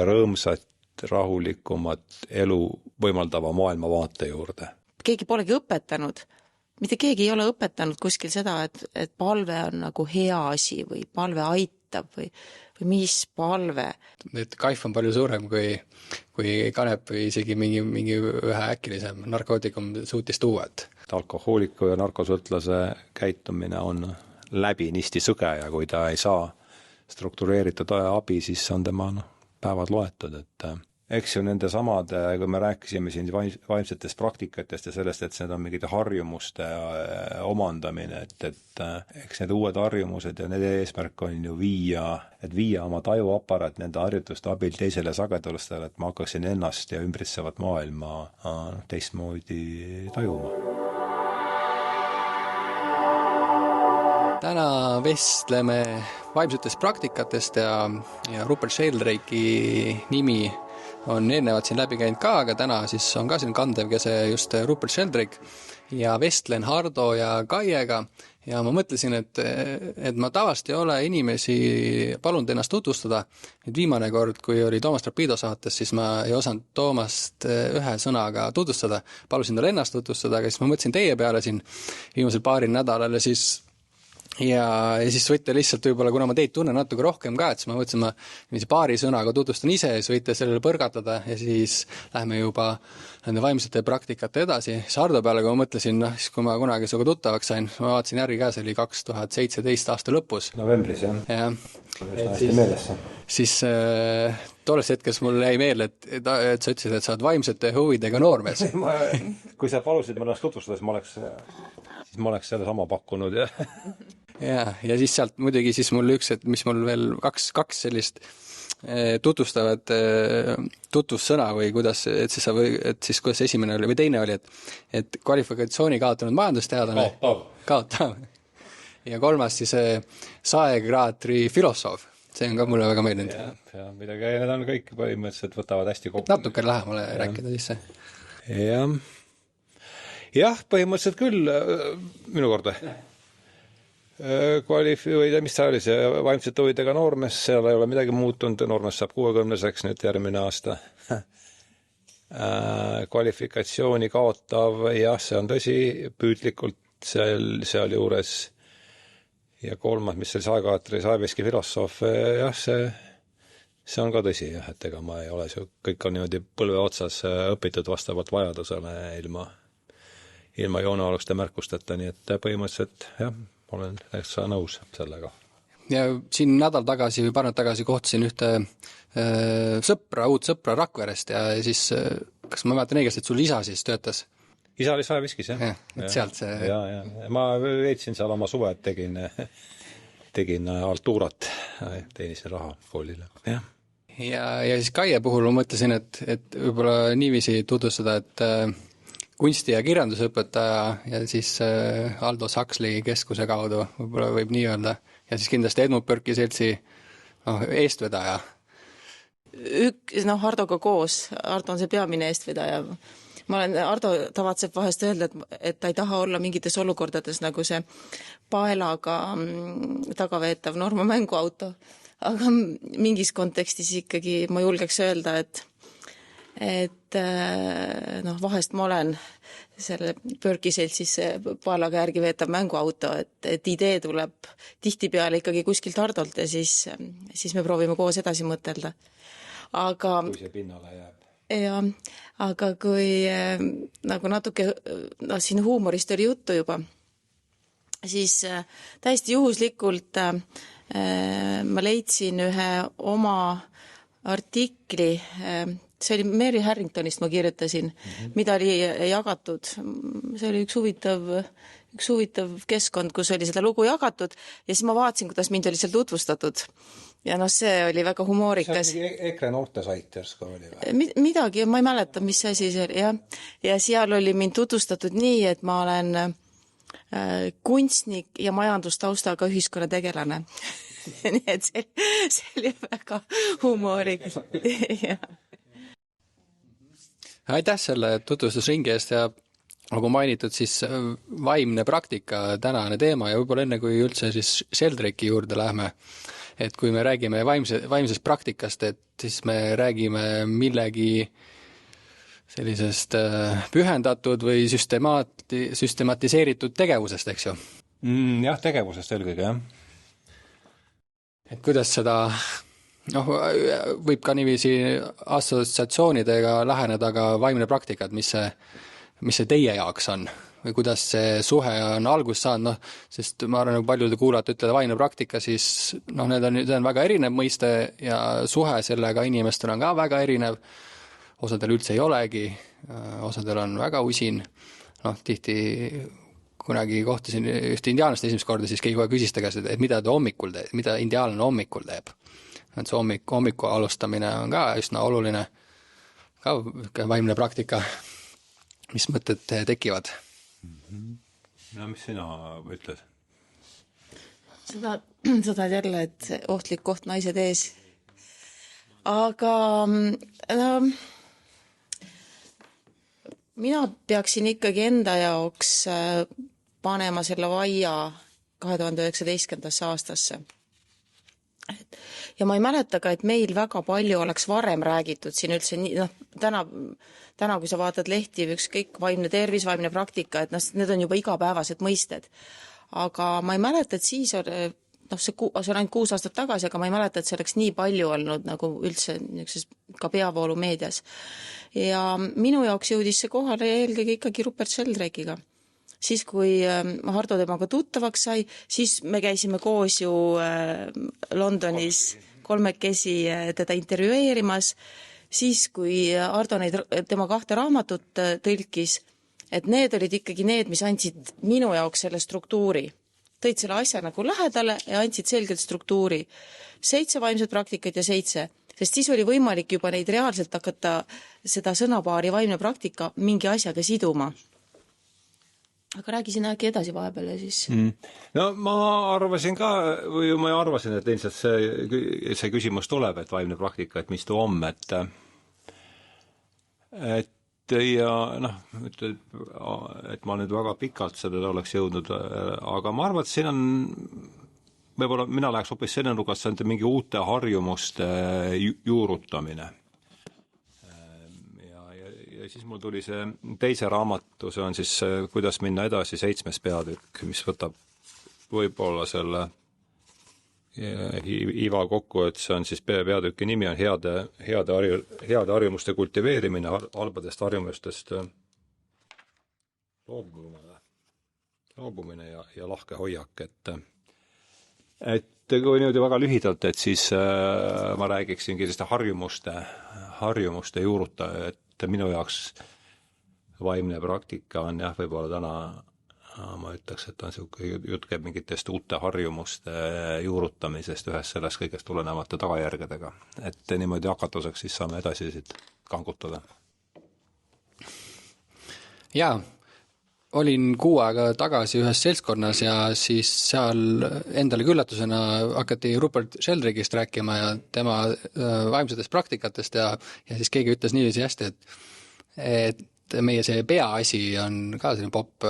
rõõmsat, rahulikumat elu võimaldava maailmavaate juurde. Keegi polegi õpetanud, mitte keegi ei ole õpetanud kuskil seda, et palve on nagu hea asi või palve aitab või mis palve. Et kaif on palju suurem kui kanep või isegi mingi ühe äkilisem narkootikum suutis tuua. Alkohooliku ja narkosõltlase käitumine on läbinisti sõge ja kui ta ei saa struktureeritud abi, siis on tema päevad loetud, et eks ju nende samade, kui me rääkisime siin vaimsetest praktikatest ja sellest, et need on mingid harjumuste omandamine, et eks need uued harjumused ja nende eesmärk on ju viia oma tajuaparaat nende harjutuste abil teisele sagedustele, et ma hakkaksin ennast ja ümbritsevat maailma teistmoodi tajuma. Täna vestleme vaimsetest praktikatest ja Rupert Sheldrake'i nimi on eelnevad siin läbi käinud ka, aga täna siis on ka siin kandev kese just Rupert Sheldrake ja vestlen Hardo ja Kaiega ja ma mõtlesin, et ma tavaliselt ei ole inimesi palunud ennast tutvustada. Nüüd viimane kord, kui oli Toomas Trapido saates, siis ma ei osanud Toomast ühe sõnaga tutvustada. Palusin tal ennast tutvustada, aga siis ma mõtlesin teie peale siin viimasel paaril nädalal ja siis võite lihtsalt võib-olla, kuna ma teid tunnen natuke rohkem ka, et siis ma mõtlesin, ma paari sõnaga tutvustan ise ja siis võite sellele põrgatada ja siis lähme juba nende vaimsete praktikate edasi. Siis Hardo peale, kui ma mõtlesin, siis kui ma kunagi suga tuttavaks sain, ma vaatasin järgi ka, see oli 2017 aasta lõpus. Novembris, jah. Ja. Siis tollest hetkes mul jäi meelde, et sa ütlesid, et sa oled vaimsete huvidega noormees. Kui sa palusid ma ennast tutvustada, siis ma oleks selle sama pakkunud, jah. Ja siis sealt muidugi siis mul mis mul veel kaks sellist tutvustavad tutvussõna või kuidas, et siis kuidas esimene oli või teine oli, et kvalifikatsiooni kaotanud majandusteadlane. Kaotav. Ja kolmas siis saekraatri filosoof. See on ka mulle väga meeldinud. Ja midagi, need on kõik põhimõtteliselt võtavad hästi kokku. Natuke lähemale rääkida sisse. Jah, põhimõtteliselt küll minu korda. Mis ta oli see vaimsete huvidega noormees, seal ei ole midagi muutunud, noormees saab 60-seks nüüd järgmine aasta. Kvalifikatsiooni kaotav, jah, see on tõsi, püüdlikult seal juures ja kolmas, mis oli saeveski filosoof, jah, see on ka tõsi, jah, et ega ma ei ole kõik on niimoodi põlve otsas õpitud vastavalt vajadusele ilma joonealuste märkusteta, nii et põhimõtteliselt, jah, olen täitsa nõus sellega. Ja siin nädal tagasi või paar nädal tagasi kohtasin ühte uut sõpra Rakverest ja siis, kas ma mäletan õigesti, et sul isa siis töötas? Isa oli saeviskis, jah. Et sealt see... Ja. Ma veetsin seal oma suve, tegin altuurat, teenisin raha koolile, jah. Ja siis Kaie puhul ma mõtlesin, et võib-olla niiviisi tutvustada, et kunsti- ja kirjandusõpetaja ja siis Aldous Huxley keskuse kaudu, võib-olla võib nii öelda, ja siis kindlasti Edmund Burke'i seltsi eestvedaja. Hardoga koos, Hardo on see peamine eestvedaja. Hardo tavatseb vahest öelda, et ta ei taha olla mingites olukordades nagu see paelaga tagaveetav Norma mänguauto, aga mingis kontekstis ikkagi ma julgeks öelda, et vahest ma olen selle Burke'i seltsis paelaga järgi veetav mänguauto, et idee tuleb tihtipeale ikkagi kuskilt Hardolt ja siis me proovime koos edasi mõtelda. Aga kui see pinnale jääb. Ja, aga kui nagu natuke siin huumorist oli juttu juba, siis täiesti juhuslikult ma leidsin ühe oma artikli, see oli Mary Harringtonist ma kirjutasin, mida oli jagatud. See oli üks huvitav keskkond, kus oli seda lugu jagatud ja siis ma vaatasin, kuidas mind oli seal tutvustatud. Ja see oli väga humoorikas. See oli EKRE noortesait järsko oli või? Midagi, ma ei mäleta, mis asi see oli. Ja seal oli mind tutvustatud nii, et ma olen kunstnik ja majandustaustaga ühiskonnategelane. Nii et see oli väga humoorikas. Aitäh selle tutvustusringi eest ja nagu mainitud, siis vaimne praktika tänane teema ja võib-olla enne kui üldse siis Sheldrake'i juurde lähme, et kui me räägime vaimsest praktikast, et siis me räägime millegi sellisest pühendatud või süstematiseeritud tegevusest, eks ju? Jah, tegevusest eelkõige, jah. Et kuidas seda, võib ka niiviisi assotsiatsioonidega läheneda ka vaimne praktika, et mis see teie jaoks on? Või kuidas see suhe on algust saanud, sest ma arvan, paljud kuulajad ütlevad vaimne praktika, siis see on väga erinev mõiste ja suhe sellega inimestel on ka väga erinev. Osadel üldse ei olegi, osadel on väga usin. Tihti kunagi kohtasin ühte indiaanlast esimest korda, siis keegi kohe küsis ta käest, et mida ta hommikul teeb, mida indiaanlane hommikul teeb. Et see hommiku alustamine on ka üsna oluline, ka vaimne praktika, mis mõtted tekivad. No mis sina ütled? Seda jälle, et ohtlik koht naised ees. Aga mina peaksin ikkagi enda jaoks panema selle vaia 2019. aastasse. Ja ma ei mäleta ka, et meil väga palju oleks varem räägitud siin üldse, täna kui sa vaatad lehti, ükskõik vaimne tervis, vaimne praktika, et need on juba igapäevased mõisted. Aga ma ei mäleta, et siis see on ainult 6 aastat tagasi, aga ma ei mäleta, et see oleks nii palju olnud nagu üldse ka peavoolu meedias. Ja minu jaoks jõudis see kohale eelkõige ikkagi Rupert Sheldrake'iga. Siis, kui Hardo temaga tuttavaks sai, siis me käisime koos ju Londonis kolmekesi teda intervjueerimas, siis, kui Hardo tema 2 raamatut tõlkis, et need olid ikkagi need, mis andsid minu jaoks selle struktuuri. Tõid selle asja nagu lähedale ja andsid selgelt struktuuri. 7 vaimset praktikat ja 7. Sest siis oli võimalik juba neid reaalselt hakata seda sõnapaari vaimne praktika mingi asjaga siduma. Aga räägisin äkki edasi vahepeal ja siis... No ma arvasin ka, või ma arvasin, et ilmselt see küsimus tuleb, et vaimne praktika, et mis tuu on, et ja et ma nüüd väga pikalt seda oleks jõudnud, aga ma arvan, et siin on võib-olla mina läheks hoopis selle nurgast, see on mingi uute harjumuste juurutamine. Ja siis mul tuli see teise raamatu, see on siis kuidas minna edasi 7. peatükk, mis võtab võib-olla selle iva kokku, et see on siis peatüki nimi on heade harjumuste kultiveerimine, halbadest harjumustest loobumine ja lahke hoiak, et kui niimoodi väga lühidalt, et siis ma räägiksingi selliste harjumuste juuruta, et minu jaoks vaimne praktika on jah, võib-olla täna ma ütleks, et on jutt käib mingitest uute harjumuste juurutamisest ühes sellest kõigest tulenevate tagajärgedega. Et niimoodi hakatuseks siis saame edasi siit kangutada. Jaa, olin 6 aega tagasi ühes seltskonnas ja siis seal endale üllatusena hakati Rupert Sheldrake'ist rääkima ja tema vaimsetest praktikatest ja siis keegi ütles niiviisi hästi, et meie see peaasi on ka selline popp,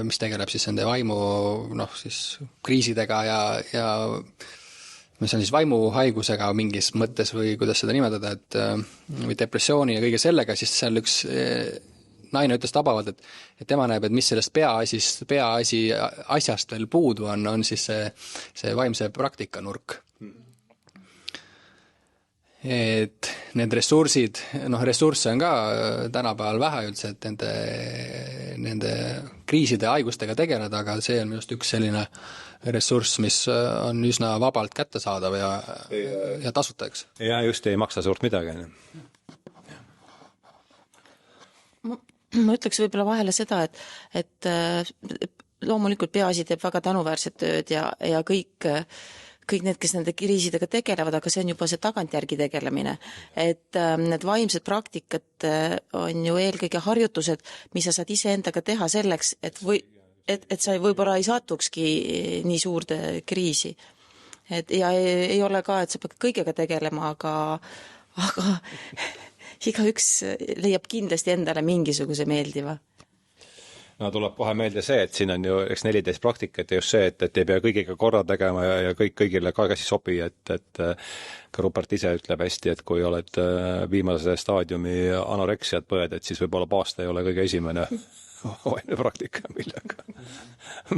mis tegeleb siis nende vaimu siis kriisidega ja mis on siis vaimuhaigusega mingis mõttes või kuidas seda nimetada, et või depressiooni ja kõige sellega, siis seal üks naine ütles tabavalt, et tema näeb, et mis sellest peaasi asjast veel puudu on siis see vaimse praktika nurk. Et need ressursid, ressursse on ka tänapäeval vähe üldse, et nende kriiside haigustega tegeleda, aga see on minust üks selline ressurss, mis on üsna vabalt kättesaadav ja tasuta, eks. Ja just ei maksa suurt midagi. Ma ütleks võib-olla vahele seda, et loomulikult peaasi teeb väga tänuväärset tööd ja kõik need, kes nende kriisidega tegelevad, aga see on juba see tagantjärgi tegelemine. Et need vaimsed praktikad on ju eelkõige harjutused, mis sa saad ise endaga teha selleks, et sa võib-olla ei satukski nii suurde kriisi. Ja ei ole ka, et sa pead kõigega tegelema, aga igaüks leiab kindlasti endale mingisuguse meeldiva. No tuleb kohe meelde see, et siin on ju 14 praktikat ja just see, et ei pea kõigiga korra tegema ja kõigile ka käsi sobi, et ka Rupert ise ütleb hästi, et kui oled viimase staadiumi anoreksiat põed, et siis võib-olla paasta ei ole kõige esimene praktika,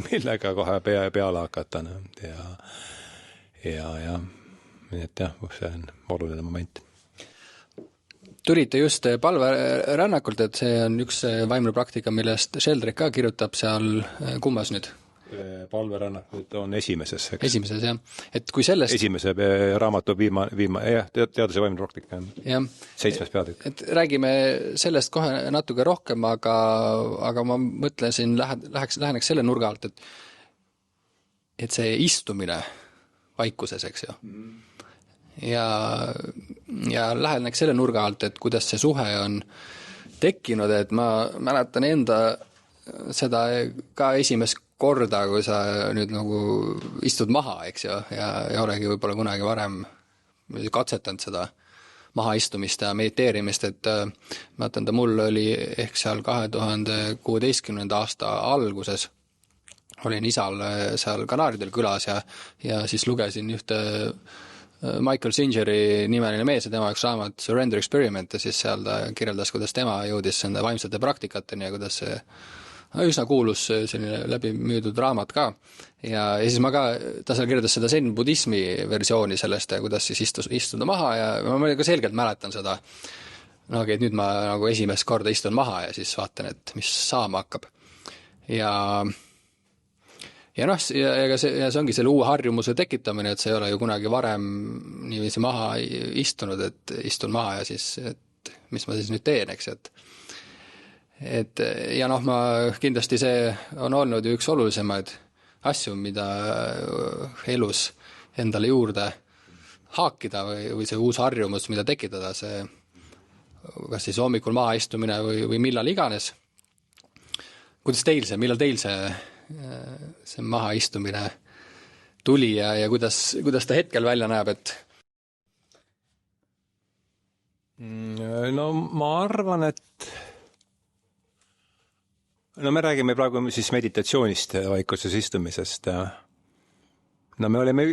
millega kohe peale hakata. Ja nii et jah, see on oluline moment. Tulite just palverännakult, et see on üks vaimne praktika, millest Sheldrake ka kirjutab seal kummas nüüd? Palverännakud on esimeses, eks? Esimeses, jah. Et kui sellest... Esimese raamatu teaduse vaimne praktika on 7. peatükk. Et räägime sellest kohe natuke rohkem, aga ma mõtlesin, läheneks selle nurga alt, et see istumine vaikuses, eks ju. Ja läheneks selle nurga alt, et kuidas see suhe on tekkinud, et ma mäletan enda seda ka esimest korda, kui sa nüüd nagu istud maha, eks ju, ja ei olegi võib-olla kunagi varem katsetanud seda mahaistumist ja mediteerimist, et mäletan, mul oli ehk seal 2016. aasta alguses olin isal seal Kanaaridel külas ja siis lugesin ühte Michael Singeri nimeline mees ja tema üks raamat Surrender Experiment ja siis seal ta kirjeldas, kuidas tema jõudis nende vaimsete praktikateni ja kuidas see üsna kuulus selline läbi müüdud raamat ka. Ja siis ma ka, ta seal kirjeldas seda zen budismi versiooni sellest ja kuidas siis istuda maha ja ma ka selgelt mäletan seda, et nüüd ma nagu esimest korda istun maha ja siis vaatan, et mis saama hakkab. Ja see ongi selle uue harjumuse tekitamine, et see ei ole ju kunagi varem niiviisi maha istunud, et istun maha ja siis, et mis ma siis nüüd teen, eks, ja ma kindlasti see on olnud ju üks olulisemaid asju, mida elus endale juurde haakida või see uus harjumus, mida tekitada, see kas siis hommikul maha istumine või millal iganes. Kuidas teil see, millal teil see maha istumine tuli ja kuidas ta hetkel välja näeb, et? No ma arvan, et me räägime praegu siis meditatsioonist, vaikuses istumisest. No me olime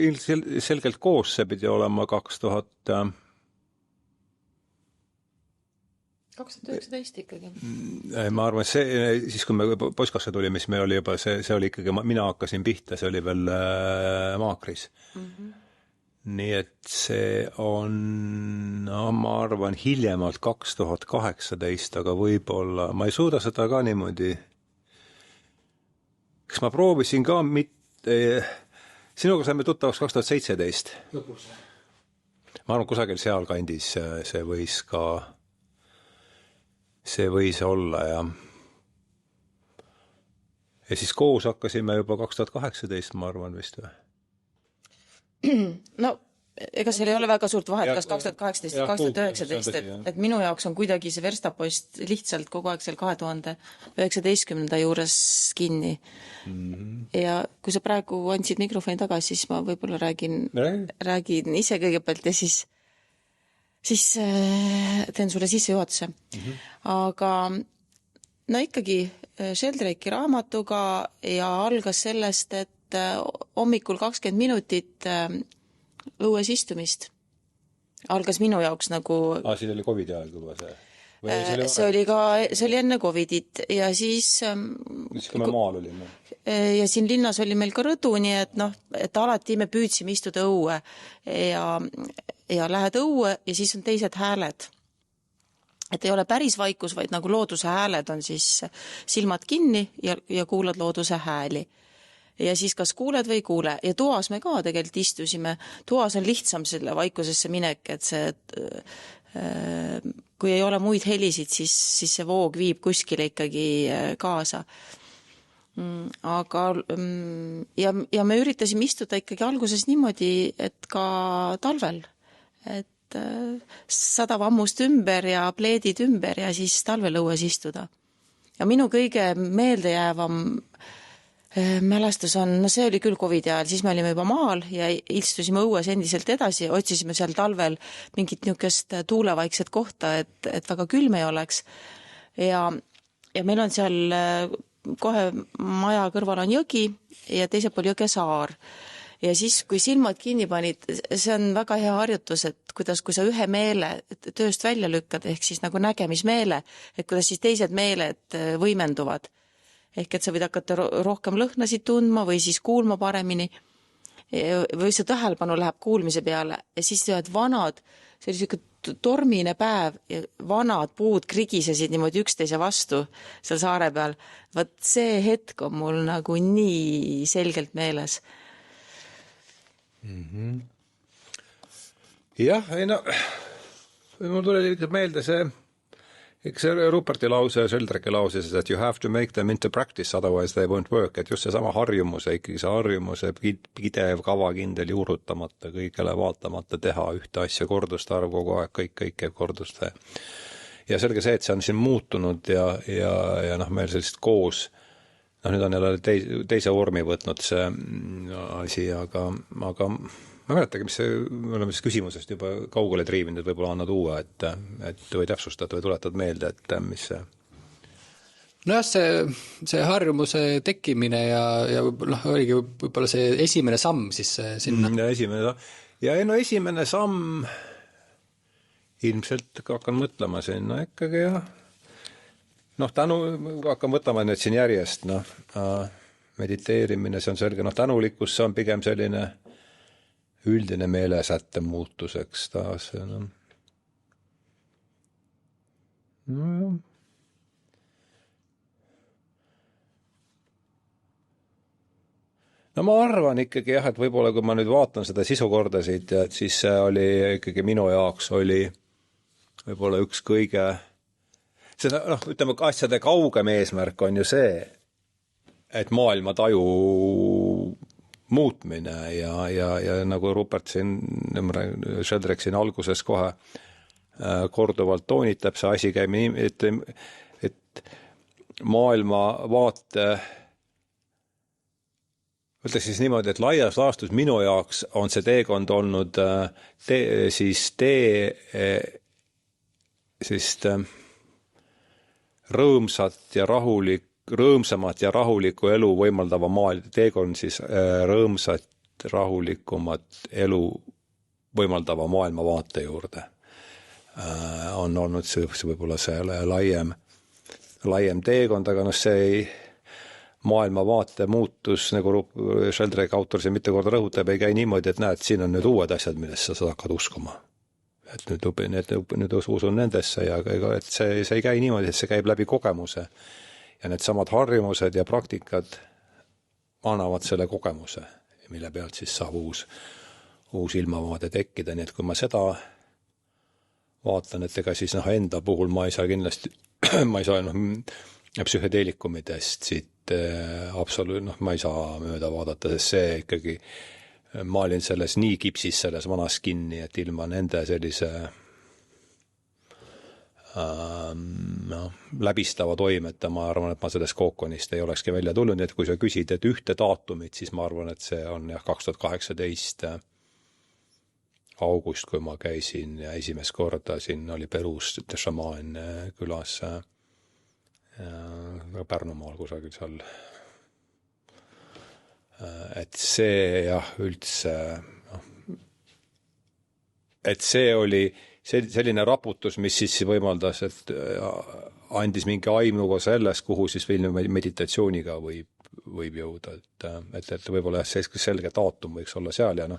selgelt koos, see pidi olema 2019 ikkagi. Ma arvan, siis kui me Poskasse tulime, siis meil oli juba see oli ikkagi, mina hakkasin pihta, see oli veel Maakris. Nii et see on, ma arvan, hiljemalt 2018, aga võib-olla, ma ei suuda seda ka niimoodi. Kas ma proovisin ka sinuga saime tuttavaks 2017. Lõpus. Ma arvan, kusagil seal kandis see võis olla ja siis koos hakkasime juba 2018, ma arvan vist või? No, ega seal ei ole väga suurt vahet, kas 2018 ja 2019, et minu jaoks on kuidagi see verstapost lihtsalt kogu aeg seal 2019 juures kinni. Ja kui sa praegu andsid mikrofoni tagasi, siis ma võib-olla räägin ise kõigepealt ja siis teen sulle sissejuhatuse. Aga no ikkagi Sheldrake'i raamatuga ja algas sellest, et hommikul 20 minutit õues istumist. Algas minu jaoks nagu... Siin oli COVID-i aeg juba see? See oli enne COVID-it ja siis... kui me maal olime. Ja siin linnas oli meil ka rõdu, nii et alati me püüdsime istuda õue ja lähed õue ja siis on teised hääled. Et ei ole päris vaikus, vaid nagu looduse hääled on siis silmad kinni ja kuulad looduse hääli. Ja siis kas kuuled või ei kuule. Ja toas me ka tegelikult istusime. Toas on lihtsam selle vaikusesse minek, et kui ei ole muid helisid, siis see voog viib kuskile ikkagi kaasa. Aga ja me üritasime istuda ikkagi alguses niimoodi, et ka talvel, et sadav ammust ümber ja pleedid ümber ja siis talvel õues istuda. Ja minu kõige meeldejäävam mälestus on, see oli küll COVID-i ajal, siis me olime juba maal ja istusime õues endiselt edasi, otsisime seal talvel mingit niisugust tuulevaikset kohta, et väga külm ei oleks. Ja meil on seal kohe maja kõrval on jõgi ja teisel pool jõge saar. Ja siis, kui silmad kinni panid, see on väga hea harjutus, et kuidas, kui sa ühe meele tööst välja lükkad, ehk siis nagu nägemismeele, et kuidas siis teised meeled võimenduvad. Ehk et sa võid hakata rohkem lõhnasid tundma või siis kuulma paremini või see tähelepanu läheb kuulmise peale ja siis teevad vanad, see oli selline tormine päev ja vanad puud krigisesid niimoodi üksteise vastu seal saare peal. Vaat see hetk on mul nagu nii selgelt meeles. Jah, ei no, mul tuli meelde see Ruperti lause ja Sheldrake'i lause, that you have to make them into practice, otherwise they won't work, et just see sama harjumuse, ikkagi see harjumuse pidev kavakindel juurutamata, kõigele vaatamata teha ühte asja korduste arv kogu aeg, kõik käib korduste. Ja selge see, et see on siin muutunud ja meil sellist koos, nüüd on jälle teise vormi võtnud see asi, aga ma mäletagi, me oleme siis küsimusest juba kaugele triivinud, et võib-olla annad uue, et või täpsustad või tuletad meelde, et mis see... No jah, see harjumuse tekkimine ja oligi võib-olla see esimene samm siis sinna. Esimene samm ilmselt hakkan mõtlema sinna ikkagi ja hakkan mõtlema nüüd siin järjest, mediteerimine, see on selge, tänulikkus, see on pigem selline üldine meelesätte muutuseks taas. Ma arvan ikkagi jah, et võib-olla kui ma nüüd vaatan seda sisukordasid, et siis see oli ikkagi minu jaoks oli võib-olla üks kõige seda, ütleme, asjade kaugem eesmärk on ju see, et maailma taju muutmine ja nagu Rupert siin, Sheldrake siin alguses kohe korduvalt toonitab, see asi käib nii, et maailma vaate ütleks siis niimoodi, et laias laastus minu jaoks on see teekond olnud rõõmsamat ja rahulikku elu võimaldava teekond siis rõõmsat, rahulikumat elu võimaldava maailmavaate juurde. On olnud see võib-olla see laiem teekond, aga see maailmavaate muutus, nagu Sheldrake autor siin mitte korda rõhutab, ei käi niimoodi, et näed, siin on nüüd uued asjad, millest sa hakkad uskuma. Et nüüd usun nendesse ja et see ei käi niimoodi, et see käib läbi kogemuse. Ja need samad harjumused ja praktikad annavad selle kogemuse, mille pealt siis saab uus ilmavaade tekkida. Nii et kui ma seda vaatan, et ega siis enda puhul ma ei saa kindlasti, ma ei saa psühhedeelikumidest siit ma ei saa mööda vaadata, sest see ikkagi, ma olin selles nii kipsis selles vanas kinni, et ilma nende sellise läbistava toimeta, ma arvan, et ma sellest kookonist ei olekski välja tulnud, nii et kui sa küsid, et ühte daatumit, siis ma arvan, et see on 2018 august, kui ma käisin ja esimest korda siin oli Perus Šamaan külas Pärnumaal kusagil seal. Et see üldse, et see oli selline raputus, mis siis võimaldas, et andis mingi aimuga sellest, kuhu siis meditatsiooniga võib jõuda. Et võib-olla selge daatum võiks olla seal ja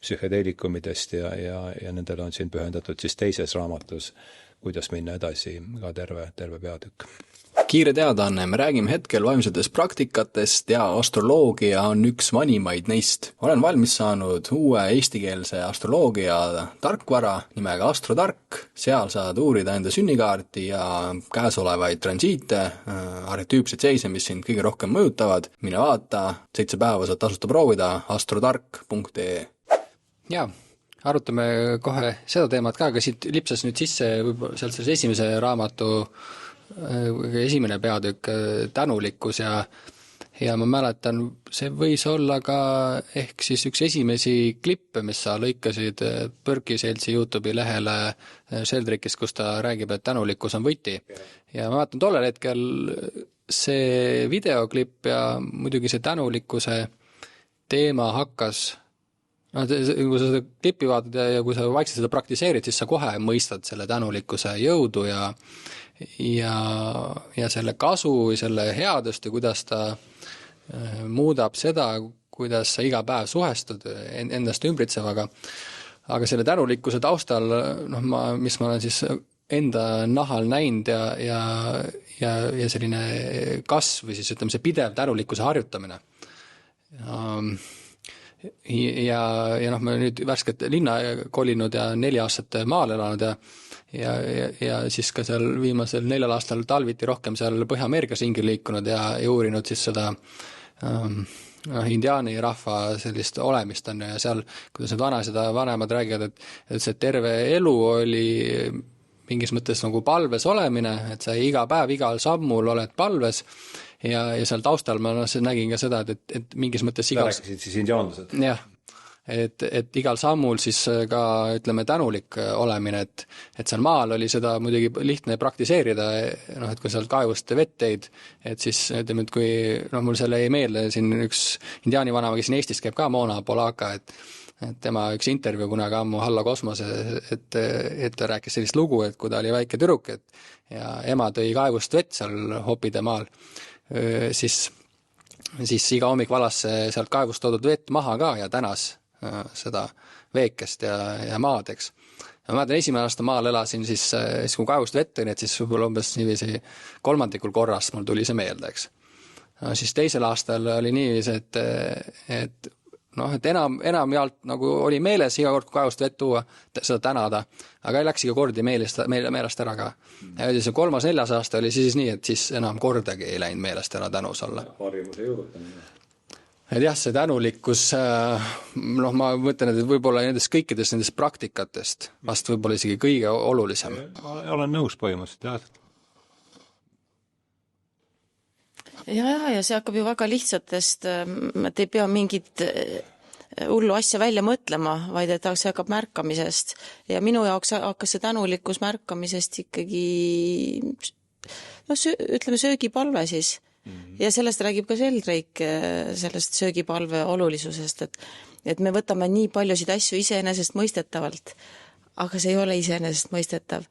psühhedeelikumidest ja nendele on siin pühendatud siis teises raamatus, kuidas minna edasi ka terve peatükk. Kiire teadaanne, me räägime hetkel vaimsetest praktikatest ja astroloogia on üks vanimaid neist. Olen valmis saanud uue eestikeelse astroloogia tarkvara nimega Astrotark. Seal saad uurida enda sünnikaarti ja käesolevaid transiite, arhetüüpseid seise, mis sind kõige rohkem mõjutavad. Mine vaata, 7 päeva saad tasuta proovida astrotark.ee. Jaa, arutame kohe seda teemat ka, aga siit lipsas nüüd sisse sealt selles esimese raamatu esimene peatükk tänulikkus ja ma mäletan, see võis olla ka ehk siis üks esimesi klippe, mis sa lõikasid Põrki seltsi YouTube'i lehele Sheldrake'ist, kus ta räägib, et tänulikkus on võti. Ja ma mäletan tollel hetkel see videoklipp ja muidugi see tänulikkuse teema hakkas, kui sa seda klippi vaatad ja kui sa vaikselt seda praktiseerid, siis sa kohe mõistad selle tänulikkuse jõudu ja selle kasu või selle headust ja kuidas ta muudab seda, kuidas sa iga päev suhestud endast ümbritsevaga. Aga selle tänulikkuse taustal, mis ma olen siis enda nahal näinud ja selline kasv või siis ütleme see pidev tänulikkuse harjutamine. Ja ma nüüd värskelt linna kolinud ja 4 aastat maal elanud ja siis ka seal viimasel 4 aastal talviti rohkem seal Põhja-Ameerikas ringi liikunud ja uurinud siis seda indiaani rahva sellist olemist on ja seal, kuidas need vanemad räägivad, et see terve elu oli mingis mõttes nagu palves olemine, et sa iga päev, igal sammul oled palves ja seal taustal ma nägin ka seda, et mingis mõttes igal... Rääkisid siis indiaanlased? Jah, et igal sammul siis ka ütleme tänulik olemine, et seal maal oli seda muidugi lihtne praktiseerida, et kui sealt kaevust vett teid, et siis ütleme, et kui mul selle ei meelde, siin üks indiaani vanama, kes siin Eestis käib ka, Mona Polaka, et tema üks intervjuu kunagi ammu Halla Kosmose, et ta rääkis sellist lugu, et kui ta oli väike tüdruk, ja ema tõi kaevust vett seal Hopide maal, siis iga hommik valas sealt kaevust toodud vett maha ka ja tänas seda veekest ja maad, eks. Ma mäletan, esimene aasta maal elasin, siis kui kaevust vett tõin, et siis võib-olla umbes niiviisi 3. korras mul tuli see meelde, eks. Siis teisel aastal oli niiviisi, et enamjaolt nagu oli meeles iga kord, kui kaevust vett tuua, seda tänada, aga ei läks iga kordi meelest ära ka. Ja see 3., 4. aasta oli siis nii, et siis enam kordagi ei läinud meelest ära tänus olla. Harjumuse juurutamine. Et jah, see tänulikkus, ma mõtlen, et võib-olla kõikidest nendest praktikatest vast võib-olla isegi kõige olulisem. Ma olen nõus põhimõtteliselt, jah. Ja see hakkab ju väga lihtsatest, et ei pea mingit hullu asja välja mõtlema, vaid et see hakkab märkamisest. Ja minu jaoks hakkas see tänulikkus märkamisest ikkagi, ütleme söögipalve siis. Ja sellest räägib ka Sheldrake, sellest söögipalve olulisusest, et me võtame nii paljusid asju iseenesest mõistetavalt, aga see ei ole iseenesest mõistetav.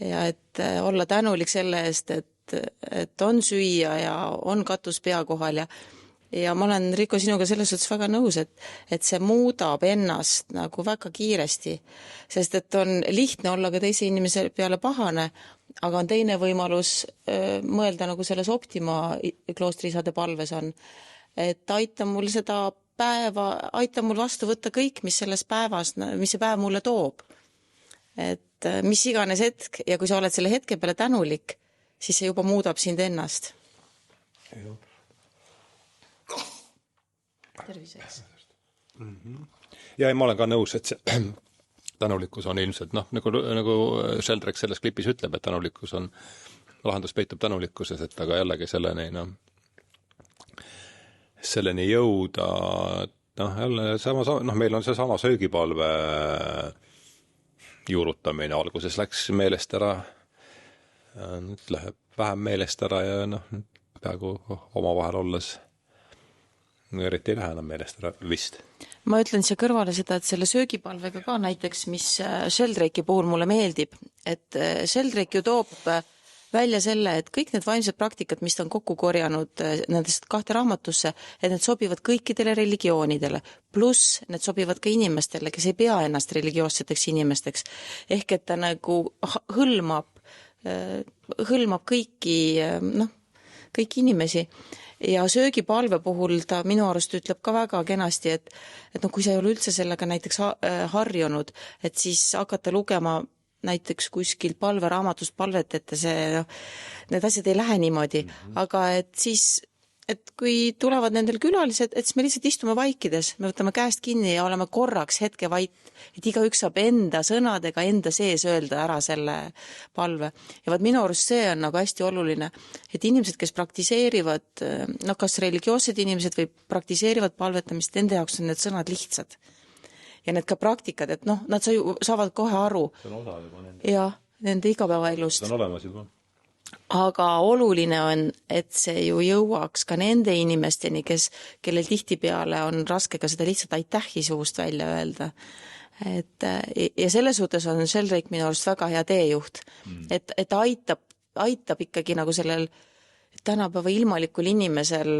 Ja et olla tänulik selle eest, et on süüa ja on katus pea kohal ja ma olen, Riko, sinuga selles suhtes väga nõus, et see muudab ennast nagu väga kiiresti, sest et on lihtne olla ka teise inimese peale pahane, aga on teine võimalus mõelda nagu selles Optima kloostriisade palves on, et aita mul seda päeva, aita mul vastu võtta kõik, mis selles päevas, mis see päev mulle toob. Et mis iganes hetk ja kui sa oled selle hetke peale tänulik, siis see juba muudab sind ennast. Terviseks. Ja ma olen ka nõus, et see tänulikkus on ilmselt, nagu Sheldrake selles klipis ütleb, et tänulikkus on, lahendus peitub tänulikkuses, et aga jällegi selleni jõuda, jälle meil on see sama söögipalve juurutamine, alguses läks meelest ära, nüüd läheb vähem meelest ära ja peaaegu omavahel olles eriti ei lähe enam meelest ära vist. Ma ütlen siia kõrvale seda, et selle söögipalvega ka näiteks, mis Sheldrake'i puhul mulle meeldib, et Sheldrake ju toob välja selle, et kõik need vaimsed praktikad, mis ta on kokku korjanud nendest 2 raamatusse, et need sobivad kõikidele religioonidele, pluss need sobivad ka inimestele, kes ei pea ennast religioosseteks inimesteks. Ehk et ta nagu hõlmab kõiki inimesi. Ja söögipalve puhul ta minu arust ütleb ka väga kenasti, et kui sa ei ole üldse sellega näiteks harjunud, et siis hakata lugema näiteks kuskil palveraamatust palvet, et need asjad ei lähe niimoodi, aga et siis, et kui tulevad nendel külalised, et siis me lihtsalt istume vaikides, me võtame käest kinni ja oleme korraks hetke vait, et igaüks saab enda sõnadega enda sees öelda ära selle palve. Ja vaat minu arust see on nagu hästi oluline, et inimesed, kes praktiseerivad, kas religioossed inimesed või praktiseerivad palvetamist, nende jaoks on need sõnad lihtsad. Ja need ka praktikad, et nad saavad kohe aru. See on osa juba nende. Ja nende igapäevaelust. See on olemas juba. aga oluline on, et see ju jõuaks ka nende inimesteni, kellel tihtipeale on raske ka seda lihtsalt aitähi suust välja öelda. Ja selles suhtes on Sheldrake minu arust väga hea teejuht, et aitab ikkagi nagu sellel tänapäeva ilmalikul inimesel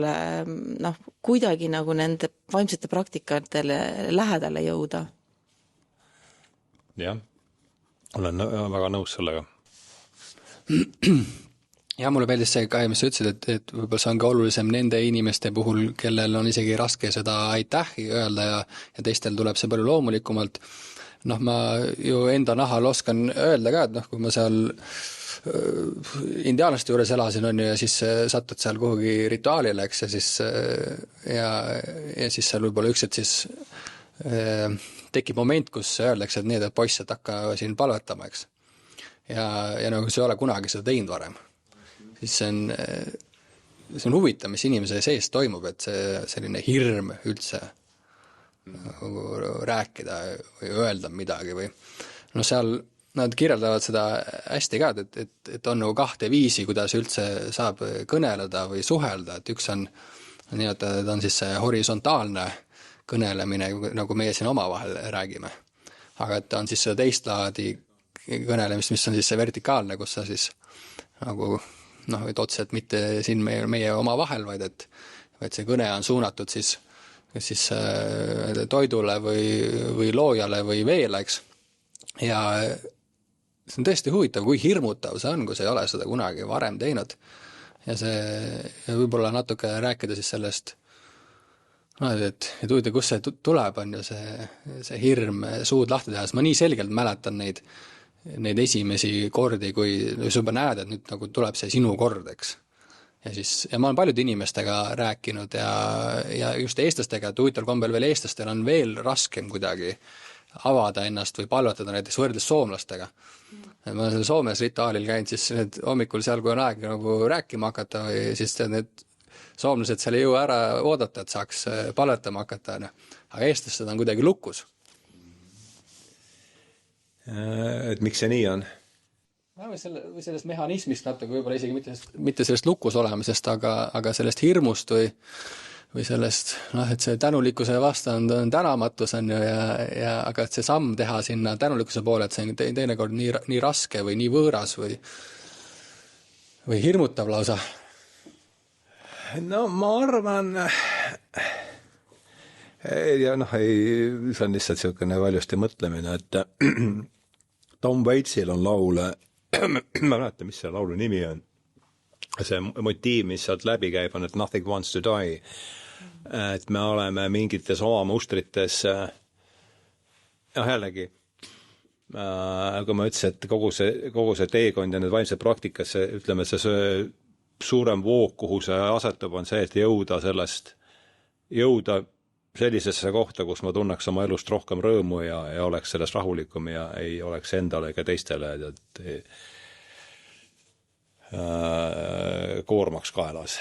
kuidagi nagu nende vaimsete praktikatele lähedale jõuda. Jah, olen väga nõus sellega. Ja mulle meeldis see ka, mis sa ütlesid, et võib-olla see on ka olulisem nende inimeste puhul, kellel on isegi raske seda aitähi öelda ja teistel tuleb see palju loomulikumalt. Ma ju enda nahal oskan öelda ka, et kui ma seal indiaanlaste juures elasin ja siis satud seal kuhugi rituaalile, eks, ja siis seal võib-olla ükselt siis tekib moment, kus öeldakse, et need poiss, et hakka siin palvetama, eks. Ja nagu see ei ole kunagi seda teinud varem. Siis see on huvitav, mis inimese sees toimub, et see selline hirm üldse rääkida või öelda midagi või seal nad kirjeldavad seda hästi ka, et on nagu kahte viisi, kuidas üldse saab kõneleda või suhelda, et üks on siis see horisontaalne kõnelemine, nagu meie siin omavahel räägime, aga et on siis seda teist laadi kõnelemist, mis on siis see vertikaalne, kus sa siis nagu et otseselt mitte siin meie oma vahel, vaid see kõne on suunatud siis toidule või loojale või veele, eks. Ja see on tõesti huvitav, kui hirmutav see on, kui sa ei ole seda kunagi varem teinud. Ja võib-olla natuke rääkida siis sellest, et huvitav, kus see tuleb, on ju see hirm suud lahti teha, sest ma nii selgelt mäletan neid esimesi kordi, kui sa juba näed, et nüüd nagu tuleb see sinu kord, eks. Ja ma olen paljude inimestega rääkinud ja just eestlastega, et huvitav kombel veel eestlastel on veel raskem kuidagi avada ennast või palvetada näiteks võrdes soomlastega. Ma olen seal Soomes rituaalil käinud, siis need hommikul seal, kui on aeg nagu rääkima hakata või siis need soomlased seal ei jõua ära oodata, et saaks palvetama hakata, aga eestlased on kuidagi lukus. Et miks see nii on? Või sellest mehhanismist natuke, võib-olla isegi mitte sellest lukus olemisest, aga sellest hirmust või sellest, et see tänulikkuse vastand on tänamatus on ju, aga et see samm teha sinna tänulikkuse poole, et see on teinekord nii raske või nii võõras või hirmutav lausa. No ma arvan, ja see on lihtsalt selline valjusti mõtlemine, et Tom Waitsil on laule, ma mäletan, mis see laulu nimi on, see motiiv, mis sealt läbi käib, on, et nothing wants to die, et me oleme mingites oma mustrites, jällegi, kui ma ütlesin, et kogu see teekond ja need vaimsed praktikasse, ütleme, see suurem voog, kuhu see asetub, on see, et jõuda sellisesse kohta, kus ma tunneks oma elust rohkem rõõmu ja oleks sellest rahulikum ja ei oleks endale ega teistele koormaks kaelas.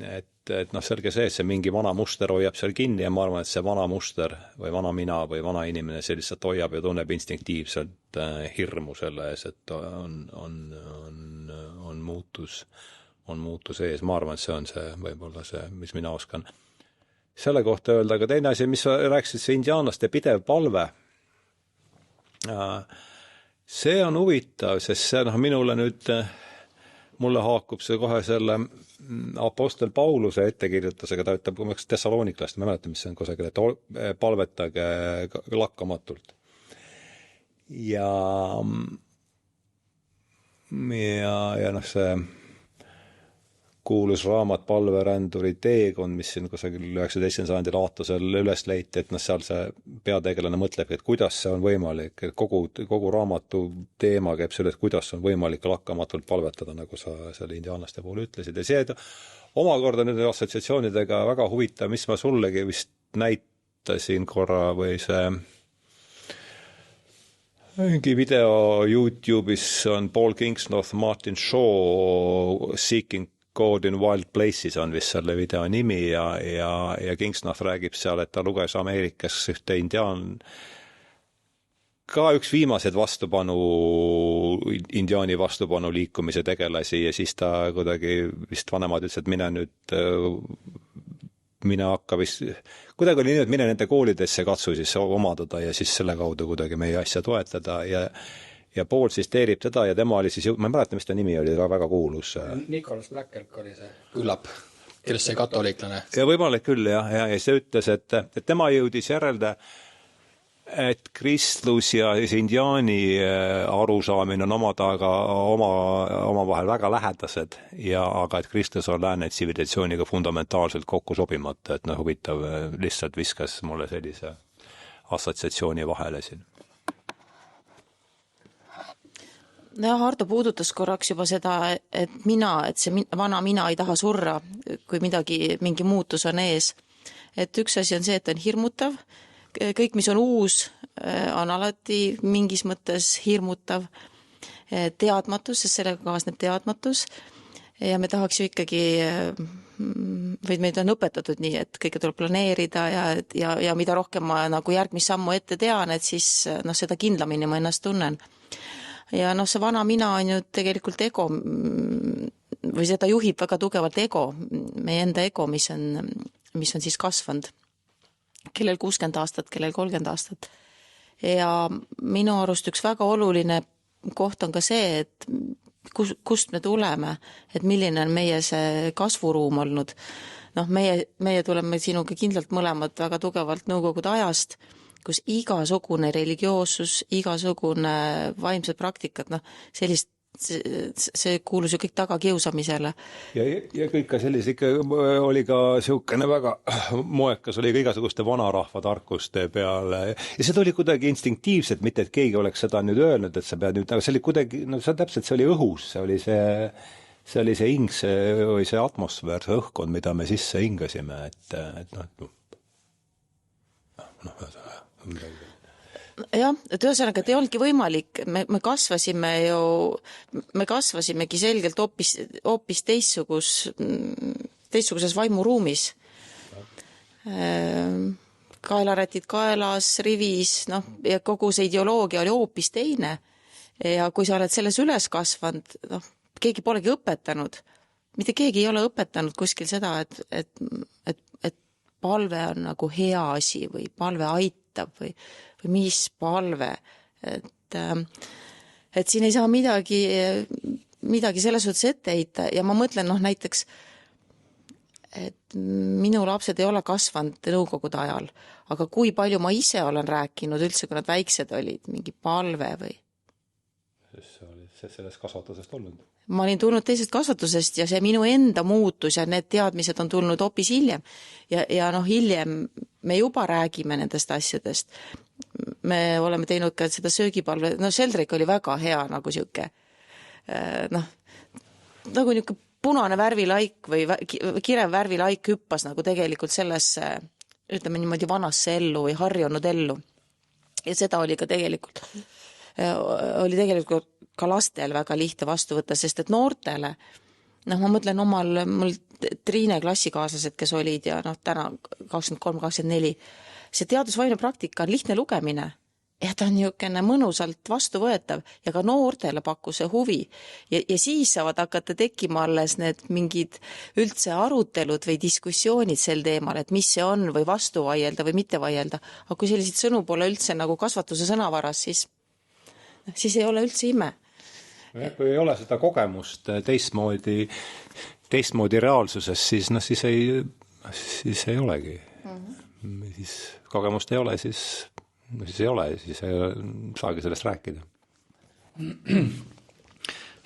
Et selge see, et see mingi vana muster hoiab seal kinni ja ma arvan, et see vana muster või vana mina või vana inimene see lihtsalt hoiab ja tunneb instinktiivselt hirmu selle ees, et on muutus ees. Ma arvan, et see on see võib-olla see, mis mina oskan selle kohta öelda, aga teine asi, mis sa rääkisid, see indiaanlaste pidev palve. See on huvitav, sest see mulle haakub see kohe selle apostel Pauluse ettekirjutusega, ta ütleb, kui ma Thessaloniklast, ma mäletan, mis see on kusagil, et palvetage lakkamatult. Ja see kuulus raamat Palveränduri teekond, mis siin kusagil 19. sajandil Aatusel üles leiti, et seal see peategelane mõtlebki, et kuidas see on võimalik, et kogu raamatu teema käib selle, et kuidas on võimalik lakkamatult palvetada, nagu sa selle indiaanlaste puhul ütlesid. Ja see omakorda nüüd assotsiatsioonidega väga huvitav, mis ma sullegi vist näitasin korra või see mingi video YouTube'is on Paul Kingsnorth, Martin Shaw, Seeking God in Wild Places on vist selle video nimi ja Kingsnorth räägib seal, et ta luges Ameerikas ühte indiaan, ka üks viimased vastupanu indiaani vastupanu liikumise tegelasi ja siis ta kuidagi vist vanemad ütles, et mine hakka vist, kuidagi oli nii, et mine nende koolidesse katsu siis omadada ja siis selle kaudu kuidagi meie asja toetada ja Paul siis teerib teda ja tema oli siis, ma ei mäleta, mis ta nimi oli, väga kuulus. Nicholas Blackelk oli see küllap, kellest see katoliiklane. Ja võimalik küll, ja see ütles, et tema jõudis järelda, et kristlus ja indiaani arusaamine on omavahel väga lähedased aga et kristlus on lääne tsivilisatsiooniga fundamentaalselt kokku sobimata, et huvitav, lihtsalt viskas mulle sellise assotsiatsiooni vahele siin. Hardo puudutas korraks juba seda, et see vana mina ei taha surra, kui mingi muutus on ees. Et üks asi on see, et on hirmutav. Kõik, mis on uus, on alati mingis mõttes hirmutav. Teadmatus, sest sellega kaasneb teadmatus. Ja me tahaks ju ikkagi, või meid on õpetatud nii, et kõike tuleb planeerida ja mida rohkem ma nagu järgmist sammu ette tean, et siis seda kindlamini ma ennast tunnen. Ja see vana mina on ju tegelikult ego, või seda juhib väga tugevalt ego, meie enda ego, mis on siis kasvanud, kellel 60 aastat, kellel 30 aastat. Ja minu arust üks väga oluline koht on ka see, et kust me tuleme, et milline on meie see kasvuruum olnud. Meie tuleme sinuga kindlalt mõlemad väga tugevalt nõukogude ajast, kus igasugune religioossus, igasugune vaimsed praktikad, see kuulus ju kõik tagakiusamisele. Ja kõik ka sellise, ikka oli ka siukene väga moekas, oli ka igasuguste vanarahva tarkuste peale. Ja seda oli kuidagi instinktiivselt, mitte et keegi oleks seda nüüd öelnud, et sa pead nüüd, aga see oli kuidagi, see oli õhus, see oli see hing, see atmosfäär, see õhkkond, mida me sisse hingasime, jah, et ühesõnaga, et ei olnudki võimalik, me kasvasimegi selgelt hoopis teistsuguses vaimuruumis. Kaelarätid kaelas, rivis, ja kogu see ideoloogia oli hoopis teine. Ja kui sa oled selles üles kasvanud, keegi polegi õpetanud. Mitte keegi ei ole õpetanud kuskil seda, et palve on nagu hea asi või palve aitab või mis palve. Et siin ei saa midagi selles suhtes ette heita ja ma mõtlen näiteks, et minu lapsed ei ole kasvanud nõukogude ajal, aga kui palju ma ise olen rääkinud üldse, kui nad väiksed olid, mingi palve või? Sa olid sellest kasvatusest olnud. Ma olin tulnud teisest kasvatusest ja see minu enda muutus ja need teadmised on tulnud hoopis hiljem. Ja hiljem me juba räägime nendest asjadest. Me oleme teinud ka seda söögipalve, Sheldrake oli väga hea nagu siuke, nagu niuke punane värvilaik või kirev värvilaik hüppas nagu tegelikult sellesse, ütleme niimoodi vanasse ellu või harjunud ellu. Ja seda oli tegelikult ka lastel väga lihtne vastu võtta, sest et noortele, ma mõtlen mul Triine klassikaaslased, kes olid ja täna 23-24, see teadusvaimne praktika on lihtne lugemine ja ta on niisugune mõnusalt vastuvõetav ja ka noortele pakkus see huvi ja siis saavad hakata tekkima alles need mingid üldse arutelud või diskussioonid sel teemal, et mis see on või vastu vaielda või mitte vaielda, aga kui selliseid sõnu pole üldse nagu kasvatuse sõnavaras, siis ei ole üldse ime. Kui ei ole seda kogemust teistmoodi reaalsuses, siis ei olegi. Siis kogemust ei ole, siis ei ole, siis ei saagi sellest rääkida.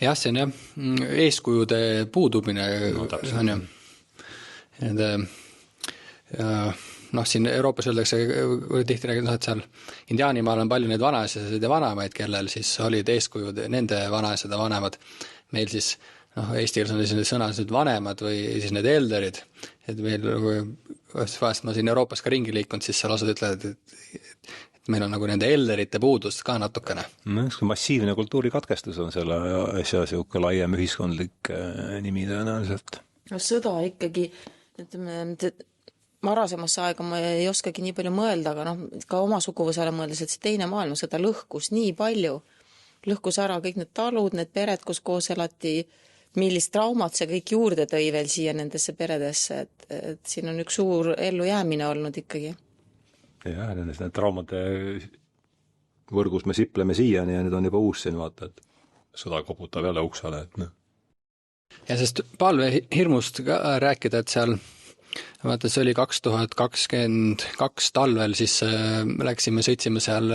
Jah, see on eeskujude puudumine on ju. Siin Euroopas öeldakse tihti räägida, et seal Indiaanimaal on palju neid vanaasjasid ja vanemaid, kellel siis olid eeskujud nende vanaasjad ja vanemad. Meil siis, eesti keeles on sellised sõnad vanemad või siis need elderid, et meil, vahest ma siin Euroopas ka ringi liikunud, siis seal osad ütlevad, et meil on nagu nende elderite puudus ka natukene. Massiivne kultuurikatkestus on selle asja siuke laiem ühiskondlik nimi tõenäoliselt. Sõda ikkagi, varasemasse aega ma ei oskagi nii palju mõelda, aga ka oma suguvõsale mõeldes, et see teine maailmasõda lõhkus nii palju lõhkus ära kõik need talud, need pered, kus koos elati, millist traumat see kõik juurde tõi veel siia nendesse peredesse, et siin on üks suur ellujäämine olnud ikkagi. Jah, need traumade võrgus me sipleme siiani ja nüüd on juba uus siin, vaata, et sõda koputab jälle uksele, et noh. Ja sest palvehirmust ka rääkida, et seal vaata, see oli 2022 talvel, siis läksime, sõitsime seal,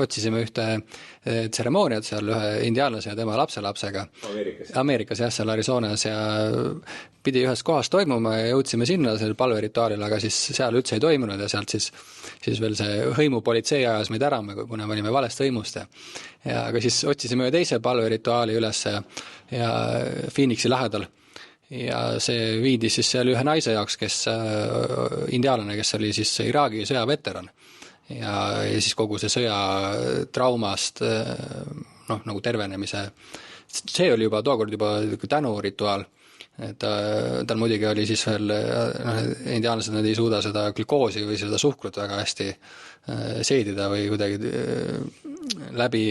otsisime ühte tseremooniat seal ühe indiaanlase ja tema lapselapsega. Ameerikas jah, seal Arizonas ja pidi ühes kohas toimuma ja jõudsime sinna selle palverituaalil, aga siis seal üldse ei toimunud ja sealt siis veel see hõimupolitsei ajas meid ära, kuna me olime valest hõimust ja aga siis otsisime ühe teise palverituaali üles ja Phoenixi lähedal. Ja see viidi siis seal ühe naise jaoks, kes indiaalane, kes oli siis Iraagi sõjaveteran ja siis kogu see sõja traumast nagu tervenemise, see oli juba tookord juba tänurituaal, et tal muidugi oli siis veel indiaanlased, nad ei suuda seda glükoosi või seda suhkrut väga hästi seedida või kuidagi läbi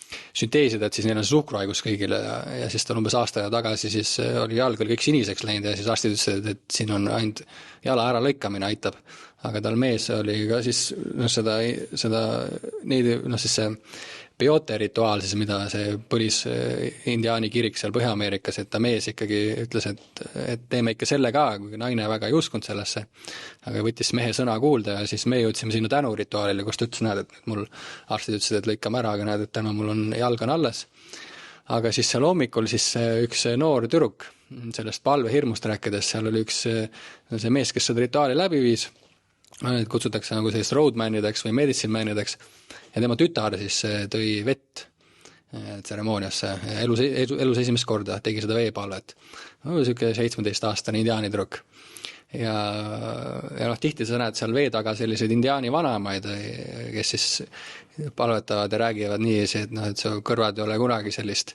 sünteesida, et siis neil on suhkruhaigus kõigile ja siis tal umbes aasta tagasi siis oli jalg kõik siniseks läinud ja siis arstid ütlesid, et siin on ainult jala ära lõikamine aitab, aga tal mees oli ka siis siis see peote rituaal siis, mida see põlis indiaani kirik seal Põhja-Ameerikas, et ta mees ikkagi ütles, et teeme ikka selle ka, kui naine väga ei uskunud sellesse, aga võttis mehe sõna kuulda ja siis me jõudsime sinna tänurituaalile, kus ta ütles, näed, et mul arstid ütlesid, et lõikame ära, aga näed, et täna mul on jalg on alles. Aga siis seal hommikul siis üks noor tüdruk, sellest palvehirmust rääkides, seal oli üks see mees, kes seda rituaali läbi viis, kutsutakse nagu sellist roadmanideks või medicine manideks ja tema tütar siis tõi vett tseremooniasse elus esimest korda, tegi seda veepalvet. Selline 17-aastane indiaanitüdruk. Ja tihti sa näed seal vee taga selliseid indiaani vanemaid, kes siis palvetavad ja räägivad nii, et su kõrvad ei ole kunagi sellist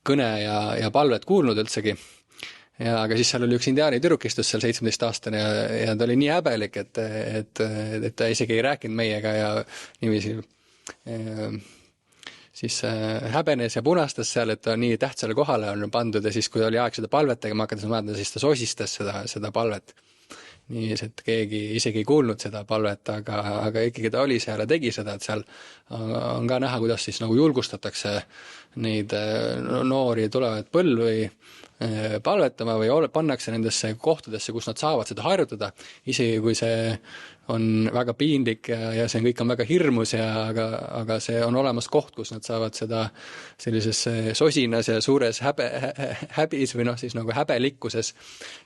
kõne ja palvet kuulnud üldsegi. Ja aga siis seal oli üks indiaani tüdruk istus seal 17-aastane ja ta oli nii häbelik, et ta isegi ei rääkinud meiega ja niiviisi siis häbenes ja punastas seal, et ta nii tähtsale kohale on pandud ja siis, kui oli aeg seda palvet tegema hakata, siis ta sosistas seda palvet. Nii, et keegi isegi ei kuulnud seda palvet, aga ikkagi ta oli seal ja tegi seda, et seal on ka näha, kuidas siis nagu julgustatakse neid noori tulevad põlvi palvetama või pannakse nendesse kohtadesse, kus nad saavad seda harjutada, isegi kui see on väga piinlik ja see kõik on väga hirmus, aga see on olemas koht, kus nad saavad seda sellises sosinas ja suures häbis või siis nagu häbelikkuses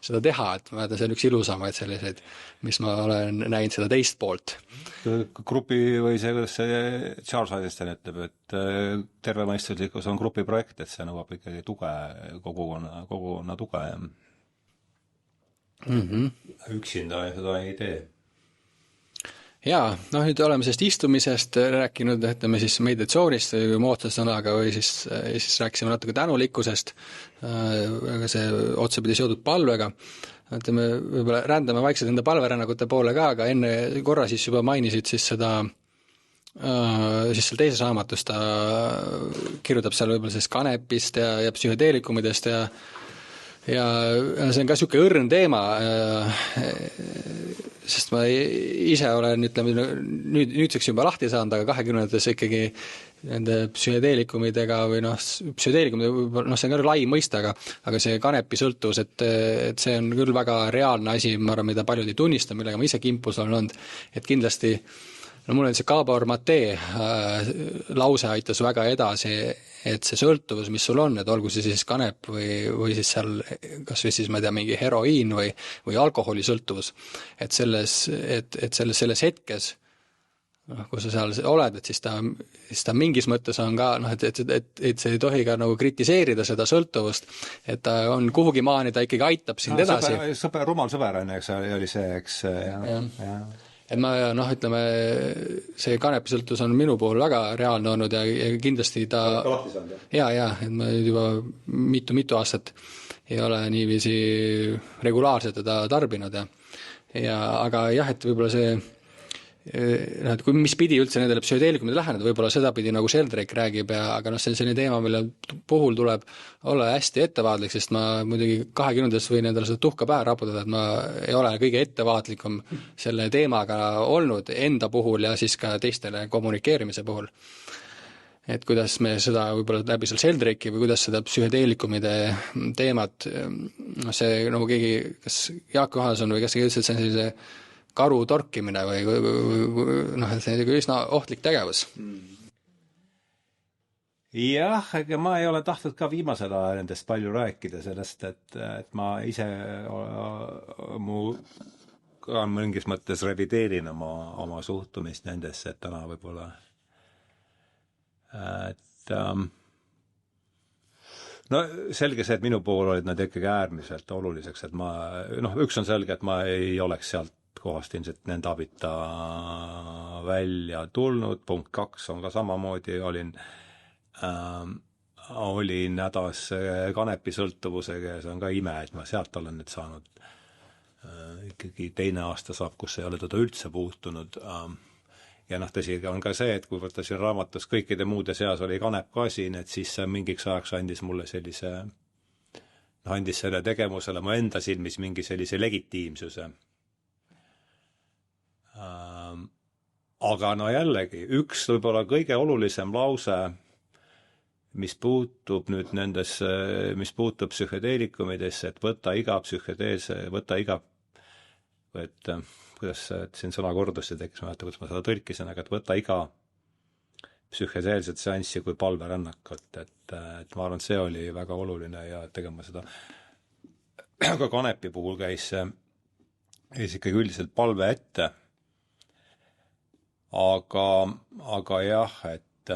seda teha, et ma see on üks ilusamaid selliseid, mis ma olen näinud seda teist poolt. Grupi või see, kuidas see Charles Eisenstein ütleb, et tervemõistuslikkus on grupiprojekt, et see nõuab ikkagi tuge, kogukonna tuge ja üksinda seda ei tee. Jaa, nüüd oleme sellest istumisest rääkinud, ütleme siis meditatsioonist või moodsas sõnaga või siis rääkisime natuke tänulikkusest, aga see otsapidi seotud palvega. Ütleme, võib-olla rändame vaikselt enda palverännakute poole ka, aga enne korra siis juba mainisid siis seda siis seal teises raamatus ta kirjutab seal võib-olla sellest kanepist ja psühhedeelikumidest ja see on ka niisugune õrn teema, sest ma ise olen, ütleme, nüüdseks juba lahti saanud, aga 20-ndates ikkagi nende psühhedeelikumidega või psühhedeelikumid, see on ka lai mõista, aga see kanepi sõltuvus, et see on küll väga reaalne asi, ma arvan, mida paljud ei tunnista, millega ma ise kimpus olen olnud, et kindlasti mul on see Gabor Mate lause aitas väga edasi, et see sõltuvus, mis sul on, et olgu see siis kanep või siis seal kas või siis, ma ei tea, mingi heroiin või alkoholisõltuvus, et selles hetkes, kui sa seal oled, et siis ta mingis mõttes on ka, et see ei tohi ka nagu kritiseerida seda sõltuvust, et ta on kuhugi maani, ta ikkagi aitab sind edasi. Rumal sõber on, eks, oli see, eks, jah. Et ma, ütleme, see kanepisõltus on minu puhul väga reaalne olnud ja kindlasti ta... Ja, et ma juba mitu aastat ei ole niiviisi regulaarselt teda tarbinud aga jah, et võib-olla see et kui mis pidi üldse nendele psühhedeelikumide läheneda, võib-olla seda pidi nagu Sheldrake räägib, aga see on selline teema, mille puhul tuleb olla hästi ettevaatlik, sest ma muidugi 20 võin endale seda tuhka pähe raputada, et ma ei ole kõige ettevaatlikum selle teemaga olnud enda puhul ja siis ka teistele kommunikeerimise puhul. Et kuidas me seda võib-olla läbi seal Sheldrake'i või kuidas seda psühhedeelikumide teemat, see nagu keegi, kas Jaak Johanson või kes see ütles, et see on sellise karu torkimine või see on üsna ohtlik tegevus. Jah, ega ma ei ole tahtnud ka viimasel ajal nendest palju rääkida sellest, et ma ise ka mingis mõttes revideerin oma suhtumist nendesse, et täna võib-olla no selge see, et minu puhul olid nad ikkagi äärmiselt oluliseks, et üks on selge, et ma ei oleks sealt kohast ilmselt nende abita välja tulnud, punkt 2 on ka samamoodi, olin hädas kanepisõltuvusega ja see on ka ime, et ma sealt olen nüüd saanud ikkagi teine aasta saab, kus ei ole teda üldse puutunud. Ja tõsi on ka see, et kui võtta siin raamatus kõikide muude seas oli kanep ka siin, et siis mingiks ajaks andis mulle andis selle tegevusele mu enda silmis mingi sellise legitiimsuse. Aga jällegi, üks võib-olla kõige olulisem lause, mis puutub nüüd mis puutub psühhedeelikumidesse, et võtta iga kuidas siin sõna kordusse tekkis, ma kuidas ma seda tõlkisin, aga et võtta iga psühhedeelset seanssi kui palverännakut, et ma arvan, et see oli väga oluline ja tegema seda ka kanepi puhul käis ikkagi üldiselt palve ette. Aga jah, et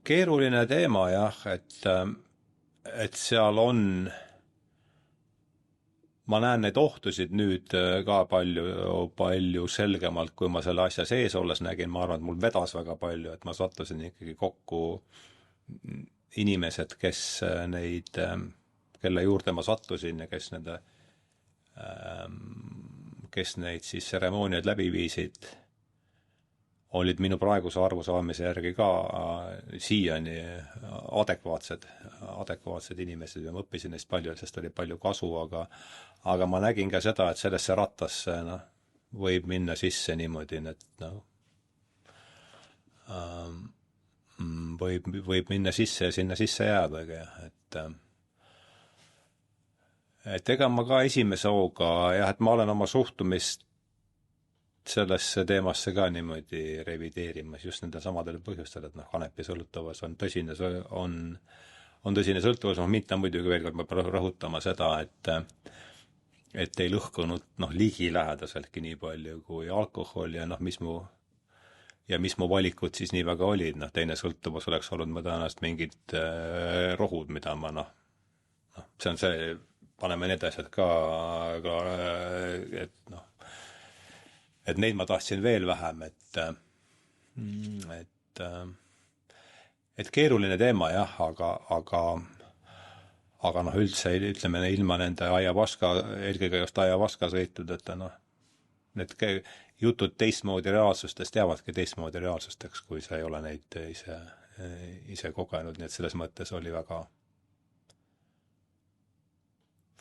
keeruline teema jah, et seal on ma näen neid ohtusid nüüd ka palju selgemalt, kui ma selle asja sees olles nägin, ma arvan, et mul vedas väga palju, et ma sattusin ikkagi kokku inimesed, kelle juurde ma sattusin ja kes neid siis tseremooniaid läbi viisid, olid minu praeguse arvusaamise järgi ka siiani adekvaatsed inimesed ja ma õppisin neist palju, sest oli palju kasu, aga ma nägin ka seda, et sellesse rattasse võib minna sisse niimoodi, et võib minna sisse ja sinna sisse jääb, et ega ma ka esimese hooga jah, et ma olen oma suhtumist sellesse teemasse ka niimoodi revideerimas just nendel samadel põhjustel, et kanepi sõltuvus on tõsine sõltuvus, mitte muidugi veel kord ma pean rõhutama seda, et ei lõhkunud ligilähedaseltki nii palju kui alkohol ja mis mu valikud siis nii väga olid, teine sõltuvus oleks olnud ma tõenäoliselt mingid rohud, mida ma see on see, paneme need asjad ka et neid ma tahtsin veel vähem, et keeruline teema jah, aga üldse ütleme ilma nende eelkõige just ayahuasca sõitud, et need jutud teistmoodi reaalsustest jäävadki teistmoodi reaalsusteks, kui sa ei ole neid ise kogenud, nii et selles mõttes oli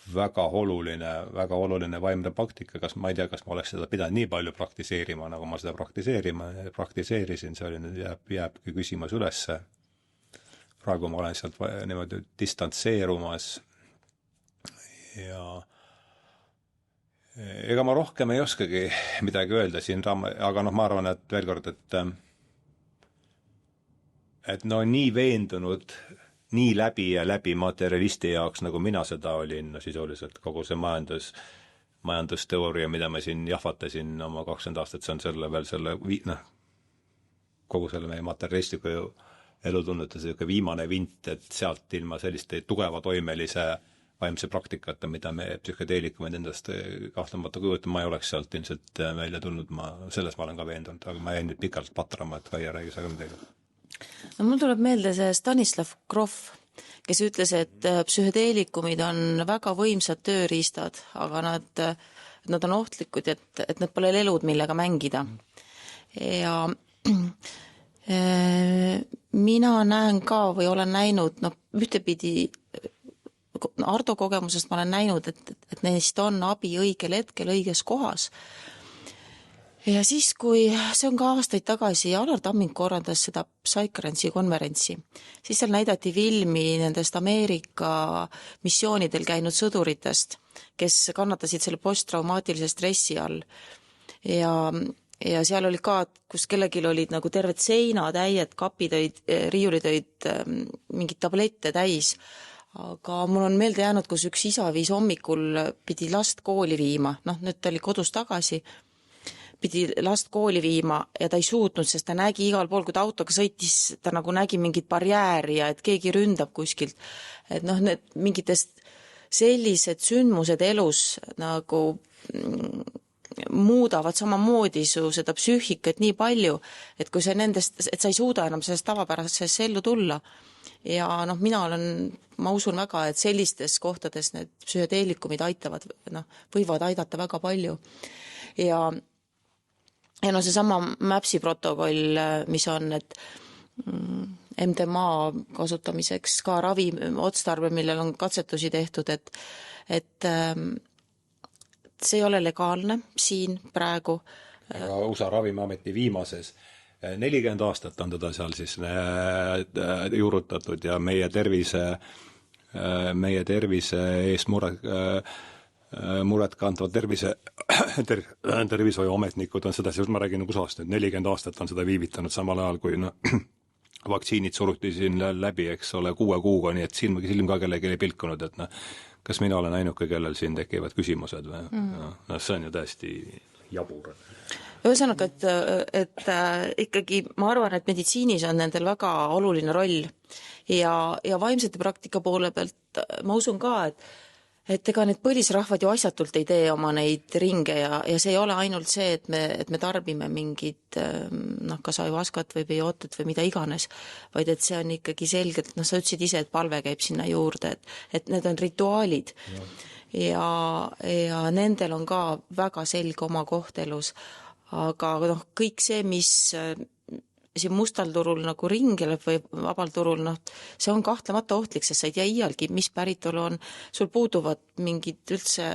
väga oluline vaimne praktika, ma ei tea, kas ma oleks seda pidanud nii palju praktiseerima, nagu ma seda praktiseerisin, see oli jääbki küsimus ülesse. Praegu ma olen sealt niimoodi distantseerumas ja ega ma rohkem ei oskagi midagi öelda siin, aga ma arvan, et veel kord, et nii veendunud nii läbi ja läbi materialisti jaoks, nagu mina seda olin, sisuliselt kogu see majandusteooria, mida ma siin jahvatasin oma 20 aastat, see on kogu selle meie materialistiku elutunnete viimane vint, et sealt ilma selliste tugeva toimelise vaimse praktikata, mida me psühhedeelikumid endast kahtlemata kujutame, ma ei oleks sealt ilmselt välja tulnud, selles ma olen ka veendunud, aga ma jäin nüüd pikalt patrama, et Kaia räägis aga midagi. No mul tuleb meelde see Stanislav Grof, kes ütles, et psühhedeelikumid on väga võimsad tööriistad, aga nad on ohtlikud, et need pole lelud, millega mängida. Ja mina näen ka või olen näinud, ühtepidi Ardo kogemusest ma olen näinud, et neist on abi õigel hetkel õiges kohas. Ja siis, kui see on ka aastaid tagasi, Alar Tamming korraldas seda Psycherance'i konverentsi, siis seal näidati filmi nendest Ameerika missioonidel käinud sõduritest, kes kannatasid selle posttraumaatilise stressi all. Ja seal oli ka, kus kellelgi olid nagu terved seinatäied, kapid olid, riiulid olid mingid tablette täis, aga mul on meelde jäänud, kus üks isa viis hommikul pidi last kooli viima, nüüd ta oli kodus tagasi, pidi last kooli viima ja ta ei suutnud, sest ta nägi igal pool, kui ta autoga sõitis, ta nagu nägi mingit barjääri ja et keegi ründab kuskilt. Et need mingitest sellised sündmused elus nagu muudavad samamoodi su seda psüühikat nii palju, et kui sa nendest, et sa ei suuda enam sellest tavapärasesse ellu tulla. Ja ma usun väga, et sellistes kohtades need psühhedeelikumid aitavad, võivad aidata väga palju. Ja seesama MAPS-i protokoll, mis on, et MDMA kasutamiseks ka ravi otstarve, millel on katsetusi tehtud, et see ei ole legaalne siin praegu. Aga USA Ravimiameti viimases 40 aastat on teda seal siis juurutatud ja meie tervise eest muret kandvad tervishoiuametnikud on seda, ma räägin USA-st, 40 aastat on seda viivitanud samal ajal, kui vaktsiinid suruti siin läbi, eks ole, 6 kuuga, nii et silm ka kellegi ei pilkunud, et kas mina olen ainuke, kellel siin tekivad küsimused või? See on ju täiesti jabur. Ühesõnaga, et ikkagi ma arvan, et meditsiinis on nendel väga oluline roll ja vaimsete praktika poole pealt ma usun ka, et ega need põlisrahvad ju asjatult ei tee oma neid ringe ja see ei ole ainult see, et me tarbime mingid kas ajuvaskat või peyotet või mida iganes, vaid et see on ikkagi selgelt, sa ütlesid ise, et palve käib sinna juurde, et need on rituaalid ja nendel on ka väga selge oma koht elus, aga kõik see, mis siin mustal turul nagu ringeleb või vabal turul, see on kahtlemata ohtlik, sest sa ei tea iialgi, mis päritolu on, sul puuduvad mingid üldse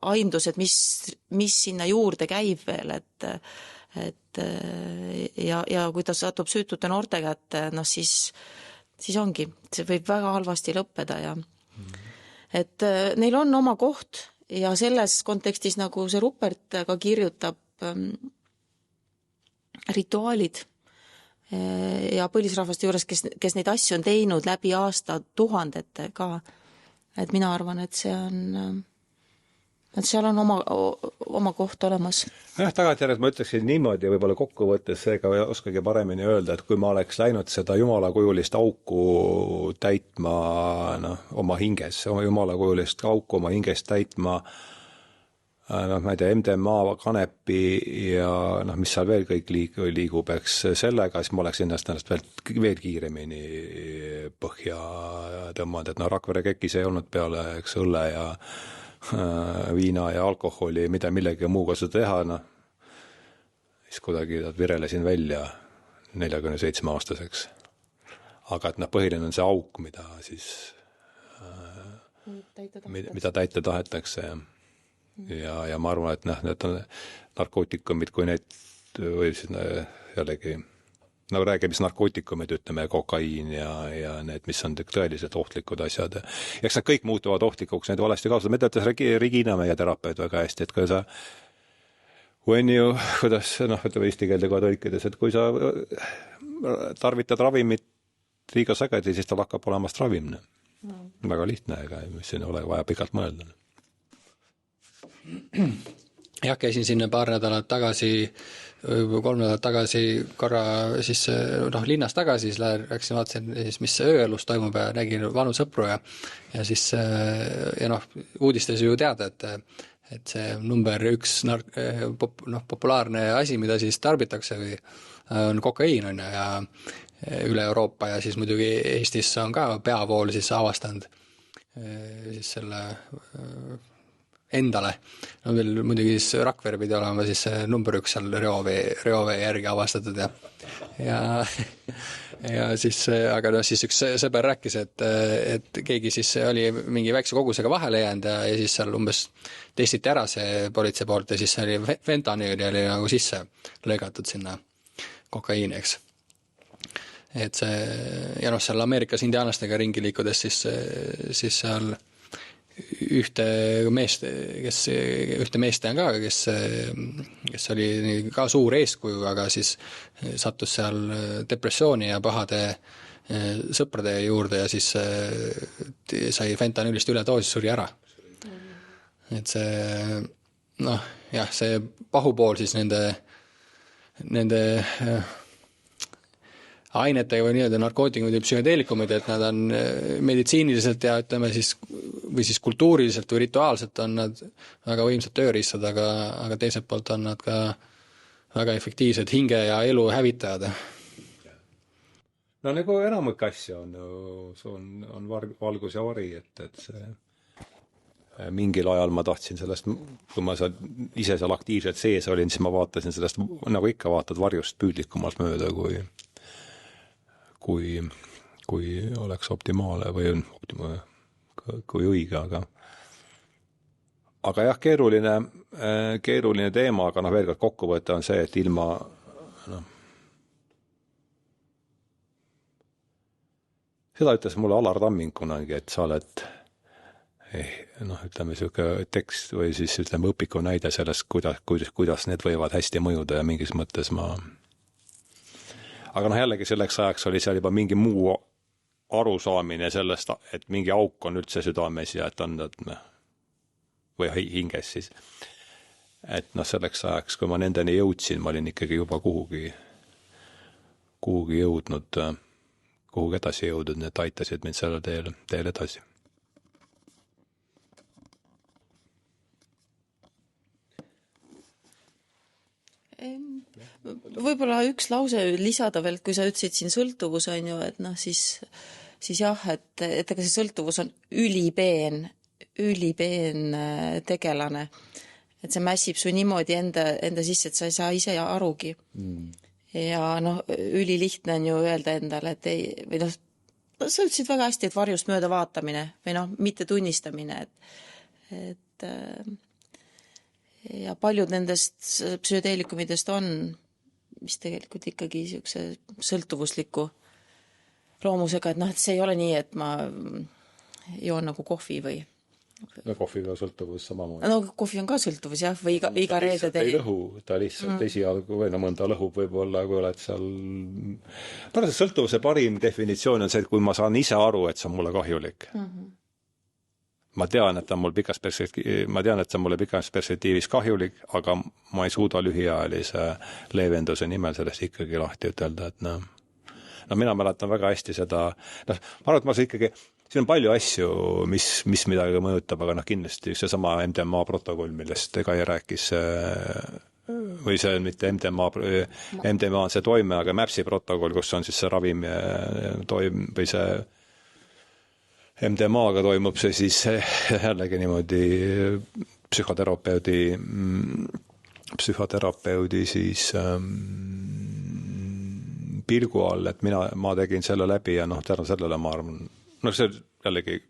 aimdused, mis sinna juurde käib veel, ja kui ta satub süütute noorte kätte, siis ongi, see võib väga halvasti lõppeda ja et neil on oma koht ja selles kontekstis, nagu see Rupert ka kirjutab, rituaalid ja põlisrahvaste juures, kes neid asju on teinud läbi aastatuhandete ka, et mina arvan, et seal on oma koht olemas. Tagantjärjes ma ütleksin niimoodi, võib-olla kokkuvõttes seega oskagi paremini öelda, et kui ma oleks läinud seda jumalakujulist auku täitma oma hinges, jumalakujulist auku oma hinges täitma, ma ei tea, MDMA, kanepi ja mis seal veel kõik liigub, eks sellega, siis ma oleks ennast veel kiiremini põhja tõmmanud, et Rakvere kekis ei olnud peale, eks, õlle ja viina ja alkoholi, mida millegi muuga seda teha, siis kuidagi virelesin välja 47-aastaseks. Aga et põhiline on see auk, mida siis mida täita tahetakse ja ma arvan, et need on narkootikumid, kui need või siis jällegi räägime, mis narkootikumid, ütleme, kokaiin ja need, mis on tõeliselt ohtlikud asjad. Ja eks nad kõik muutuvad ohtlikuks, need valesti kaasutada. Me teatas Regina, meie terapeut, väga hästi, et kui sa kuidas, ütleme eesti keelde kohe tõlkides, et kui sa tarvitad ravimit liiga sagedi, siis tal hakkab olemast ravim. Väga lihtne, mis ei ole vaja pikalt mõelda. Jah, käisin siin paar nädalat tagasi, 3 nädalat tagasi korra siis linnas tagasi, siis rääkisin, vaatasin, mis ööelus toimub ja nägin vanu sõpru ja siis uudistes ju teada, et see number 1 populaarne asi, mida siis tarbitakse või on kokaiin on ja üle Euroopa ja siis muidugi Eestis on ka peavool siis avastanud siis selle endale. No veel muidugi siis Rakvere pidi olema siis number 1 seal reovee järgi avastatud ja siis, aga siis üks sõber rääkis, et keegi siis oli mingi väikse kogusega vahele jäänud ja siis seal umbes testiti ära see politsei poolt ja siis oli fentanüüli oli nagu sisse lõigatud sinna kokaiini, eks. Et see, ja noh, seal Ameerikas indiaanlastega ringi liikudes siis seal ühte meest tean ka, kes oli ka suur eeskuju, aga siis sattus seal depressiooni ja pahade sõprade juurde ja siis sai fentanüülist üledoosis, suri ära. Et see, noh, jah, see pahupool siis nende ainetega või nii-öelda narkootikumid ja psühhedeelikumid, et nad on meditsiiniliselt ja ütleme siis, või siis kultuuriliselt või rituaalselt on nad väga võimsad tööriistad, aga teiselt poolt on nad ka väga efektiivsed hinge ja elu hävitajad. No nagu enamik asja on valgus ja vari, et see mingil ajal ma tahtsin sellest, kui ma ise seal aktiivselt sees olin, siis ma vaatasin sellest, nagu ikka vaatad varjust püüdlikumalt mööda, kui oleks optimaalne või kui õige, aga jah, keeruline teema, aga veel kord kokkuvõte on see, et ilma seda ütles mulle Alar Tamming kunagi, et sa oled ütleme selline tekst või siis ütleme õpiku näide sellest, kuidas need võivad hästi mõjuda ja mingis mõttes aga jällegi selleks ajaks oli seal juba mingi muu arusaamine sellest, et mingi auk on üldse südames ja et on või hinges siis. Et selleks ajaks, kui ma nendeni jõudsin, ma olin ikkagi juba kuhugi jõudnud, kuhugi edasi jõudnud, need aitasid mind sellel teel edasi. Võib-olla üks lause lisada veel, kui sa ütlesid siin sõltuvus on ju, et siis jah, et ega see sõltuvus on ülipeen tegelane. Et see mässib su niimoodi enda sisse, et sa ei saa ise arugi. Ja ülilihtne on ju öelda endale, et ei, või sa ütlesid väga hästi, et varjust mööda vaatamine või mitte tunnistamine, et ja paljud nendest psühhedeelikumidest on, mis tegelikult ikkagi niisuguse sõltuvusliku loomusega, et see ei ole nii, et ma joon nagu kohvi või... No kohviga sõltuvus samamoodi. Kohvi on ka sõltuvus, jah, või iga reede ei lõhu, ta lihtsalt esialgu või mõnda lõhub võib-olla, kui oled seal... see sõltuvuse parim definitsioon on see, et kui ma saan ise aru, et see on mulle kahjulik. Ma tean, et see on mulle pikas perspektiivis kahjulik, aga ma ei suuda lühiajalise leevenduse nimel sellest ikkagi lahti ütelda, et mina mäletan väga hästi seda, ma arvan, et ma see ikkagi, siin on palju asju, mis midagi mõjutab, aga kindlasti see sama MDMA protokoll, millest Kai rääkis, või see on mitte MDMA on see toime, aga MAPS-i protokoll, kus on siis see ravim või see MDMA-ga toimub see siis jällegi niimoodi psühhoterapeudi siis pilgu all, et ma tegin selle läbi ja tänu sellele ma arvan, see jällegi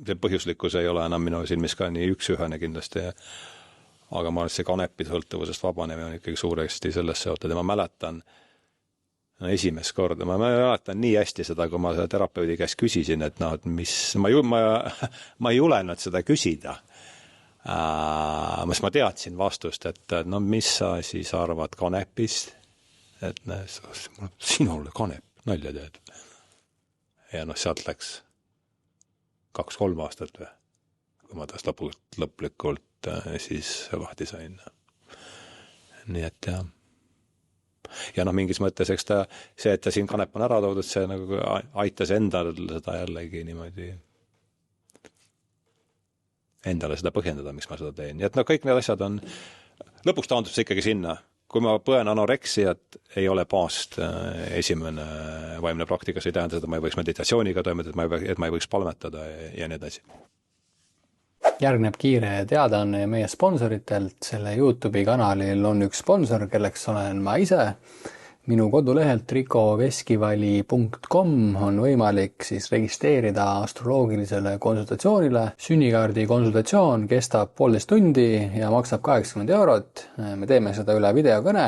see põhjuslikkus ei ole enam minu silmis ka nii üksühene kindlasti, aga ma arvan, et see kanepi sõltuvusest vabanemine on ikkagi suuresti sellest seotud ja ma mäletan esimest korda, ma mäletan nii hästi seda, kui ma selle terapeudi käest küsisin, et ma ei julenud seda küsida, ma teadsin vastust, et mis sa siis arvad kanepist, et sinule kanep, nalja teed. Ja sealt läks 2-3 aastat või, kui ma tast lõplikult siis lahti sain. Nii et jah. Ja mingis mõttes, eks see, et ta siin kanep on ära toodud, see nagu aitas endal seda jällegi niimoodi endale seda põhjendada, miks ma seda teen. Nii et kõik need asjad on, lõpuks taandub see ikkagi sinna. Kui ma põen anoreksiat, ei ole paast esimene vaimne praktika, see ei tähenda seda, et ma ei võiks meditatsiooniga toimetada, et ma ei võiks palmetada ja nii edasi. Järgneb kiire teadaanne meie sponsoritelt. Selle YouTube'i kanalil on üks sponsor, kelleks olen ma ise. Minu kodulehelt ricoveskivali.com on võimalik siis registreerida astroloogilisele konsultatsioonile. Sünnikaardi konsultatsioon kestab 1,5 tundi ja maksab 80 €. Me teeme seda üle videokõne.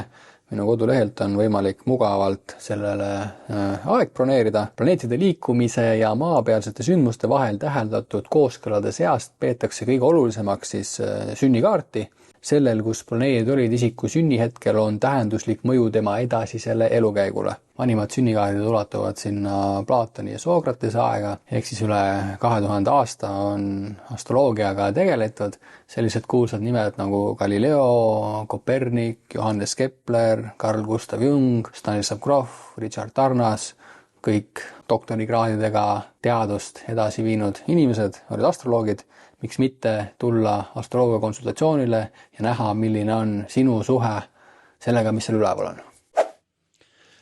Minu kodulehelt on võimalik mugavalt sellele aeg broneerida. Planeetide liikumise ja maapealsete sündmuste vahel täheldatud kooskõlade seast peetakse kõige olulisemaks siis sünnikaarti. Sellel, kus planeedid olid isiku sünnihetkel, on tähenduslik mõju tema edasisele elukäigule. Vanimad sünnikaardid ulatuvad sinna Platoni ja Sokratese aega, ehk siis üle 2000 aasta on astroloogiaga tegeletud. Sellised kuulsad nimed nagu Galileo, Kopernik, Johannes Kepler, Carl Gustav Jung, Stanislav Grof, Richard Tarnas, kõik doktorikraadidega teadust edasi viinud inimesed olid astroloogid. Miks mitte tulla astroloogia konsultatsioonile ja näha, milline on sinu suhe sellega, mis seal üleval on?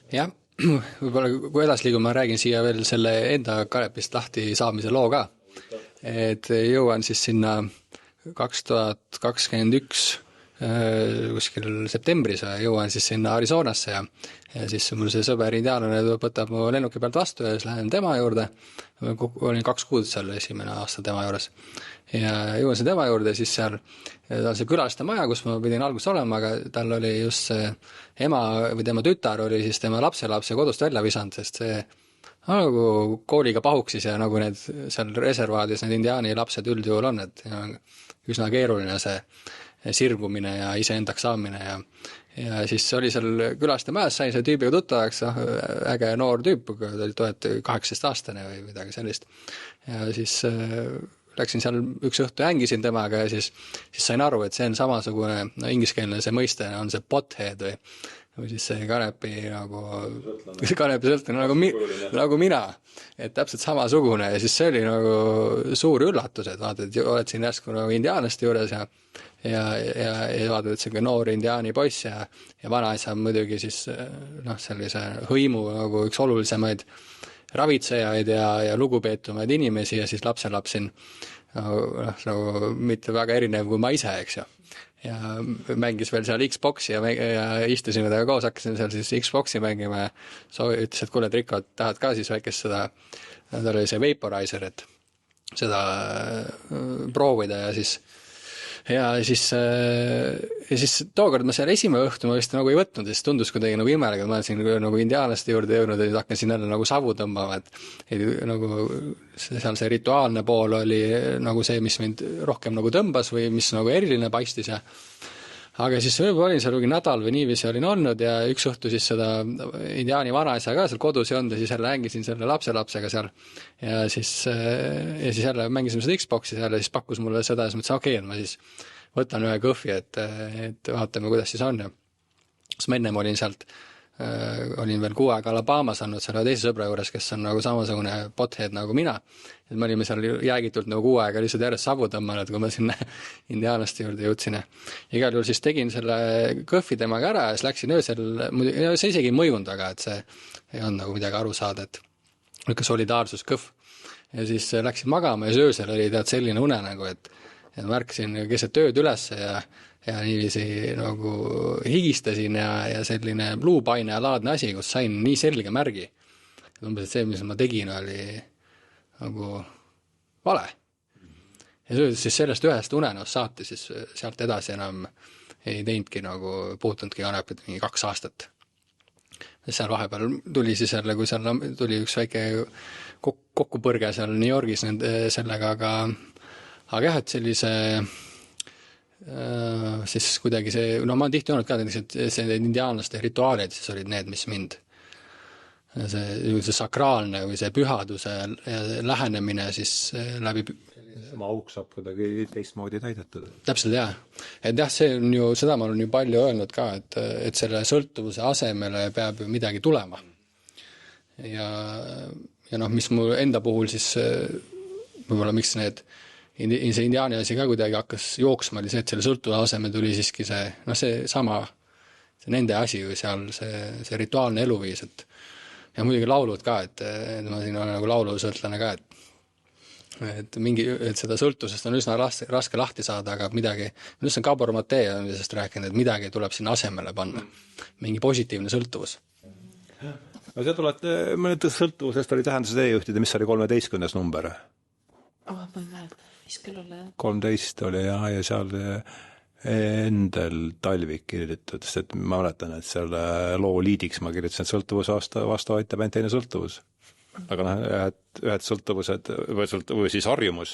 Jah, võib-olla kui edasi liigume, ma räägin siia veel selle enda Karepist lahti saamise loo ka. Et jõuan siis sinna 2021 kuskil septembris jõuan siis sinna Arizonasse ja siis mul see sõber indiaanlane võtab mu lennuki pealt vastu ja siis lähen tema juurde. Olin 2 kuud seal esimene aasta tema juures ja jõuan see tema juurde ja siis seal on see külaliste maja, kus ma pidin alguses olema, aga tal oli just see ema või tema tütar oli siis tema lapselapse kodust välja visanud, sest see nagu kooliga pahuksis ja nagu need seal reservaadis need indiaani lapsed üldjuhul on, et üsna keeruline see sirgumine ja iseendaks saamine ja siis oli seal külaste mäes, sain selle tüübiga tuttavaks, äge noor tüüp, ta oli 18-aastane või midagi sellist. Ja siis läksin seal üks õhtu hängisin temaga ja siis sain aru, et see on samasugune, ingliskeelne see mõiste on see pothead või siis see kanepi sõltlane nagu mina, et täpselt samasugune ja siis see oli nagu suur üllatus, et vaatad, et oled siin järsku nagu indiaanlaste juures ja vaatad, et see noor indiaani poiss ja vanaisa on muidugi siis sellise hõimu nagu üks olulisemaid ravitsejaid ja lugupeetumaid inimesi ja siis lapselaps siin nagu mitte väga erinev kui ma ise, eks ju. Ja mängis veel seal Xboxi ja istusime temaga koos, hakkasin seal siis Xboxi mängima ja ütles, et kuule, Triko, tahad ka siis väikest seda, tal oli see Vaporizer, et seda proovida ja siis tookord ma seal esimene õhtu ma vist nagu ei võtnud, siis tundus kuidagi nagu imelega, ma olen siin nagu indiaanlaste juurde jõudnud ja hakkan jälle nagu savu tõmbama, et nagu seal see rituaalne pool oli nagu see, mis mind rohkem nagu tõmbas või mis nagu eriline paistis aga siis olin seal nädal või niiviisi olin olnud ja üks õhtu siis seda indiaani vanaisa ka seal kodus ei olnud ja siis jälle hängisin selle lapselapsega seal ja siis jälle mängisime seda Xboxi seal ja siis pakkus mulle seda ja siis mõtlesin, okei, ma siis võtan ühe kõhvi, et vaatame, kuidas siis on ja siis ma ennem olin sealt olin veel 6 aega Alabamas andnud selle teise sõbra juures, kes on nagu samasugune pothead nagu mina. Et me olime seal jäägitult nagu 6 aega lihtsalt järjest savu tõmmanud, kui ma sinna indiaanlaste juurde jõudsin. Igal juhul siis tegin selle kõhvi temaga ära ja siis läksin öösel, see isegi ei mõjunud väga, et see ei olnud nagu midagi aru saada, et niisugune solidaarsuskõhv. Ja siis läksin magama ja siis öösel oli tead selline unenägu, et märkasin keset ööd üles ja niiviisi nagu higistasin ja selline luupaine ja laadne asi, kus sain nii selge märgi. Et umbes, et see, mis ma tegin, oli nagu vale. Ja siis sellest ühest unenäost saati, siis sealt edasi enam ei teinudki nagu puutunudki kanepit 2 aastat. Seal vahepeal tuli siis jälle, kui seal tuli üks väike kokkupõrge seal New Yorgis sellega, aga jah, et sellise siis kuidagi see, ma olen tihti olnud ka näiteks, et see indiaanlaste rituaalid siis olid need, mis mind see sakraalne või see pühaduse lähenemine siis läbi oma auk saab kuidagi teistmoodi täidetud. Täpselt jah. Et jah, see on ju, seda ma olen ju palju öelnud ka, et selle sõltuvuse asemele peab ju midagi tulema. Ja mis mu enda puhul siis võib-olla miks need see indiaani asi ka kuidagi hakkas jooksma, oli see, et selle sõltuvuse asemel tuli siiski see sama, see nende asi või seal see rituaalne eluviis, et ja muidugi laulud ka, et ma siin olen nagu laulusõltlane ka, et seda sõltuvusest on üsna raske lahti saada, aga midagi, just on Gabor Mate on sellest rääkinud, et midagi tuleb sinna asemele panna, mingi positiivne sõltuvus. No see mõned sõltuvusest oli tähendus teejuhtida, mis oli 13. number? Ma ei mäleta, mis küll ole. 13 oli ja seal Endel Talvik kirjutatud, sest et ma mäletan, et selle loo liidiks ma kirjutasin, et sõltuvus vastu aitab ainult teine sõltuvus. Aga ühed sõltuvused või siis harjumus,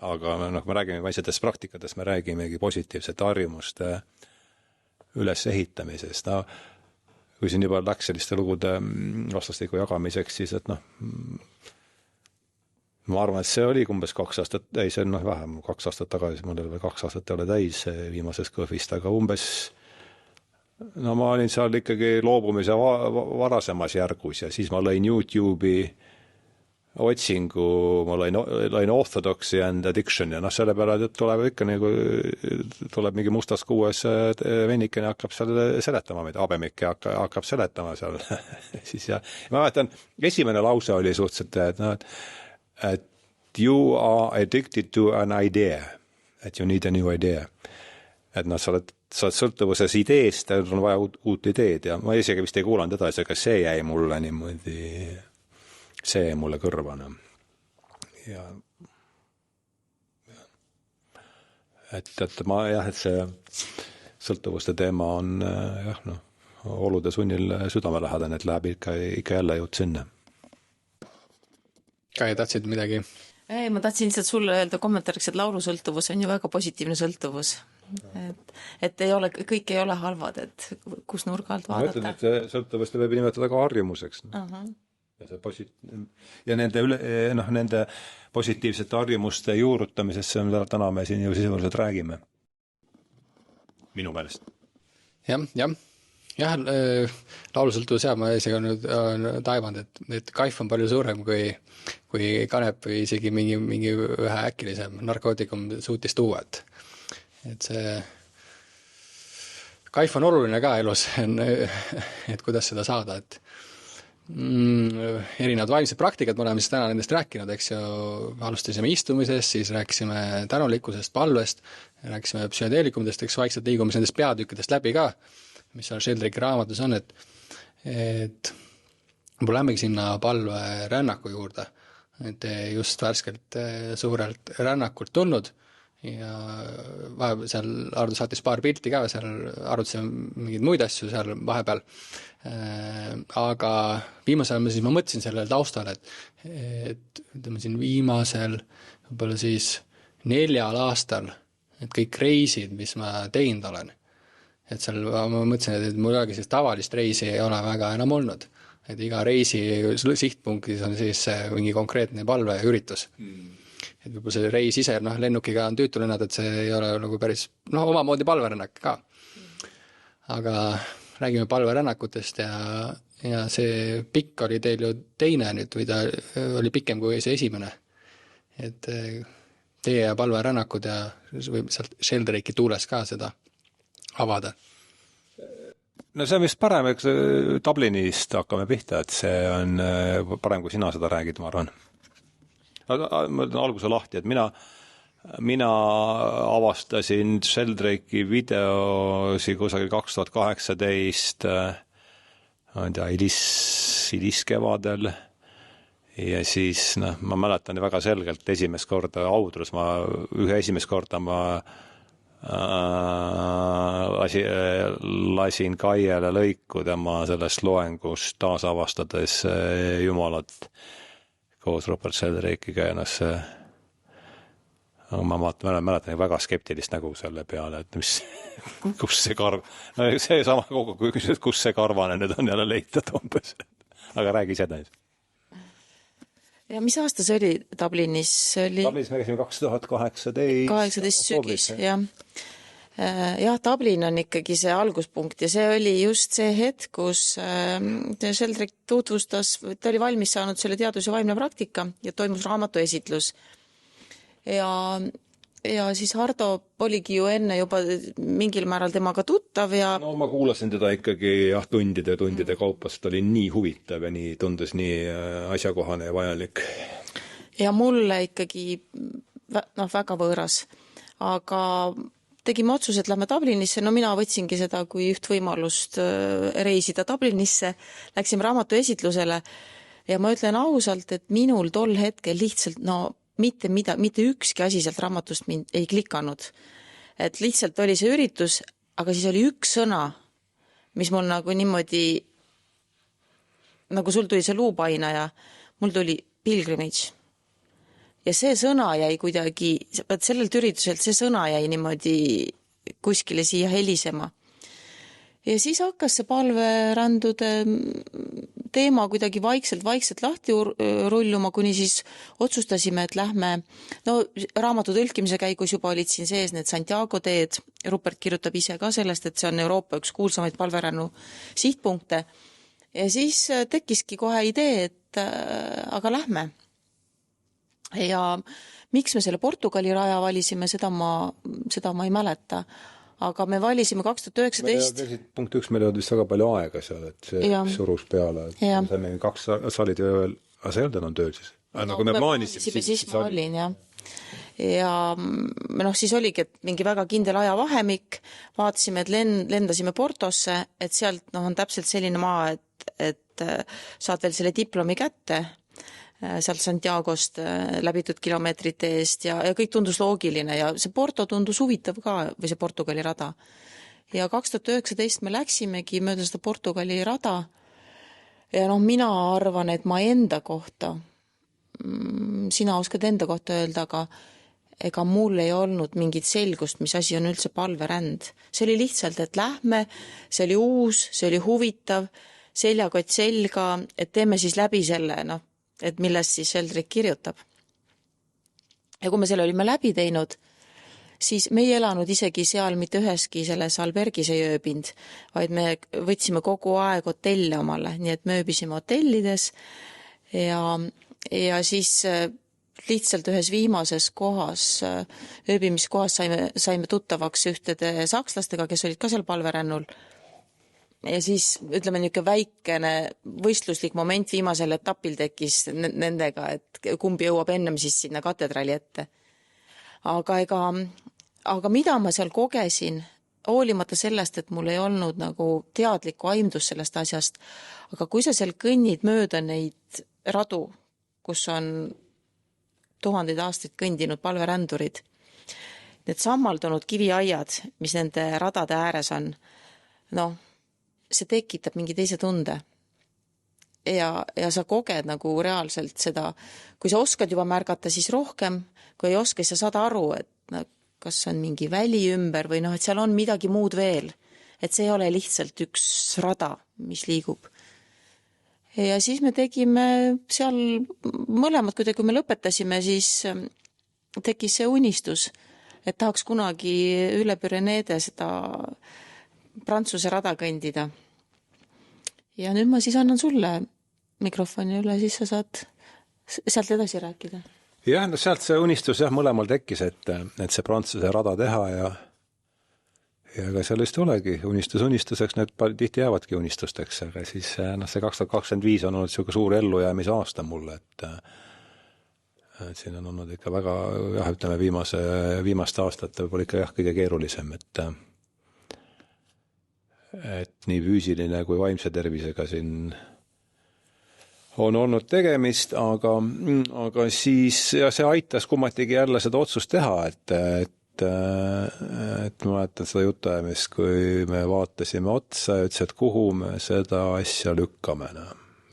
aga me räägime vaidsetest praktikatest, me räägimegi positiivsete harjumuste ülesehitamisest. No, kui siin juba läks selliste lugude vastastiku jagamiseks, siis et ma arvan, et see oli umbes 2 aastat, see on vähem 2 aastat tagasi, mul oli 2 aastat ei ole täis viimasest kõhvist, aga umbes ma olin seal ikkagi loobumise varasemas järgus ja siis ma lõin YouTube'i otsingu, ma lõin Orthodoxy and Addiction ja selle peale tuleb ikka tuleb mingi mustas kuues vennikene hakkab seal seletama, mida Abemik hakkab seletama seal. Siis ja ma mäletan, esimene lause oli suhteliselt, et you are addicted to an idea, et you need a new idea. Et sa oled sõltuvuses ideest, on vaja uut ideed ja ma isegi vist ei kuulanud edasi, aga see jäi mulle niimoodi, see jäi mulle kõrvana. Ja et see sõltuvuste teema on olude sunnil südamelähedane, et läheb ikka jälle jõud sinna. Kai, tahtsid midagi? Ei, ma tahtsin lihtsalt sulle öelda kommentaariks, et laulusõltuvus on ju väga positiivne sõltuvus. Et kõik ei ole halvad, et kus nurga alt vaadata. Ma ütlen, et see sõltuvust võib nimetada ka harjumuseks. Ja nende positiivsete harjumuste juurutamisest, mida täna me siin ju sisuliselt räägime. Minu meelest. Jah, laulusõltuvus ma isegi on taibanud, et kaif on palju suurem kui kanep või isegi mingi ühe äkilisem narkootikum suutis tuua, et see kaif on oluline ka elus, et kuidas seda saada, et erinevad vaimsed praktikad, me oleme siis täna nendest rääkinud, eks ju, alustasime istumisest, siis rääkisime tänulikkusest, palvest, rääkisime psühhedeelikumidest, eks vaikselt liigume nendest peatükkidest läbi ka, mis seal Sheldrake'i raamatus on, et mul lähmegi sinna palverännaku juurde, et just värskelt suurelt rännakult tulnud ja vahepeal seal Ardo saatis paar pilti ka, seal arutasime mingeid muid asju seal vahepeal, aga viimasel ma mõtlesin sellele taustale, et ütleme siin viimasel võib-olla siis 4 aastal, et kõik reisid, mis ma teinud olen, et seal ma mõtlesin, et mul olegi siis tavalist reisi ei ole väga enam olnud, et iga reisi sihtpunktis on siis mingi konkreetne palve ja üritus. Et võib-olla see reis ise, lennukiga on tüütu lennad, et see ei ole nagu päris, omamoodi palverännak ka. Aga räägime palverännakutest ja see pikk oli teil ju teine nüüd, või ta oli pikem kui see esimene. Et teie ja palverännakud ja võib sealt Sheldrake'i tuules ka seda avada. No see on vist parem, eks Dublinist hakkame pihta, et see on parem, kui sina seda räägid, ma arvan. Ma ütlen alguse lahti, et mina avastasin Sheldrake'i videosi kusagil 2018, ma ei tea, hiliskevadel ja siis ma mäletan väga selgelt esimest korda Audrus, esimest korda ma lasin Kaiele lõiku tema sellest loengust taasavastades Jumalat koos Rupert Sheldrake'iga ja ma mäletan väga skeptilist nägu selle peale, et kus see see sama kogu, kui küsid, kus see karvane nüüd on jälle leitud umbes. Aga räägi seda. Ja mis aasta see oli Dublinis? Dublinis me käisime 2018. 18 sügis, jah. Jah, Dublin on ikkagi see alguspunkt ja see oli just see hetk, kus Sheldrake tutvustas, ta oli valmis saanud selle teadus- ja vaimne praktika ja toimus raamatu esitlus. ja siis Hardo oligi ju enne juba mingil määral temaga tuttav ja no ma kuulasin teda ikkagi jah, tundide kaupa, sest ta oli nii huvitav ja nii tundus nii asjakohane ja vajalik. Ja mulle ikkagi väga võõras, aga tegime otsuse, et lähme Dublinisse, no mina võtsingi seda kui üht võimalust reisida Dublinisse, läksime raamatu esitlusele ja ma ütlen ausalt, et minul tol hetkel lihtsalt mitte ükski asi sealt raamatust mind ei klikanud. Et lihtsalt oli see üritus, aga siis oli üks sõna, mis mul nagu niimoodi, nagu sul tuli see luupainaja, mul tuli pilgrimage. Ja see sõna jäi kuidagi, sellelt ürituselt see sõna jäi niimoodi kuskile siia helisema. Ja siis hakkas see palverändude teema kuidagi vaikselt lahti rulluma, kuni siis otsustasime, et lähme, raamatu tõlkimise käigus juba olid siin sees need Santiago teed, Rupert kirjutab ise ka sellest, et see on Euroopa üks kuulsamaid palverännu sihtpunkte. Ja siis tekkiski kohe idee, et aga lähme. Ja miks me selle Portugali raja valisime, seda ma ei mäleta. Aga me valisime 2019. Punkt 1, meil ei olnud vist väga palju aega seal, et see surus peale. Saime 2 salid veel, aga see ei olnud enam tööl siis. Nagu me plaanisime. Siis ma olin, jah. Ja siis oligi, et mingi väga kindel ajavahemik, vaatasime, et lendasime Portosse, et sealt on täpselt selline maa, et saad veel selle diplomi kätte sealt Santiagost läbitud kilomeetrite eest ja kõik tundus loogiline ja see Porto tundus huvitav ka, või see Portugali rada. Ja 2019 me läksimegi mööda seda Portugali rada ja mina arvan, et ma enda kohta, sina oskad enda kohta öelda, aga ega mul ei olnud mingit selgust, mis asi on üldse palveränd. See oli lihtsalt, et lähme, see oli uus, see oli huvitav, seljakott selga, et teeme siis läbi selle, et millest siis Sheldrick kirjutab. Ja kui me selle olime läbi teinud, siis me ei elanud isegi seal mitte üheski selles albergis ei ööbind, vaid me võtsime kogu aeg hotelle omale, nii et me ööbisime hotellides ja siis lihtsalt ühes viimases kohas, ööbimiskohas saime tuttavaks ühtede sakslastega, kes olid ka seal palverännul. Ja siis, ütleme, niisugune väikene võistluslik moment viimasel etapil tekkis nendega, et kumbi jõuab ennem siis sinna katedraali ette. Aga mida ma seal kogesin, hoolimata sellest, et mul ei olnud nagu teadlikku aimdus sellest asjast, aga kui sa seal kõnnid mööda neid radu, kus on 1000 aastaid kõndinud palverändurid, need sammaldunud kiviaiad, mis nende radade ääres on, see tekitab mingi teise tunde. Ja sa koged nagu reaalselt seda, kui sa oskad juba märgata, siis rohkem, kui ei oska, siis sa saad aru, et kas on mingi väli ümber või et seal on midagi muud veel, et see ei ole lihtsalt üks rada, mis liigub. Ja siis me tegime seal mõlemad, kui me lõpetasime, siis tekkis see unistus, et tahaks kunagi üle Pyreneede seda Prantsuse rada kõndida. Ja nüüd ma siis annan sulle mikrofoni üle, siis sa saad sealt edasi rääkida. Jah, sealt see unistus mõlemal tekkis, et see Prantsuse rada teha ja ka seal just olegi unistuseks, need tihti jäävadki unistusteks, aga siis see 2025 on olnud selline suur ellujäämise aasta mulle, et siin on olnud ikka väga, ütleme viimaste aastate võib-olla ikka kõige keerulisem, et nii füüsiline kui vaimse tervisega siin on olnud tegemist, aga siis see aitas kummatigi jälle seda otsust teha, et ma mäletan seda jutuajamist, kui me vaatasime otsa ja ütles, et kuhu me seda asja lükkame.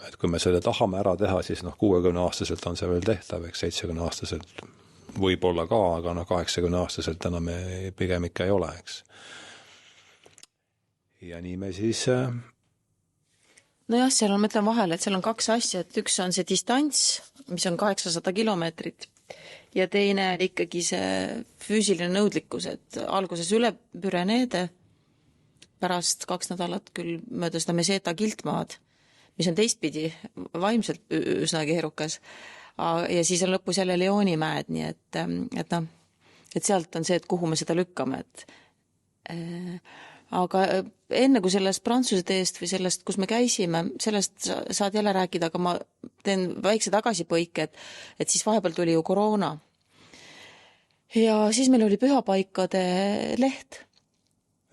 Et kui me selle tahame ära teha, siis 60-aastaselt on see veel tehtav, 70-aastaselt võib-olla ka, aga 80-aastaselt enam me pigem ikka ei ole, eks. Ja nii me siis... Nojah, seal on, mõtlen vahele, et seal on 2 asja, et üks on see distants, mis on 800 kilomeetrit ja teine on ikkagi see füüsiline nõudlikkus, et alguses üle Pyreneede, pärast 2 nädalat küll mööda seda Meseta kiltmaad, mis on teistpidi vaimselt üsna keerukas, ja siis on lõpus jälle Leonimäed, nii et noh, et sealt on see, et kuhu me seda lükkame, aga enne kui sellest Prantsuse teest või sellest, kus me käisime, sellest saad jälle rääkida, aga ma teen väikse tagasipõike, et siis vahepeal tuli ju koroona. Ja siis meil oli pühapaikade leht.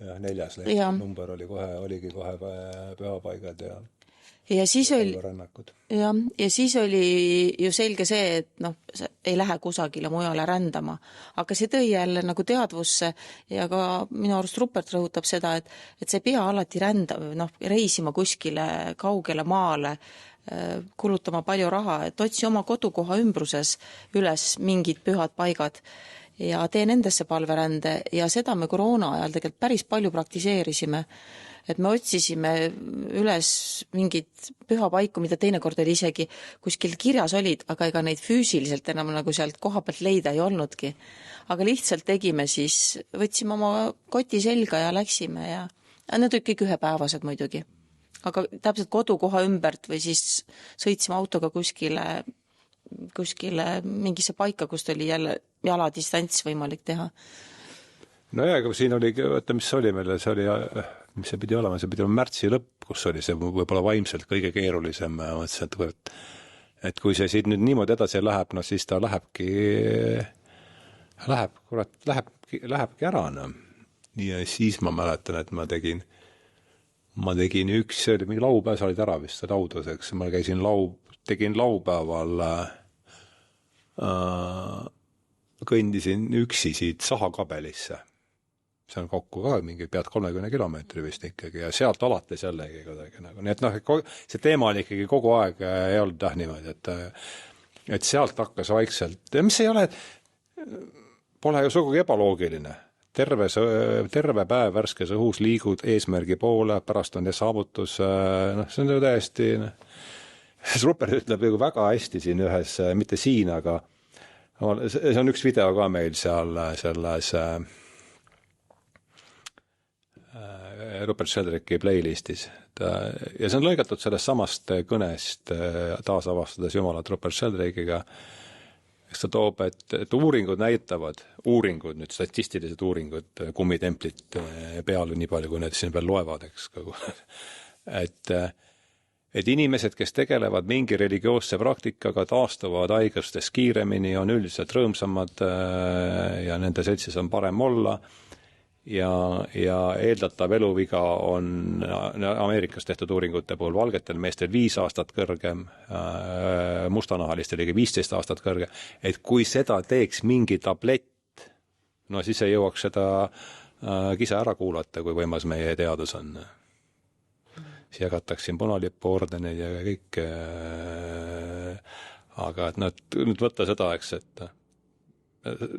Ja 4. leht, number oligi kohe pühapaigad ja siis oli ju selge see, et noh, ei lähe kusagile mujale rändama. Aga see tõi jälle nagu teadvusse ja ka minu arust Rupert rõhutab seda, et see ei pea alati reisima kuskile kaugele maale, kulutama palju raha, et otsi oma kodukoha ümbruses üles mingid pühad paigad ja tee nendesse palverände ja seda me koroona ajal tegelikult päris palju praktiseerisime. Et me otsisime üles mingid pühapaiku, mida teinekord oli isegi kuskil kirjas olid, aga ega neid füüsiliselt enam nagu sealt koha pealt leida ei olnudki. Aga lihtsalt tegime siis, võtsime oma koti selga ja läksime ja need olid kõik ühepäevased muidugi. Aga täpselt kodukoha ümbert või siis sõitsime autoga kuskile mingisse paika, kust oli jälle jaladistants võimalik teha. No ja, aga siin oli, mis oli meile, mis see pidi olema märtsi lõpp, kus oli see võib-olla vaimselt kõige keerulisem. Ma mõtlesin, et kui see siit nüüd niimoodi edasi läheb, no siis ta lähebki ära. No. Ja siis ma mäletan, et ma tegin see oli mingi laupäev, sa olid ära vist lauduseks, ma tegin laupäeval kõndisin üksi siit Sahakabelisse. See on kokku ka mingi pead 30 kilomeetri vist ikkagi ja sealt alates jällegi kuidagi nagu. Nii et see teema oli ikkagi kogu aeg ei olnud niimoodi, et sealt hakkas vaikselt, mis ei ole, pole ju sugugi ebaloogiline. Terve päev värskes õhus liigud eesmärgi poole, pärast on saavutus, see on ju täiesti, Rupert ütleb ju väga hästi siin ühes, mitte siin, aga see on üks video ka meil seal selles Rupert Sheldrake'i playlistis. Ja see on lõigatud sellest samast kõnest taasavastades Jumalat Rupert Sheldrake'iga. Eks ta toob, et uuringud näitavad, nüüd statistilised uuringud, kummitemplit peale nii palju, kui need siin veel loevad, eks kogu. Et inimesed, kes tegelevad mingi religioosse praktikaga, taastuvad haigustes kiiremini, on üldiselt rõõmsamad ja nende seltsis on parem olla. Ja eeldatav eluviga on Ameerikas tehtud uuringute puhul valgetel meestel 5 aastat kõrgem, mustanahalistel ligi 15 aastat kõrgem, et kui seda teeks mingi tablett, no siis ei jõuaks seda kisa ära kuulata, kui võimas meie teadus on. Siis jagatakse siin punalippu ordeneid ja kõik, aga et nüüd võtta seda, eks, et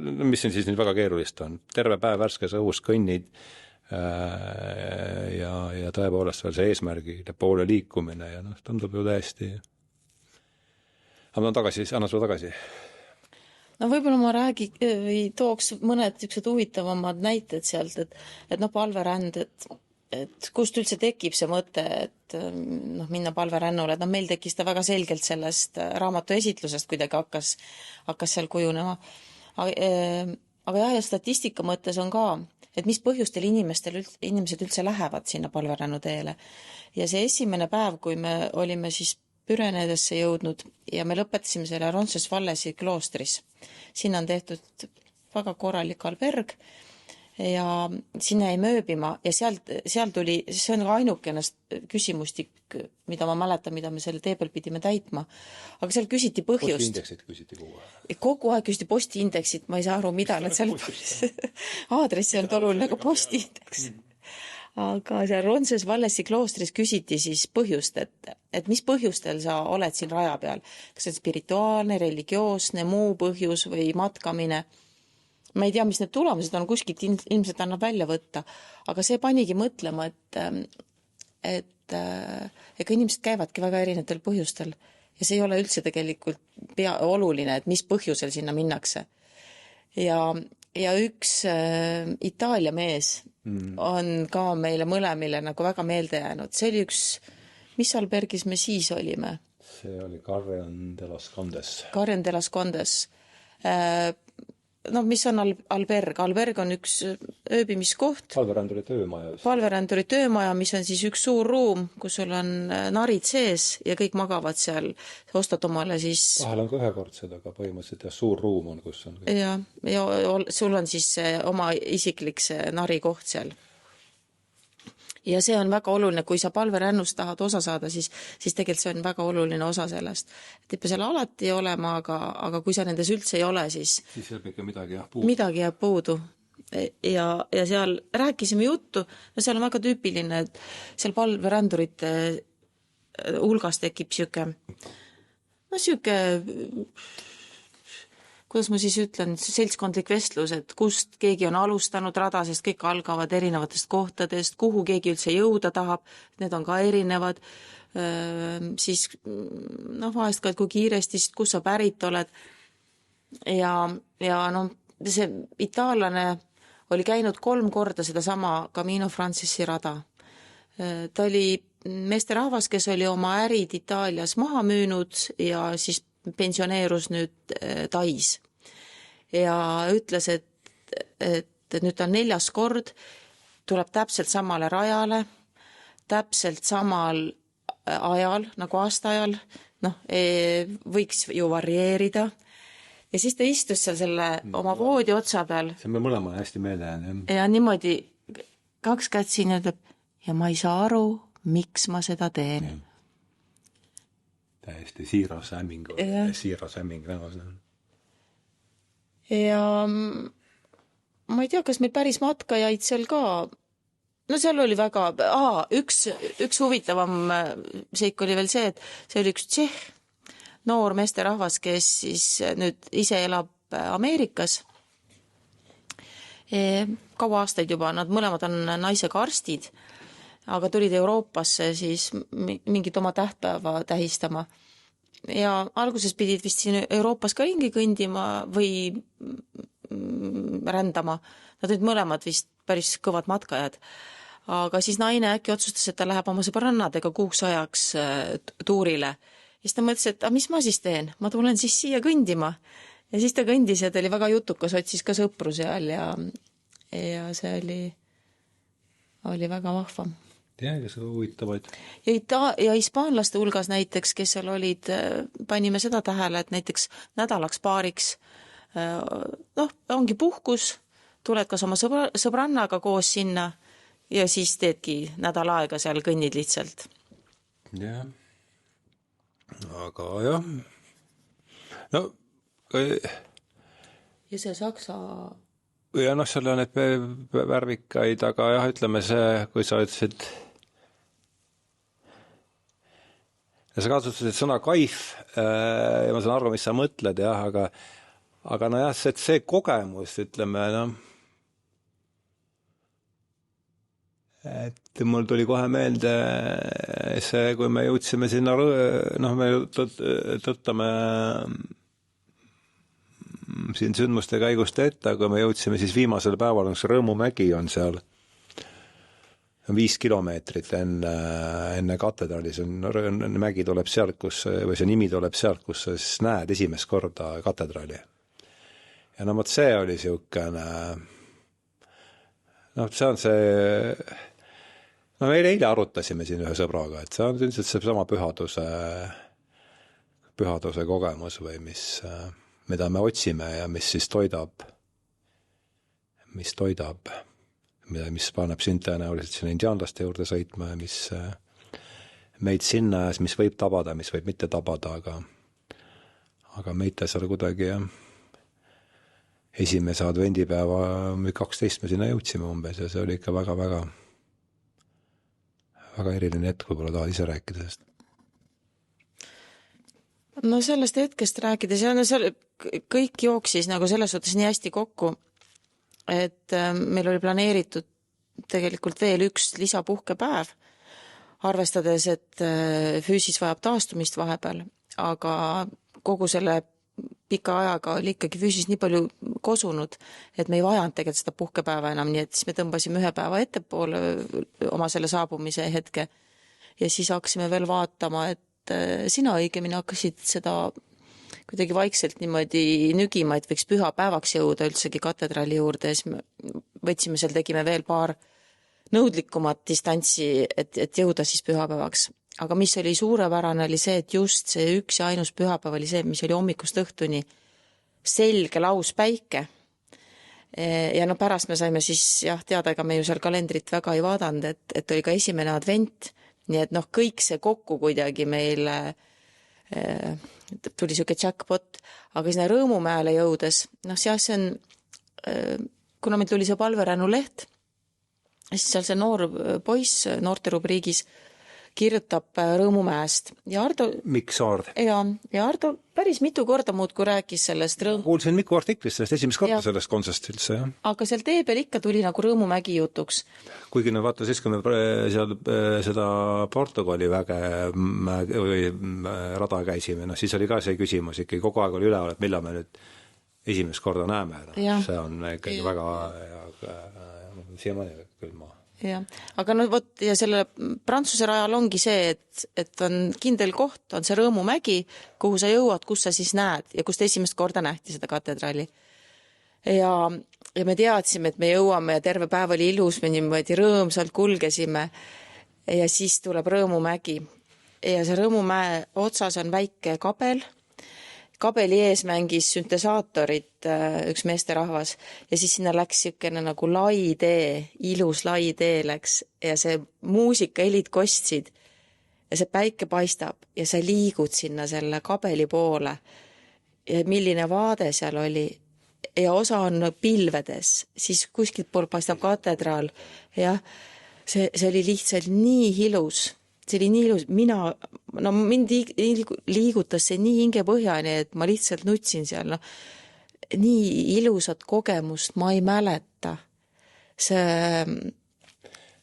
mis siin siis nüüd väga keerulist on. Terve päev värskes õhus kõnnid ja tõepoolest veel see eesmärgide poole liikumine ja tundub ju täiesti. Aga anna sulle tagasi. No võib-olla ma tooks mõned huvitavamad näited sealt, et palveränd, et kust üldse tekib see mõte, et minna palverännule, et meil tekkis ta väga selgelt sellest raamatu esitlusest kuidagi hakkas seal kujunema. Aga ja statistika mõttes on ka, et mis põhjustel inimesed üldse lähevad sinna palverännu teele. Ja see esimene päev, kui me olime siis Pürenedesse jõudnud ja me lõpetasime selle Roncesvallesi kloostris. Sinna on tehtud väga korralik alberg ja sinna jäi mööbima ja seal tuli, see on ainukene küsimustik, mida ma mäletan, mida me selle tee peal pidime täitma. Aga seal küsiti põhjust. Postiindeksit küsiti kogu aeg. Kogu aeg küsiti postiindeksit, ma ei saa aru, mida nad seal aadressi on oluline, aga postiindeks. Aga seal Roncesvallesi kloostris küsiti siis põhjust, et mis põhjustel sa oled siin raja peal. Kas see on spirituaalne, religioosne, muu põhjus või matkamine. Ma ei tea, mis need tulemused on, kuskilt ilmselt annab välja võtta, aga see panigi mõtlema, et ega inimesed käivadki väga erinevatel põhjustel ja see ei ole üldse tegelikult oluline, et mis põhjusel sinna minnakse. Ja üks Itaalia mees on ka meile mõlemile nagu väga meelde jäänud. See oli üks, mis albergis me siis olime? see oli Carrion de las Condes. Carrion de las Condes. No, mis on alberg? Alberg on üks ööbimiskoht. Palveränduri töömaja. Palveränduri töömaja, mis on siis üks suur ruum, kus sul on narid sees ja kõik magavad seal. Ostad omale siis... Vahel on ka ühekordsed, aga põhimõtteliselt suur ruum on, kus on kõik. Ja sul on siis oma isiklik see narikoht seal. Ja see on väga oluline, kui sa palverännust tahad osa saada, siis tegelikult see on väga oluline osa sellest. Et ei pea seal alati olema, aga kui sa nendes üldse ei ole, siis jääb ikka midagi jääb puudu. Midagi jääb puudu. Ja seal rääkisime juttu, no seal on väga tüüpiline, et seal palverändurite hulgas tekib siuke, kuidas ma siis ütlen, seltskondlik vestlus, et kust keegi on alustanud rada, sest kõik algavad erinevatest kohtadest, kuhu keegi üldse jõuda tahab, need on ka erinevad, siis vahest ka, et kui kiiresti, kus sa pärit oled. Ja see itaallane oli käinud 3 korda sedasama Camino Francesi rada. Ta oli meesterahvas, kes oli oma ärid Itaalias maha müünud ja siis pensioneerus nüüd Tais. Ja ütles, et nüüd ta on 4. kord, tuleb täpselt samale rajale, täpselt samal ajal, nagu aastaajal, võiks ju varieerida. Ja siis ta istus seal selle oma voodi otsa peal. See me mõlema hästi meelde jäänud. Ja niimoodi 2 kätt siin ütleb, ja ma ei saa aru, miks ma seda teen. Täiesti siiras hämming. Ja ma ei tea, kas meil päris matkajaid seal ka, seal oli väga, üks huvitavam seik oli veel see, et see oli üks tšehh, noor meesterahvas, kes siis nüüd ise elab Ameerikas. Kaua aastaid juba, nad mõlemad on naisega arstid, aga tulid Euroopasse siis mingit oma tähtpäeva tähistama. Ja alguses pidid vist siin Euroopas ka ringi kõndima või rändama. Nad olid mõlemad vist päris kõvad matkajad. Aga siis naine äkki otsustas, et ta läheb oma sõbrannadega 6 ajaks tuurile. Ja siis ta mõtles, et mis ma siis teen? Ma tulen siis siia kõndima. Ja siis ta kõndis ja ta oli väga jutukas, otsis ka sõpru seal ja see oli väga vahva. Kes huvitavaid. Ja hispaanlaste hulgas näiteks, kes seal olid, panime seda tähele, et näiteks nädalaks paariks, ongi puhkus, tuled kas oma sõbrannaga koos sinna ja siis teedki nädal aega seal kõnnid lihtsalt. Jah. Aga jah. Ja see Saksa... Ja seal on need värvikaid, aga jah, ütleme see, kui sa ütlesid, ja sa kasutasid sõna kaif, ja ma saan aru, mis sa mõtled, jah, aga no jah, see kogemus, ütleme, et mul tuli kohe meelde see, kui me jõudsime sinna, me tõttame siin sündmuste käigust ette, kui me jõudsime siis viimasel päeval, Rõõmumägi on seal 5 kilomeetrit enne katedraali, see mägi tuleb sealt, või see nimi tuleb sealt, kus sa siis näed esimest korda katedraali. Ja see oli siukene, see on see, me eile arutasime siin ühe sõbraga, et see on üldiselt see sama pühaduse kogemus või mida me otsime ja mis siis toidab, mis paneb sind tõenäoliselt sinna indiaanlaste juurde sõitma ja mis meid sinna, mis võib tabada, mis võib mitte tabada, aga meid seal kuidagi esimese advendipäeva 12 me sinna jõudsime umbes ja see oli ikka väga eriline hetk, võib-olla tahad ise rääkida sellest. No sellest hetkest rääkides, kõik jooksis nagu selles suhtes nii hästi kokku, et meil oli planeeritud tegelikult veel üks lisapuhkepäev, arvestades, et füüsis vajab taastumist vahepeal, aga kogu selle pika ajaga oli ikkagi füüsis nii palju kosunud, et me ei vajanud tegelikult seda puhkepäeva enam, nii et siis me tõmbasime 1 päeva ettepoole oma selle saabumise hetke ja siis hakkasime veel vaatama, et sina õigemini hakkasid seda kuidagi vaikselt niimoodi nügima, et võiks pühapäevaks jõuda üldsegi katedraali juurde ja siis me võtsime seal, tegime veel paar nõudlikumat distantsi, et jõuda siis pühapäevaks. Aga mis oli suurepärane, oli see, et just see üks ja ainus pühapäev oli see, mis oli hommikust õhtuni selge lauspäike. Ja pärast me saime siis teada, ega me ju seal kalendrit väga ei vaadanud, et oli ka esimene advent, nii et kõik see kokku kuidagi meile tuli siuke jackpot, aga sinna Rõõmumäele jõudes, see on, kuna meil tuli see Palverännu leht, siis seal see noor poiss noorte rubriigis kirjutab Rõõmumäest ja Ardo... Mikk Saard. Ja Ardo päris mitu korda muudku rääkis sellest Kuulsin Miku artiklist sellest esimest korda sellest kontsest üldse, jah. Aga seal tee peal ikka tuli nagu Rõõmumägi jutuks. Kuigi vaata, siis kui me seal seda Portugali väge või rada käisime, siis oli ka see küsimus ikkagi kogu aeg oli üleval, et millal me nüüd esimest korda näeme. See on ikkagi väga siiamaani küll maa. Ja. Aga ja selle Prantsuse rajal ongi see, et on kindel koht, on see Rõõmumägi, kuhu sa jõuad, kus sa siis näed ja kust esimest korda nähti seda katedraali. Ja me teadsime, et me jõuame ja terve päev oli ilus, me niimoodi rõõmsalt kulgesime ja siis tuleb Rõõmumägi. Ja see Rõõmumäe otsas on väike kabel. Kabeli ees mängis süntesaatorit üks meesterahvas ja siis sinna läks siukene nagu lai tee, ilus lai tee läks ja see muusikahelid kostsid ja see päike paistab ja sa liigud sinna selle kabeli poole ja milline vaade seal oli ja osa on pilvedes, siis kuskilt pool paistab katedraal ja see oli lihtsalt nii ilus. See oli nii ilus, mind liigutas see nii hingepõhjani, et ma lihtsalt nutsin seal. Nii ilusat kogemust ma ei mäleta. See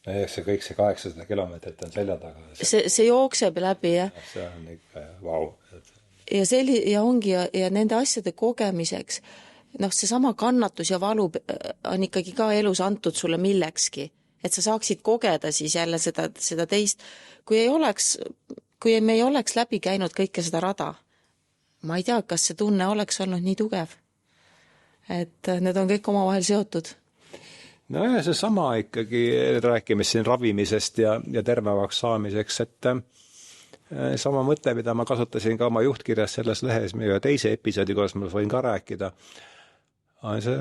kõik see 800 kilomeetrit on selja taga. See jookseb läbi, jah. See on ikka, vau. Ja ongi, ja nende asjade kogemiseks, see sama kannatus ja valu on ikkagi ka elus antud sulle millekski. Et sa saaksid kogeda siis jälle seda teist, kui me ei oleks läbi käinud kõike seda rada. Ma ei tea, kas see tunne oleks olnud nii tugev. Et need on kõik omavahel seotud. No ja see sama ikkagi rääkime siin ravimisest ja tervevaks saamiseks, et sama mõte, mida ma kasutasin ka oma juhtkirjas selles lehes, meie teise episoodi, kuidas ma võin ka rääkida, on see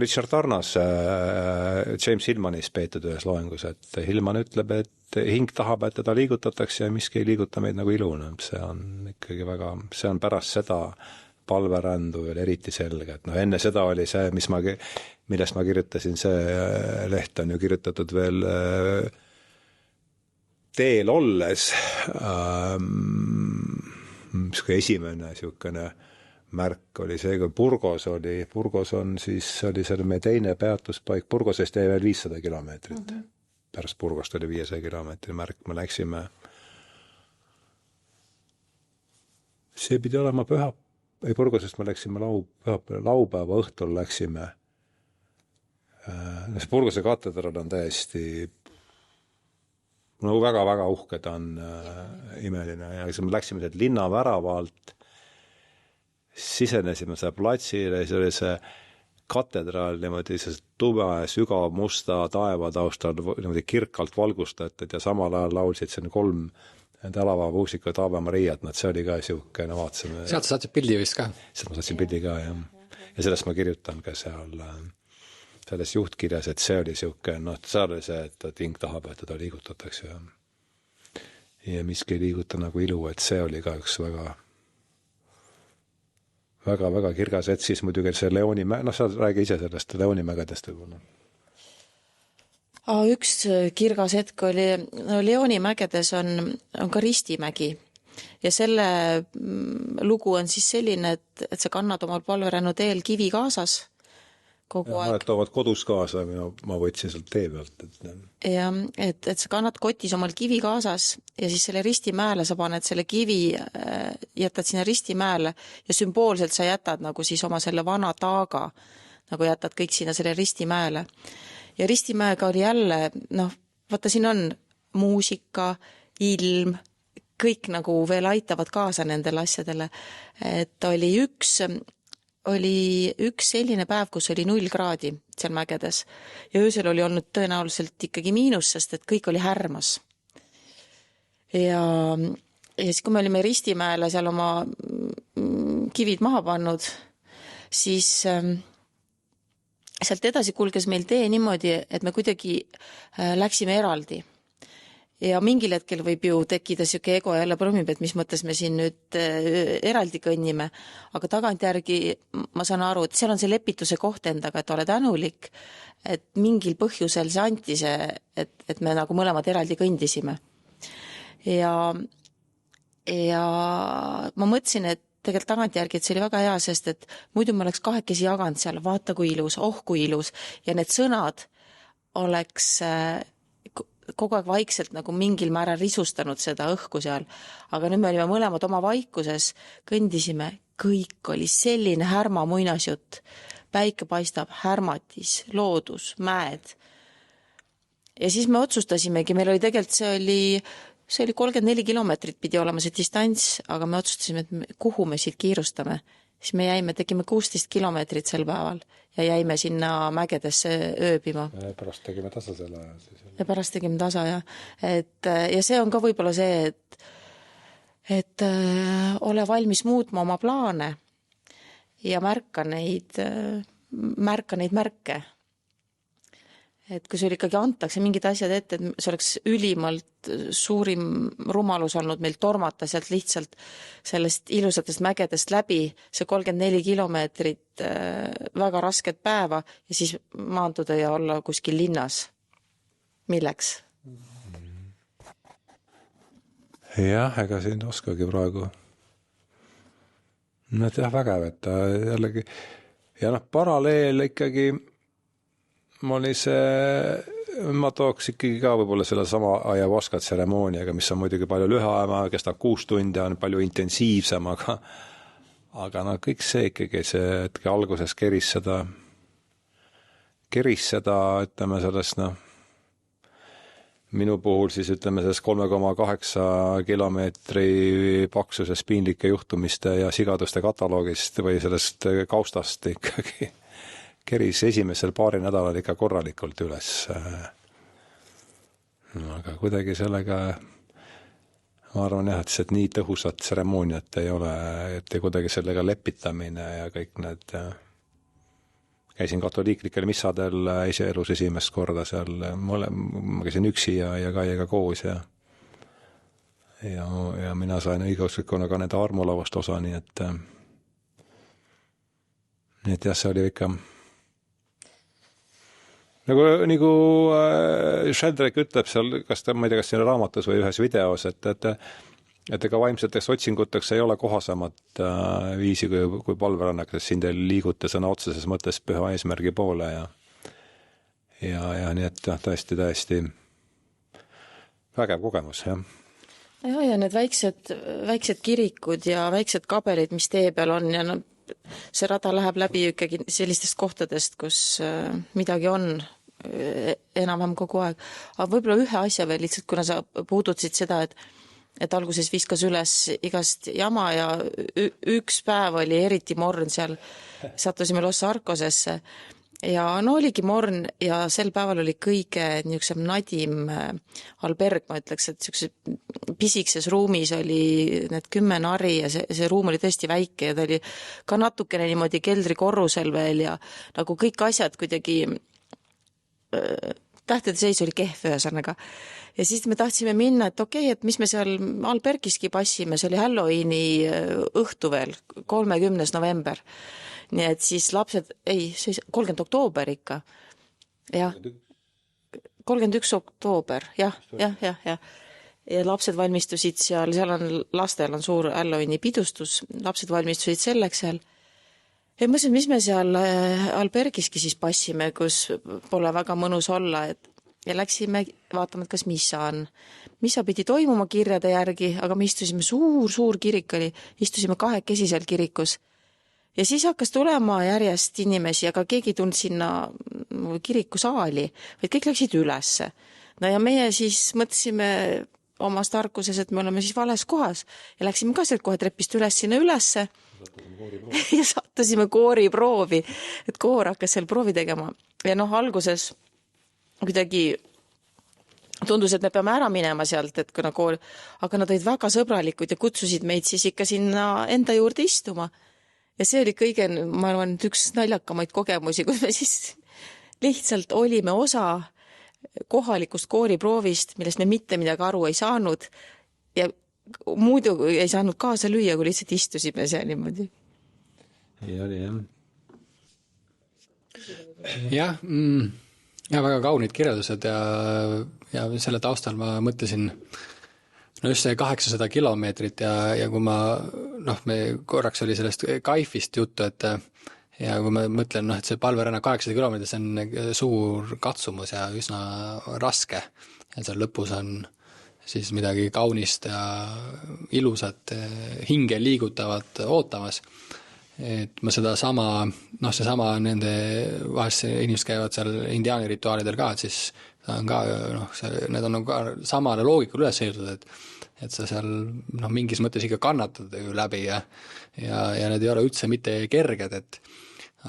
Richard Tarnas James Hillmanis peetud ühes loengus, et Hillman ütleb, et hing tahab, et teda liigutatakse ja miski ei liiguta meid nagu ilu. See on ikkagi väga, see on pärast seda palverändu veel eriti selge, et enne seda oli see, millest ma kirjutasin, see leht on ju kirjutatud veel teel olles, esimene siukene märk oli see, kui Burgos on siis, oli seal meie teine peatuspaik, Burgosest jäi veel 500 kilomeetrit. Pärast Burgost oli 500 kilomeetri märk, me läksime, see pidi olema Burgosest me läksime laupäeva õhtul läksime, Burgose katedraal on täiesti väga-väga uhke, ta on imeline ja siis me läksime sealt linna väravalt, sisenesime see platsile, see oli see katedraal niimoodi tume, sügav, musta taeva taustal niimoodi kirkalt valgustatud ja samal ajal laulsid siin 3 tänava muusikud Ave Mariat, see oli ka siuke, vaatasime. Sealt sa saatsid pildi vist ka? Sealt ma saatsin pildi ka, jah. Ja sellest ma kirjutan ka seal selles juhtkirjas, et see oli siuke, seal oli see, et hing tahab, et teda liigutatakse ja miski ei liiguta nagu ilu, et see oli ka üks väga kirgas, et siis muidugi see Leonimäe, sa räägi ise sellest Leonimägedest võib-olla. Üks kirgas hetk oli, Leonimägedes on ka Ristimägi ja selle lugu on siis selline, et sa kannad omal palverännu teel kivi kaasas kogu aeg. Mõned toovad kodus kaasa, ma võtsin sealt tee pealt. Ja, et sa kannad kotis omal kivi kaasas ja siis selle Ristimäele sa paned selle kivi, jätad sinna Ristimäele ja sümboolselt sa jätad nagu siis oma selle vana taaga, nagu jätad kõik sinna selle Ristimäele. Ja Ristimäega oli jälle, vaata siin on muusika, ilm, kõik nagu veel aitavad kaasa nendele asjadele. Et oli üks selline päev, kus oli 0 kraadi seal mägedes ja öösel oli olnud tõenäoliselt ikkagi miinus, sest et kõik oli härmas. Ja siis, kui me olime Ristimäele seal oma kivid maha pannud, siis sealt edasi kulges meil tee niimoodi, et me kuidagi läksime eraldi. Ja mingil hetkel võib ju tekkida siuke ego jälle promib, et mis mõttes me siin nüüd eraldi kõnnime, aga tagantjärgi ma saan aru, et seal on see lepituse koht endaga, et ole tänulik, et mingil põhjusel see anti see, et me nagu mõlemad eraldi kõndisime. Ja ma mõtlesin, et tegelikult tagantjärgi, et see oli väga hea, sest et muidu me oleks kahekesi jaganud seal, vaata kui ilus, kui ilus, ja need sõnad oleks kogu aeg vaikselt nagu mingil määral risustanud seda õhku seal. Aga nüüd me olime mõlemad oma vaikuses, kõndisime, kõik oli selline härma muinasjutt. Päike paistab, härmatis, loodus, mäed. Ja siis me otsustasimegi, meil oli tegelikult see oli 34 kilomeetrit pidi olema see distants, aga me otsustasime, et kuhu me siit kiirustame. Siis me tegime 16 kilomeetrit sel päeval ja jäime sinna mägedesse ööbima. Ja pärast tegime tasa selle aja. Ja pärast tegime tasa, jah. Ja see on ka võib-olla see, et ole valmis muutma oma plaane ja märka neid märke. Et kui sul ikkagi antakse mingid asjad ette, et see oleks ülimalt suurim rumalus olnud meil tormata sealt lihtsalt sellest ilusatest mägedest läbi, see 34 kilomeetrit väga rasket päeva ja siis maanduda ja olla kuskil linnas. Milleks? Jah, ega siin oskagi praegu. No, et jah, vägev, et jällegi ja paralleel ikkagi oli ma tooks ikkagi ka võib-olla selle sama ayahuasca tseremooniaga, mis on muidugi palju lüheajama, kestab 6 tundi, on palju intensiivsem, aga kõik see ikkagi, see hetke alguses keris seda, ütleme sellest, minu puhul siis ütleme sellest 3,8 kilomeetri paksuses piinlike juhtumiste ja sigaduste kataloogist või sellest kaustast ikkagi keris esimesel paari nädalal ikka korralikult üles. Aga kuidagi sellega ma arvan jah, et nii tõhusat tseremooniat ei ole, et kuidagi sellega lepitamine ja kõik need käisin katoliiklikel missadel elus esimest korda seal, ma käisin üksi ja Kaiega koos ja mina sain õigeusklikuna ka nende armulavast osa, nii et jah, see oli ikka nagu Sheldrake ütleb seal, ma ei tea, kas siin raamatus või ühes videos, et ega vaimseteks otsinguteks ei ole kohasemat viisi kui palverannak, sest siin teil liigute sõna otseses mõttes püha eesmärgi poole ja nii et tõesti vägev kogemus, jah. Ja need väiksed kirikud ja väiksed kabelid, mis tee peal on ja see rada läheb läbi ikkagi sellistest kohtadest, kus midagi on enam-vähem kogu aeg. Aga võib-olla ühe asja veel lihtsalt, kuna sa puudutasid seda, et alguses viskas üles igast jama ja üks päev oli eriti morn seal, sattusime Los Arcosesse ja oligi morn ja sel päeval oli kõige niisugusem nadim alberg, ma ütleks, et niisuguse pisikses ruumis oli need 10 nari ja see ruum oli tõesti väike ja ta oli ka natukene niimoodi keldrikorrusel veel ja nagu kõik asjad kuidagi tähtede seis oli kehv ühesõnaga. Ja siis me tahtsime minna, et okei, et mis me seal albergiski passime, see oli Halloweeni õhtu veel, 30. november. Nii et siis lapsed, 30. oktoober ikka. Jah, 31. oktoober, jah. Ja lapsed valmistusid seal on, lastel on suur Halloweeni pidustus, lapsed valmistusid selleks seal. Ja mõtlesin, mis me seal albergiski siis passime, kus pole väga mõnus olla, ja läksime vaatama, et kas missa on. Missa pidi toimuma kirjade järgi, aga me istusime suur kirik oli, istusime 2 seal kirikus. Ja siis hakkas tulema järjest inimesi, aga keegi ei tulnud sinna kirikusaali, vaid kõik läksid ülesse. No ja meie siis mõtlesime, omas tarkuses, et me oleme siis vales kohas ja läksime ka sealt kohe trepist üles sinna ülesse ja sattusime kooriproovi, et koor hakkas seal proovi tegema ja alguses kuidagi tundus, et me peame ära minema sealt, et kuna kool, aga nad olid väga sõbralikud ja kutsusid meid siis ikka sinna enda juurde istuma. Ja see oli kõige, ma arvan, üks naljakamaid kogemusi, kus me siis lihtsalt olime osa kohalikust kooriproovist, millest me mitte midagi aru ei saanud ja muidu ei saanud kaasa lüüa, kui lihtsalt istusime seal niimoodi. Ei oli, jah. Jah, ja väga kaunid kirjeldused ja selle taustal ma mõtlesin, just see 800 kilomeetrit ja kui me korraks oli sellest kaifist juttu, et ja kui ma mõtlen, et see palveränna 800 kilomeetrit, see on suur katsumus ja üsna raske ja seal lõpus on siis midagi kaunist ja ilusat, hinge liigutavat ootamas. Et ma seesama nende vahest inimesed käivad seal indiaani rituaalidel ka, et siis on ka, need on ka samale loogikul üles ehitatud, et sa seal mingis mõttes ikka kannatad ju läbi ja need ei ole üldse mitte kerged,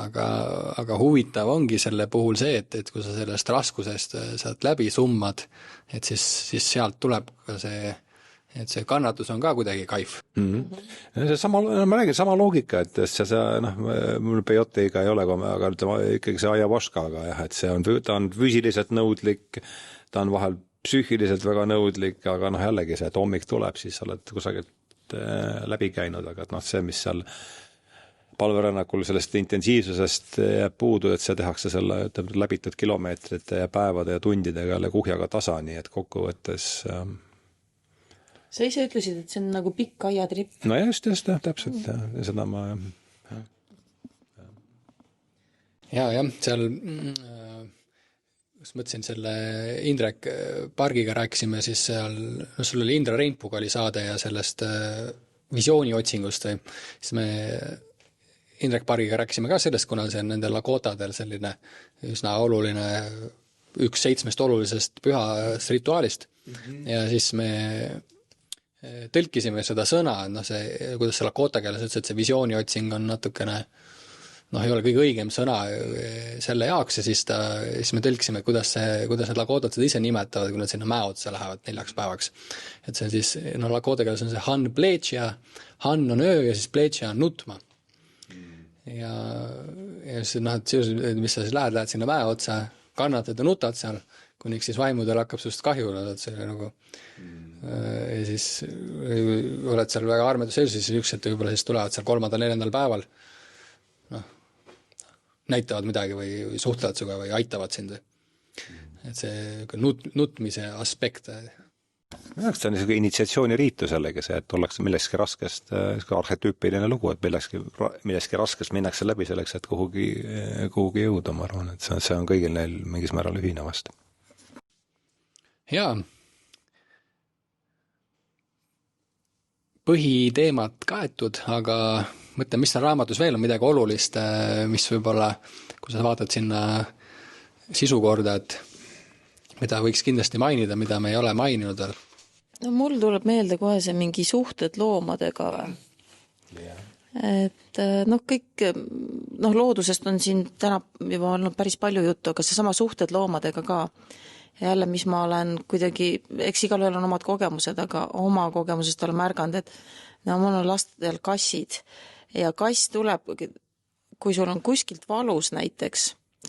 aga huvitav ongi selle puhul see, et kui sa sellest raskusest saad läbi summad, et siis sealt tuleb ka see kannatus on ka kuidagi kaif. Ma räägin sama loogika, et mul peyotiga ei ole, aga ikkagi see ayahuascaga, et ta on füüsiliselt nõudlik, ta on vahel psüühiliselt väga nõudlik, aga jällegi see, et hommik tuleb, siis oled kusagilt läbi käinud, aga see, mis seal palverännakul sellest intensiivsusest jääb puudu, et see tehakse selle läbitud kilomeetrite ja päevade ja tundidega jälle kuhjaga tasa, nii et kokkuvõttes sa ise ütlesid, et see on nagu pikk aiatripp. No just, täpselt. Ja seda ma... Ja, seal mõtlesin selle Indrek Pargiga rääkisime, siis seal, sul oli Indra Reinpuga oli saade ja sellest visiooni otsingust, siis me Indrek Pargiga rääkisime ka sellest, kuna see on nendel Lakotadel selline üsna oluline, üks 7 olulisest pühast rituaalist ja siis me tõlkisime seda sõna, kuidas see lakota keeles ütles, et see visiooni otsing on natukene, ei ole kõige õigem sõna selle jaoks ja siis me tõlkisime, kuidas need lakotad seda ise nimetavad, kui nad sinna mäe otsa lähevad 4 päevaks. Et see on siis, lakota keeles on see han pleetšia, han on öö ja siis pleetšia on nutma. Ja siis, mis sa siis lähed sinna mäe otsa, kannatad ja nutad seal, kuniks siis vaimudel hakkab sust kahju, see nagu ja siis oled seal väga armetusseisus, siis ükselt võib-olla siis tulevad seal 3.-4. päeval näitavad midagi või suhtlevad suga või aitavad sind. Et see nutmise aspekt. See on niisugune initsiatsiooniriitu sellega see, et ollakse millestki raskest, arhetüüpiline lugu, et millestki raskest minnakse läbi selleks, et kuhugi jõuda, ma arvan, et see on kõigil neil mingis määral ühine vast. Jaa. Põhiteemad kaetud, aga mõtlen, mis seal raamatus veel on midagi olulist, mis võib-olla, kui sa vaatad sinna sisu korda, et mida võiks kindlasti mainida, mida me ei ole maininud veel? No mul tuleb meelde kohe see mingi suhted loomadega. Et kõik, loodusest on siin täna juba olnud päris palju juttu, aga see sama suhted loomadega ka. Jälle, mis ma olen kuidagi, eks igalühel on omad kogemused, aga oma kogemusest olen märganud, et mul on lastel kassid ja kass tuleb, kui sul on kuskilt valus näiteks,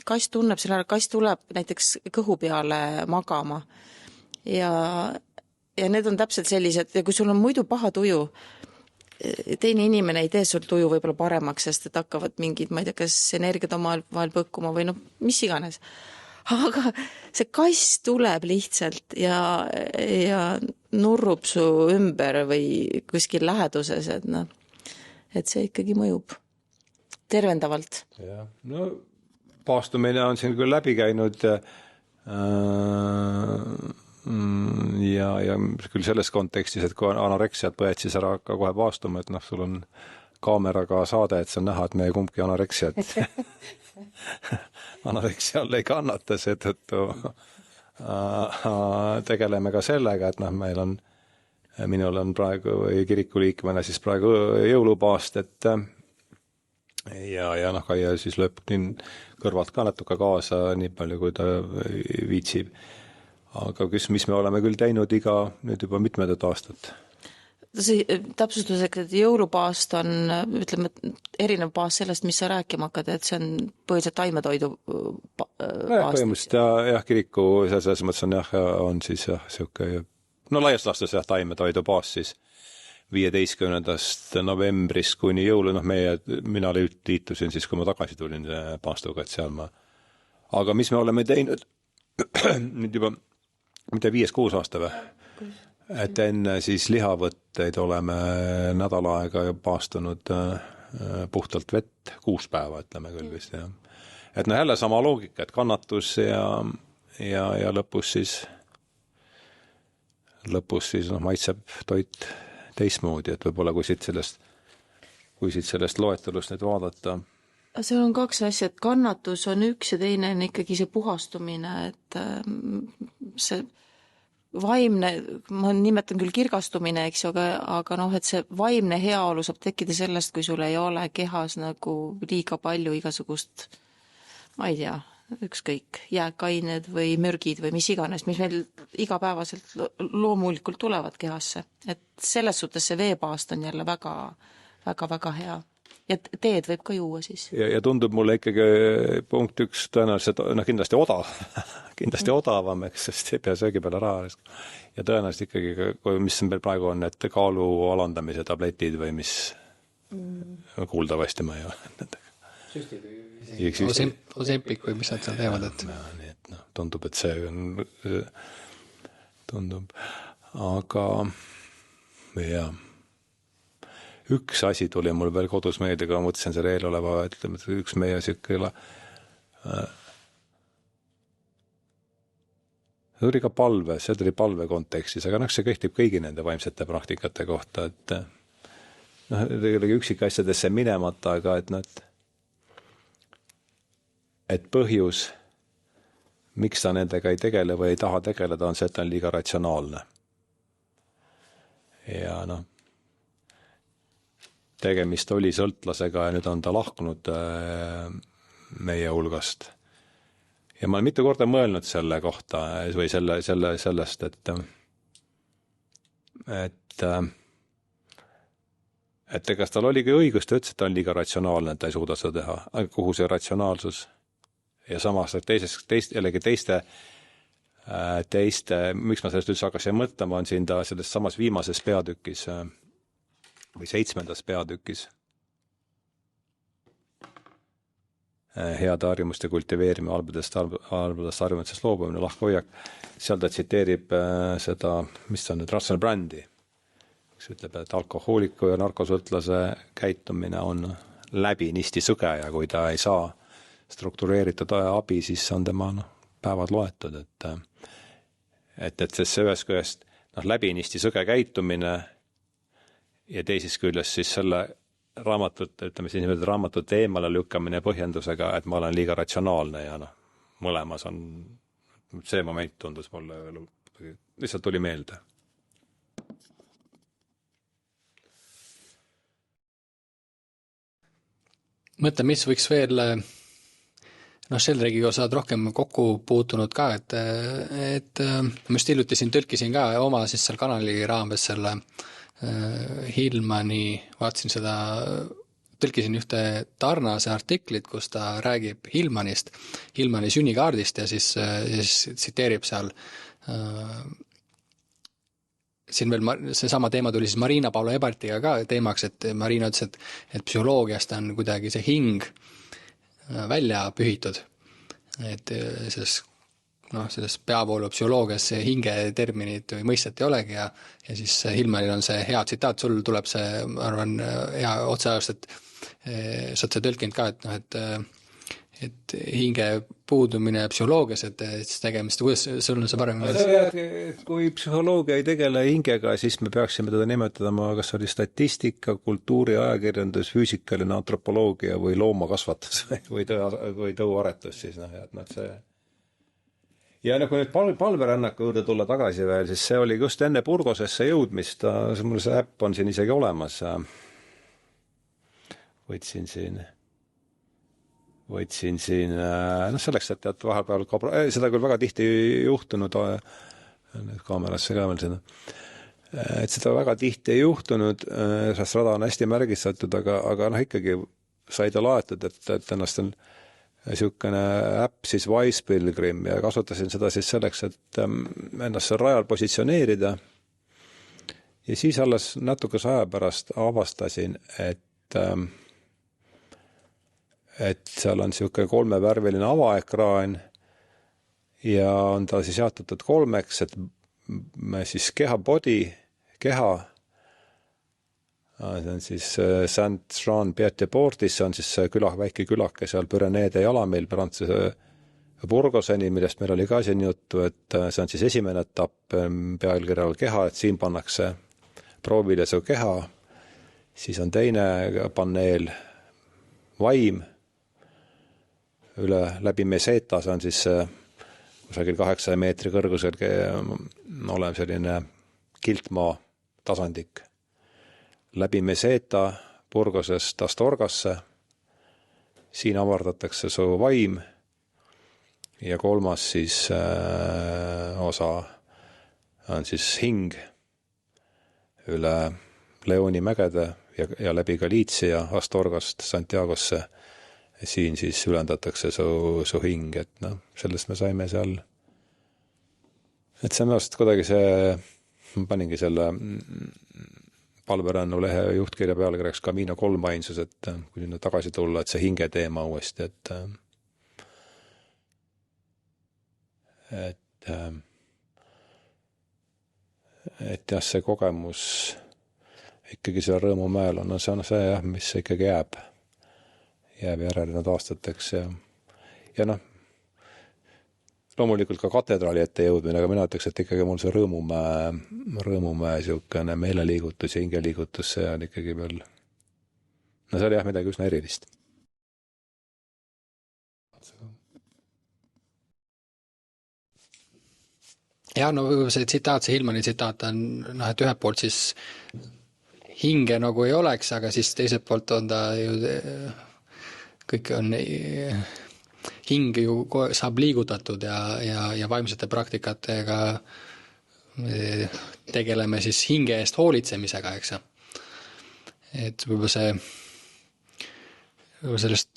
kass tunneb selle ära, kass tuleb näiteks kõhu peale magama ja need on täpselt sellised, ja kui sul on muidu paha tuju, teine inimene ei tee sul tuju võib-olla paremaks, sest et hakkavad mingid, ma ei tea, kas energiat oma vahel põkkuma või mis iganes. Aga see kass tuleb lihtsalt ja nurrub su ümber või kuskil läheduses, et see ikkagi mõjub tervendavalt. Ja, paastumine on siin küll läbi käinud ja küll selles kontekstis, et kui anoreksiat põed, siis ära hakka kohe paastuma, et sul on kaameraga saade, et see on näha, et meie kumbki anoreksiat anoreksia all ei kannata, seetõttu tegeleme ka sellega, et meil on minul on praegu kiriku liikmena siis praegu jõulupaast, et ja noh, Kaia siis lööb kõrvalt ka natuke kaasa, nii palju kui ta viitsib. Aga mis me oleme küll teinud nüüd juba mitmendat aastat. See täpsustuseks, et jõulupaast on, ütleme, erinev paast sellest, mis sa rääkima hakkad, et see on põhiliselt taimetoidu paast. Põhimõtteliselt jah, kiriku selles mõttes on siis siuke, no laias laastus taimetoidu paast siis 15. novembrist kuni jõulu, mina liitusin siis, kui ma tagasi tulin paastuga, et seal aga mis me oleme teinud nüüd juba mitte 5-6 aasta või? Et enne siis lihavõtteid oleme nädal aega paastunud puhtalt vett 6 päeva, ütleme küll vist, jah. Et jälle sama loogika, et kannatus ja lõpus siis maitseb toit teistmoodi, et võib-olla kui siit sellest loetelust nüüd vaadata. Seal on 2 asja, et kannatus on üks ja teine on ikkagi see puhastumine, et see vaimne, ma nimetan küll kirgastumine, eks ju, aga et see vaimne heaolu saab tekkida sellest, kui sul ei ole kehas nagu liiga palju igasugust, ma ei tea, ükskõik, jääkained või mürgid või mis iganes, mis meil igapäevaselt loomulikult tulevad kehasse. Et selles suhtes see veepaast on jälle väga hea. Ja teed võib ka juua siis. Ja tundub mulle ikkagi punkt 1 tõenäoliselt kindlasti kindlasti odavam, sest ei pea söögi peale raha. Ja tõenäoliselt ikkagi, mis meil praegu on, et kaalu alandamise tabletid või mis kuuldavasti ma ei ole. Ozempik või mis nad seal teevad, et... Nii et tundub, et see on... Tundub. Aga... jah. Üks asi tuli mul veel kodus meelde, kui ma mõtlesin selle eeloleva, ütleme, et üks meie sükkeela. See tuli ka see tuli palve kontekstis, aga see kehtib kõigi nende vaimsete praktikate kohta, et tegelikult üksikasjadesse minemata, aga et põhjus, miks ta nendega ei tegele või ei taha tegeleda, on see, et ta on liiga ratsionaalne. Ja tegemist oli sõltlasega ja nüüd on ta lahkunud meie hulgast. Ja ma olen mitu korda mõelnud selle kohta või sellest, et kas tal oligi õigus, ta ütles, et ta on liiga ratsionaalne, et ta ei suuda seda teha. Aga kuhu see ratsionaalsus? Ja samas jällegi teiste, miks ma sellest üldse hakkasin mõtlema, on siin ta selles samas viimases peatükis või 7. peatükis heade harjumuste kultiveerimine, halbadest harjumustest loobumine, lahkhoiak. Seal ta tsiteerib seda, mis on nüüd Russell Brandi, kes ütleb, et alkohooliku ja narkosõltlase käitumine on läbinisti sõge ja kui ta ei saa struktureeritud abi, siis on tema päevad loetud, et see ühest küljest läbinisti sõge käitumine ja teises küljest siis selle raamatute eemale lükkamine põhjendusega, et ma olen liiga ratsionaalne ja mõlemas on, see moment tundus mulle, lihtsalt tuli meelde. Mõtle, mis võiks veel, Sheldrake'iga saad rohkem kokku puutunud ka, et ma just hiljuti siin tõlkisin ka oma siis seal kanali raames selle Hillmani, vaatasin seda, tõlkisin ühte Tarnase artiklit, kus ta räägib Hillmanist, Hillmani sünnikaardist ja siis tsiteerib seal siin veel see sama teema tuli siis Marina Paula Ebartiga ka teemaks, et Marina ütles, et psühholoogiast on kuidagi see hing välja pühitud, et selles peavoolu psühholoogias see hinge terminid või mõistet ei olegi ja siis Hillmanil on see hea tsitaat, sul tuleb see, ma arvan, hea otseajast, et sa oled see tõlkinud ka, et hinge puudumine psühholoogias, et siis tegemist, kuidas sul on see parem? Kui psühholoogia ei tegele hingega, siis me peaksime teda nimetama, kas oli statistika, kultuuri, ajakirjandus, füüsikaline antropoloogia või loomakasvatus või tõuaretus siis, et see. ja kui nüüd palverännaku juurde tulla tagasi veel, siis see oli just enne Burgosesse jõudmist, mul see äpp on siin isegi olemas. Võtsin siin, selleks, et tead vahepeal seda küll väga tihti juhtunud, nüüd kaamerasse ka veel seda, et seda väga tihti ei juhtunud, sest rada on hästi märgistatud, aga ikkagi sai ta laetud, et ennast on niisugune äpp siis Wise Pilgrim ja kasutasin seda siis selleks, et ennast seal rajal positsioneerida. Ja siis alles natukese aja pärast avastasin, et seal on niisugune 3-värviline avaekraan ja on ta siis jaotatud 3-ks, et siis keha, see on siis Saint-Jean-Pied-de-Portis, see on siis väike külake seal Püreneede jalamil Prantsuse Burgoseni, millest meil oli ka siin juttu, et see on siis esimene etapp pealkirjal keha, et siin pannakse proovile su keha, siis on teine paneel vaim, läbi meseta, see on siis kusagil 8 meetri kõrgusel olev selline kiltmaa tasandik. Läbi meseta Burgosest Astorgasse, siin avardatakse su vaim ja 3. siis osa on siis hing üle Leoni mägede ja läbi Galiitsia Astorgast Santiagosse. Siin siis ülendatakse su hing, et sellest me saime seal. Et see on kuidagi ma paningi selle palverännu lehe juhtkirja pealkirjaks Camino 3 ainsus, et kui sinna tagasi tulla, et see hinge teema uuesti, et jah, see kogemus ikkagi seal Rõõmumäel on, see on see jah, mis ikkagi jääb järelenud aastateks ja loomulikult ka katedraali ette jõudmine, aga mina ütleks, et ikkagi mul see Rõõmumäe niisugune meeleliigutus ja hingeliigutus, see on ikkagi veel, see oli jah midagi üsna erilist. Ja see tsitaat, see Hillmani tsitaat on, et ühelt poolt siis hinge nagu ei oleks, aga siis teiselt poolt on ta ju kõik on hing ju saab liigutatud ja vaimsete praktikatega tegeleme siis hinge eest hoolitsemisega, eks. Et võib-olla sellest,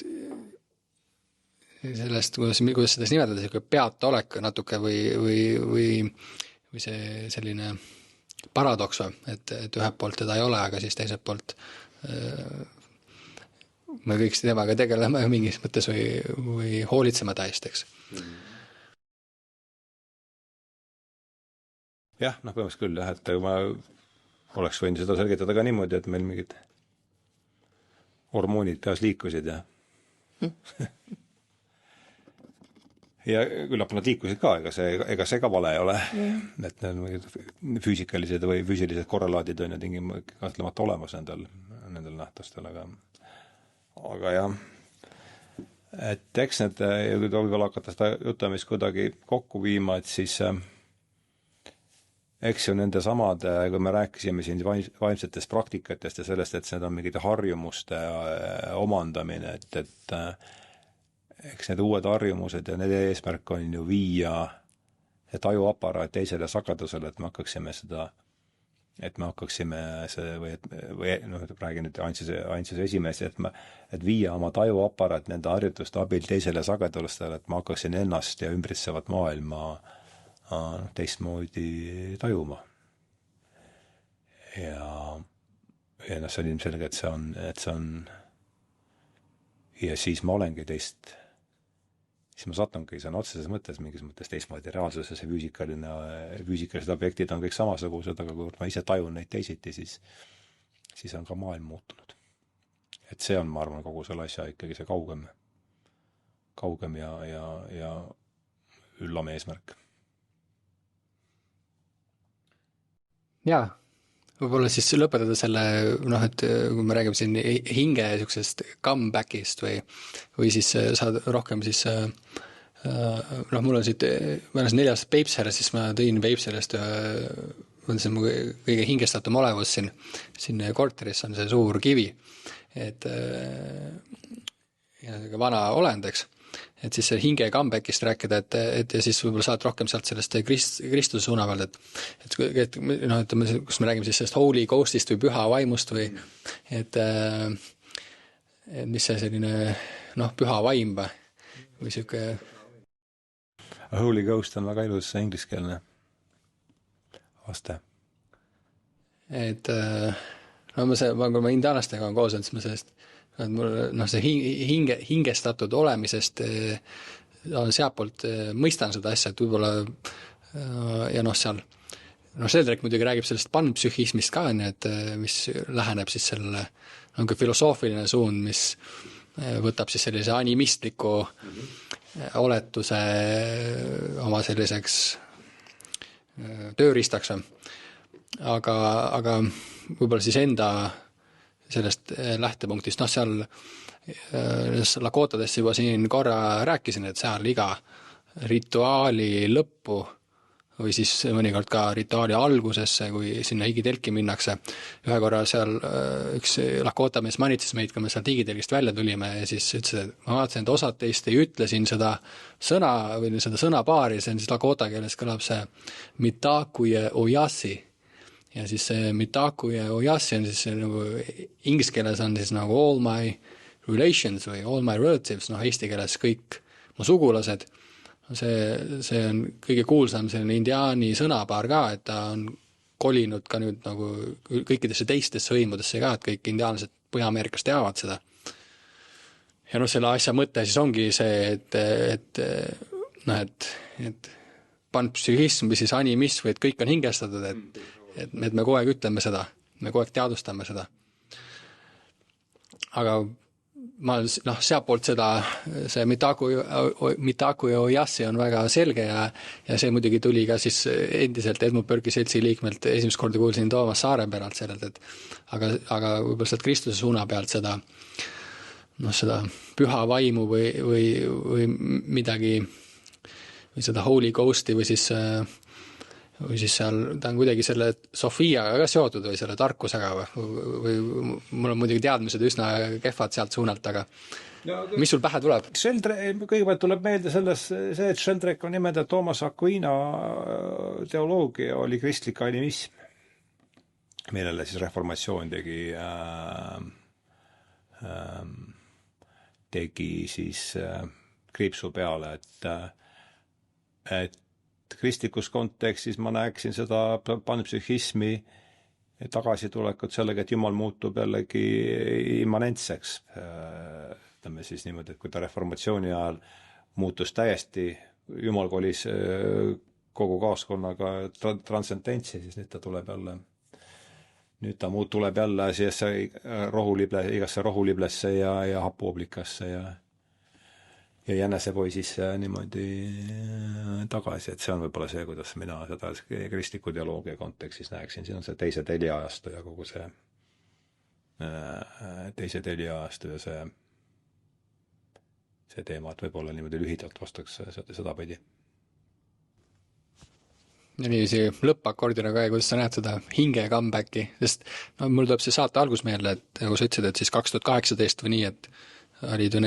kuidas seda nimetada, see peataolek natuke või see selline paradoks, et ühelt poolt teda ei ole, aga siis teiselt poolt me kõik temaga tegeleme mingis mõttes või hoolitseme täisteks. Jah, põhimõtteliselt küll, et ma oleks võinud seda selgitada ka niimoodi, et meil mingid hormoonid peas liikusid ja ja küllap nad liikusid ka, ega see ka vale ei ole, et füüsikalised või füüsilised korrelaadid on ja kahtlemata olemas nendel nähtustel, aga jah, et eks need, võib-olla hakata seda jutamist kuidagi kokku viima, et siis eks ju nende samade, kui me rääkisime siin vaimsetest praktikatest ja sellest, et need on mingid harjumuste omandamine, et eks need uued harjumused ja nende eesmärk on ju viia tajuaparaat teisele sagedusele, et me hakkaksime räägin nüüd Antsuse esimest, et viia oma tajuaparaat nende harjutuste abil teisele sagedustele, et ma hakkaksin ennast ja ümbritsevat maailma teistmoodi tajuma. Ja see on ilmselge, et see on ja siis ma olengi siis ma satungi, see on otseses mõttes mingis mõttes teistmoodi reaalsuses ja füüsikalised objektid on kõik samasugused, aga kui ma ise tajun neid teisiti, siis on ka maailm muutunud. Et see on, ma arvan, kogu selle asja ikkagi see kaugem ja üllam eesmärk. Jaa, võib-olla siis lõpetada selle, et kui me räägime siin hinge niisugusest comebackist või siis saad rohkem siis mul on siit, ma olen 4 aastat Peipsere, siis ma tõin Peipserest on see mu kõige hingestatum olevus siin korteris on see suur kivi, et ja vana olend, eks. Et siis see hinge comebackist rääkida, et ja siis võib-olla saad rohkem sealt sellest Kristuse suuna pealt, et kus me räägime siis sellest Holy Ghostist või püha vaimust või et mis see selline püha vaim või siuke Holy Ghost on väga ilus ingliskeelne vaste. Et kui ma indiaanlastega on koos, siis ma sellest mul see hingestatud olemisest sealtpoolt mõistan seda asja, et võib-olla ja seal Sheldrak muidugi räägib sellest panpsühhismist ka, et mis läheneb siis sellele filosoofiline suund, mis võtab siis sellise animistliku oletuse oma selliseks tööriistaks, aga võib-olla siis enda sellest lähtepunktist, seal Lakotadest juba siin korra rääkisin, et seal iga rituaali lõppu või siis mõnikord ka rituaali algusesse, kui sinna higitelki minnakse. Ühe korra seal üks Lakota mees manitses meid, kui me sealt higitelgist välja tulime ja siis ütles, et ma vaatasin, et osad teist ei ütle siin seda sõna või seda sõnapaari, see on siis Lakota keeles kõlab see mitaku ja oyasi. Ja siis see mitaku ja oyasi on siis nagu inglise keeles on siis nagu all my relations või all my relatives, eesti keeles kõik mu sugulased. See on kõige kuulsam selline indiaani sõnapaar ka, et ta on kolinud ka nüüd nagu kõikidesse teistesse hõimudesse ka, et kõik indiaanlased Põhja-Ameerikas teavad seda. Ja selle asja mõte siis ongi see, et panpsühhism või siis animism või et kõik on hingestatud, et me kogu aeg ütleme seda, me kogu aeg teadvustame seda. Aga ma sealpoolt see mitaku ja oyasi on väga selge ja see muidugi tuli ka siis endiselt Edmund Burke'i seltsi liikmelt esimest korda kuulsin Toomas Saareperalt sellelt, et aga võib-olla sealt Kristuse suuna pealt seda püha vaimu või midagi või seda Holy Ghosti või siis seal ta on kuidagi selle Sofiaga ka seotud või selle tarkusega või mul on muidugi teadmised üsna kehvad sealt suunalt, aga mis sul pähe tuleb? Kõigepealt tuleb meelde see, et Sheldrak on nimeda Thomas Aquina teoloogia oli kristlik animism, millele siis reformatsioon tegi siis kriipsu peale, et kristlikus kontekstis ma näeksin seda panpsühhismi tagasitulekut sellega, et Jumal muutub jällegi immanentseks. Ütleme siis niimoodi, et kui ta reformatsiooni ajal muutus täiesti, Jumal kolis kogu kaaskonnaga transcendentsi, siis nüüd ta tuleb jälle igasse rohuliblesse ja hapuoblikasse ja jänesepoisisse niimoodi tagasi, et see on võib-olla see, kuidas mina seda kristliku teoloogia kontekstis näeksin. Siin on see teise teliaajastu ja kogu see teise teliaajastu ja see teema, et võib-olla niimoodi lühidalt vastaks seda pidi. Ja niiviisi lõppakordina ka, kuidas sa näed seda hinge comebacki, sest mul tuleb see saate algus meelde, et nagu sa ütlesid, et siis 2018 või nii, et olid ju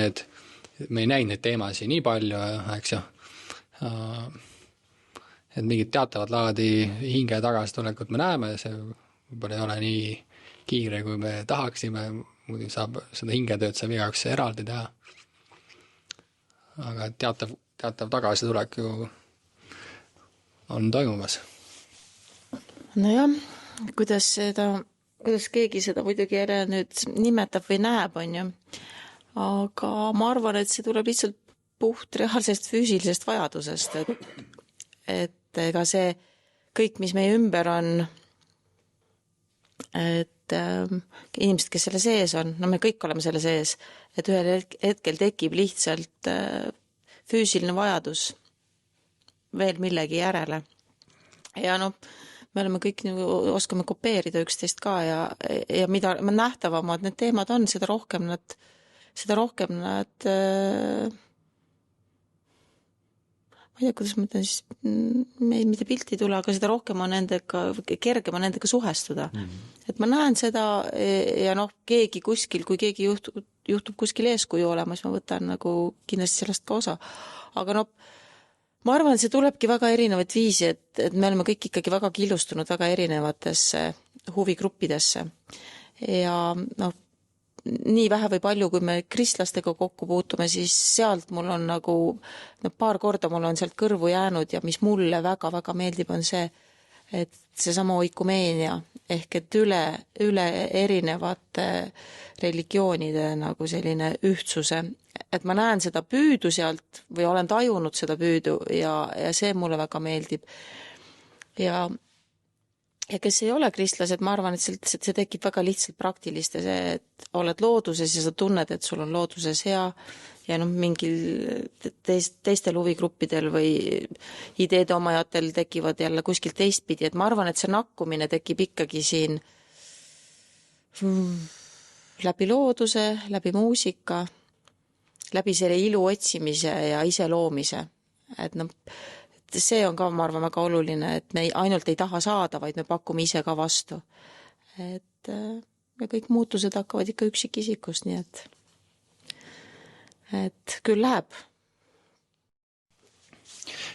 me ei näinud neid teemasid nii palju, eks ju, et mingid teatavad laadi hinge tagasitulekut me näeme, see võib-olla ei ole nii kiire, kui me tahaksime, muidu saab seda hingetööd saab igaüks eraldi teha. Aga teatav tagasitulek ju on toimumas. Nojah, kuidas keegi seda muidugi jälle nüüd nimetab või näeb, on ju. Aga ma arvan, et see tuleb lihtsalt puht reaalsest füüsilisest vajadusest, et ega see kõik, mis meie ümber on, et inimesed, kes selle sees on, me kõik oleme selle sees, et ühel hetkel tekib lihtsalt füüsiline vajadus veel millegi järele. Ja me oleme kõik oskame kopeerida üksteist ka ja mida nähtavamad need teemad on, seda rohkem nad ma ei tea, kuidas ma ütlen siis, mitte pilti ei tule, aga seda rohkem on kergem on nendega suhestuda. Et ma näen seda ja keegi kuskil, kui keegi juhtub kuskil eeskuju olema, siis ma võtan nagu kindlasti sellest ka osa. Aga ma arvan, et see tulebki väga erinevat viisi, et me oleme kõik ikkagi väga killustunud väga erinevatesse huvigruppidesse. Ja nii vähe või palju, kui me kristlastega kokku puutume, siis sealt mul on nagu, paar korda mul on sealt kõrvu jäänud ja mis mulle väga-väga meeldib, on see, et seesama oikumeenia ehk et üle erinevate religioonide nagu selline ühtsuse, et ma näen seda püüdu sealt või olen tajunud seda püüdu ja see mulle väga meeldib. Ja kes ei ole kristlased, ma arvan, et see tekib väga lihtsalt praktiliste, see, et oled looduses ja sa tunned, et sul on looduses hea ja mingil teistel huvigruppidel või ideede omajatel tekivad jälle kuskil teistpidi, et ma arvan, et see nakkumine tekib ikkagi siin läbi looduse, läbi muusika, läbi selle ilu otsimise ja ise loomise. Et see on ka, ma arvan, väga oluline, et me ainult ei taha saada, vaid me pakume ise ka vastu. Et ja kõik muutused hakkavad ikka üksikisikust, nii et küll läheb.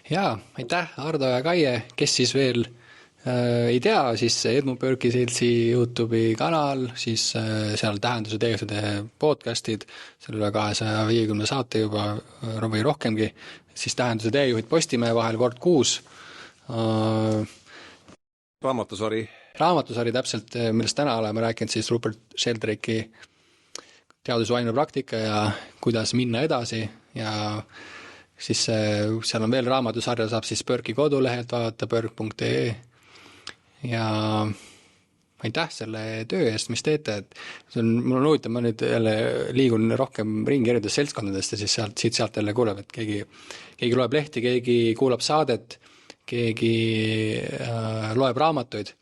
Jaa, aitäh, Ardo ja Kaie, kes siis veel ei tea, siis Edmund Burke'i Seltsi YouTube'i kanal, siis seal Tähenduse teejuhide podcastid, seal üle 250 saate juba või rohkemgi, siis Tähenduse teejuhid Postimehe vahel kord kuus. Raamatusari täpselt, millest täna oleme rääkinud, siis Rupert Sheldrake'i teadusvaimne praktika ja kuidas minna edasi ja siis seal on veel raamatusarja, saab siis Burke'i kodulehelt vaadata burke.ee ja aitäh selle töö eest, mis teete, et mul on huvitav, ma nüüd jälle liigun rohkem ringi erinevatest seltskondadest ja siis sealt jälle kuuleb, et keegi loeb lehti, keegi kuulab saadet, keegi loeb raamatuid,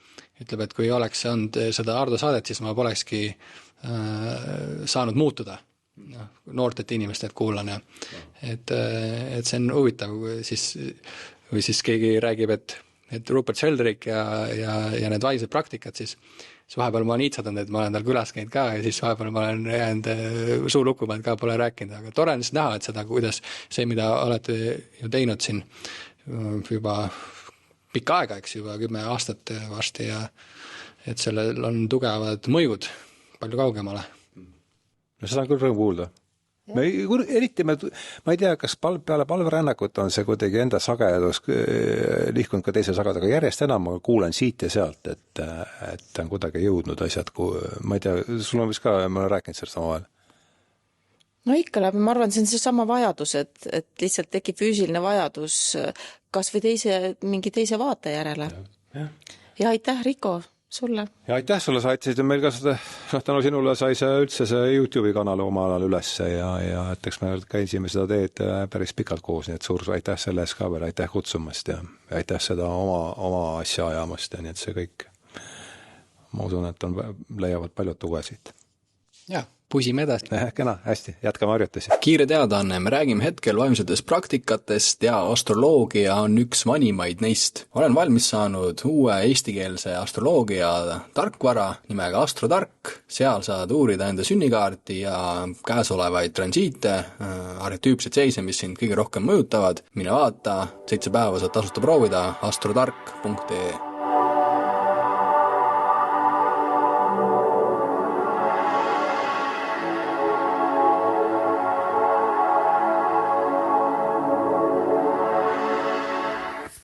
ütleb, et kui oleks olnud seda Ardo saadet, siis ma polekski saanud muutuda noortete inimeste, et kuulan ja et see on huvitav, või siis keegi räägib, et Rupert Sheldrake ja need vaimsed praktikad, siis vahepeal ma olen iitsatanud, et ma olen tal külas käinud ka ja siis vahepeal ma olen jäänud suu lukku pealt ka, pole rääkinud, aga tore on näha, et seda, kuidas see, mida olete ju teinud siin juba pikka aega, eks juba 10 aastat varsti ja et sellel on tugevad mõjud palju kaugemale. No seda on küll rõõm kuulda. Eriti ma ei tea, kas peale palverännakut on see kuidagi enda sagedus liikunud ka teise sagedusega, järjest enam ma kuulen siit ja sealt, et on kuidagi jõudnud asjad, ma ei tea, sul on vist ka, ma olen rääkinud sellest omavahel. No ikka läbi, ma arvan, see on see sama vajadus, et lihtsalt tekib füüsiline vajadus kas või mingi teise vaate järele. Ja aitäh, Riko, sulle. Ja aitäh sulle, sa aitasid meil ka seda, tänu sinule sai see üldse see YouTube'i kanal oma alal ülesse ja et eks me käisime seda teed päris pikalt koos, nii et suur aitäh selle ees ka veel, aitäh kutsumast ja aitäh seda oma asja ajamast ja nii et see kõik, ma usun, et leiavad paljud tugesid. Jaa. Pusime edasi. Kena, hästi, jätkame harjutusi. Kiire teadaanne, me räägime hetkel vaimsetest praktikatest ja astroloogia on üks vanimaid neist. Olen valmis saanud uue eestikeelse astroloogia tarkvara nimega Astrotark. Seal saad uurida enda sünnikaarti ja käesolevaid transiite, arhetüüpseid seise, mis sind kõige rohkem mõjutavad. Mine vaata, 7 päeva saad tasuta proovida astrotark.ee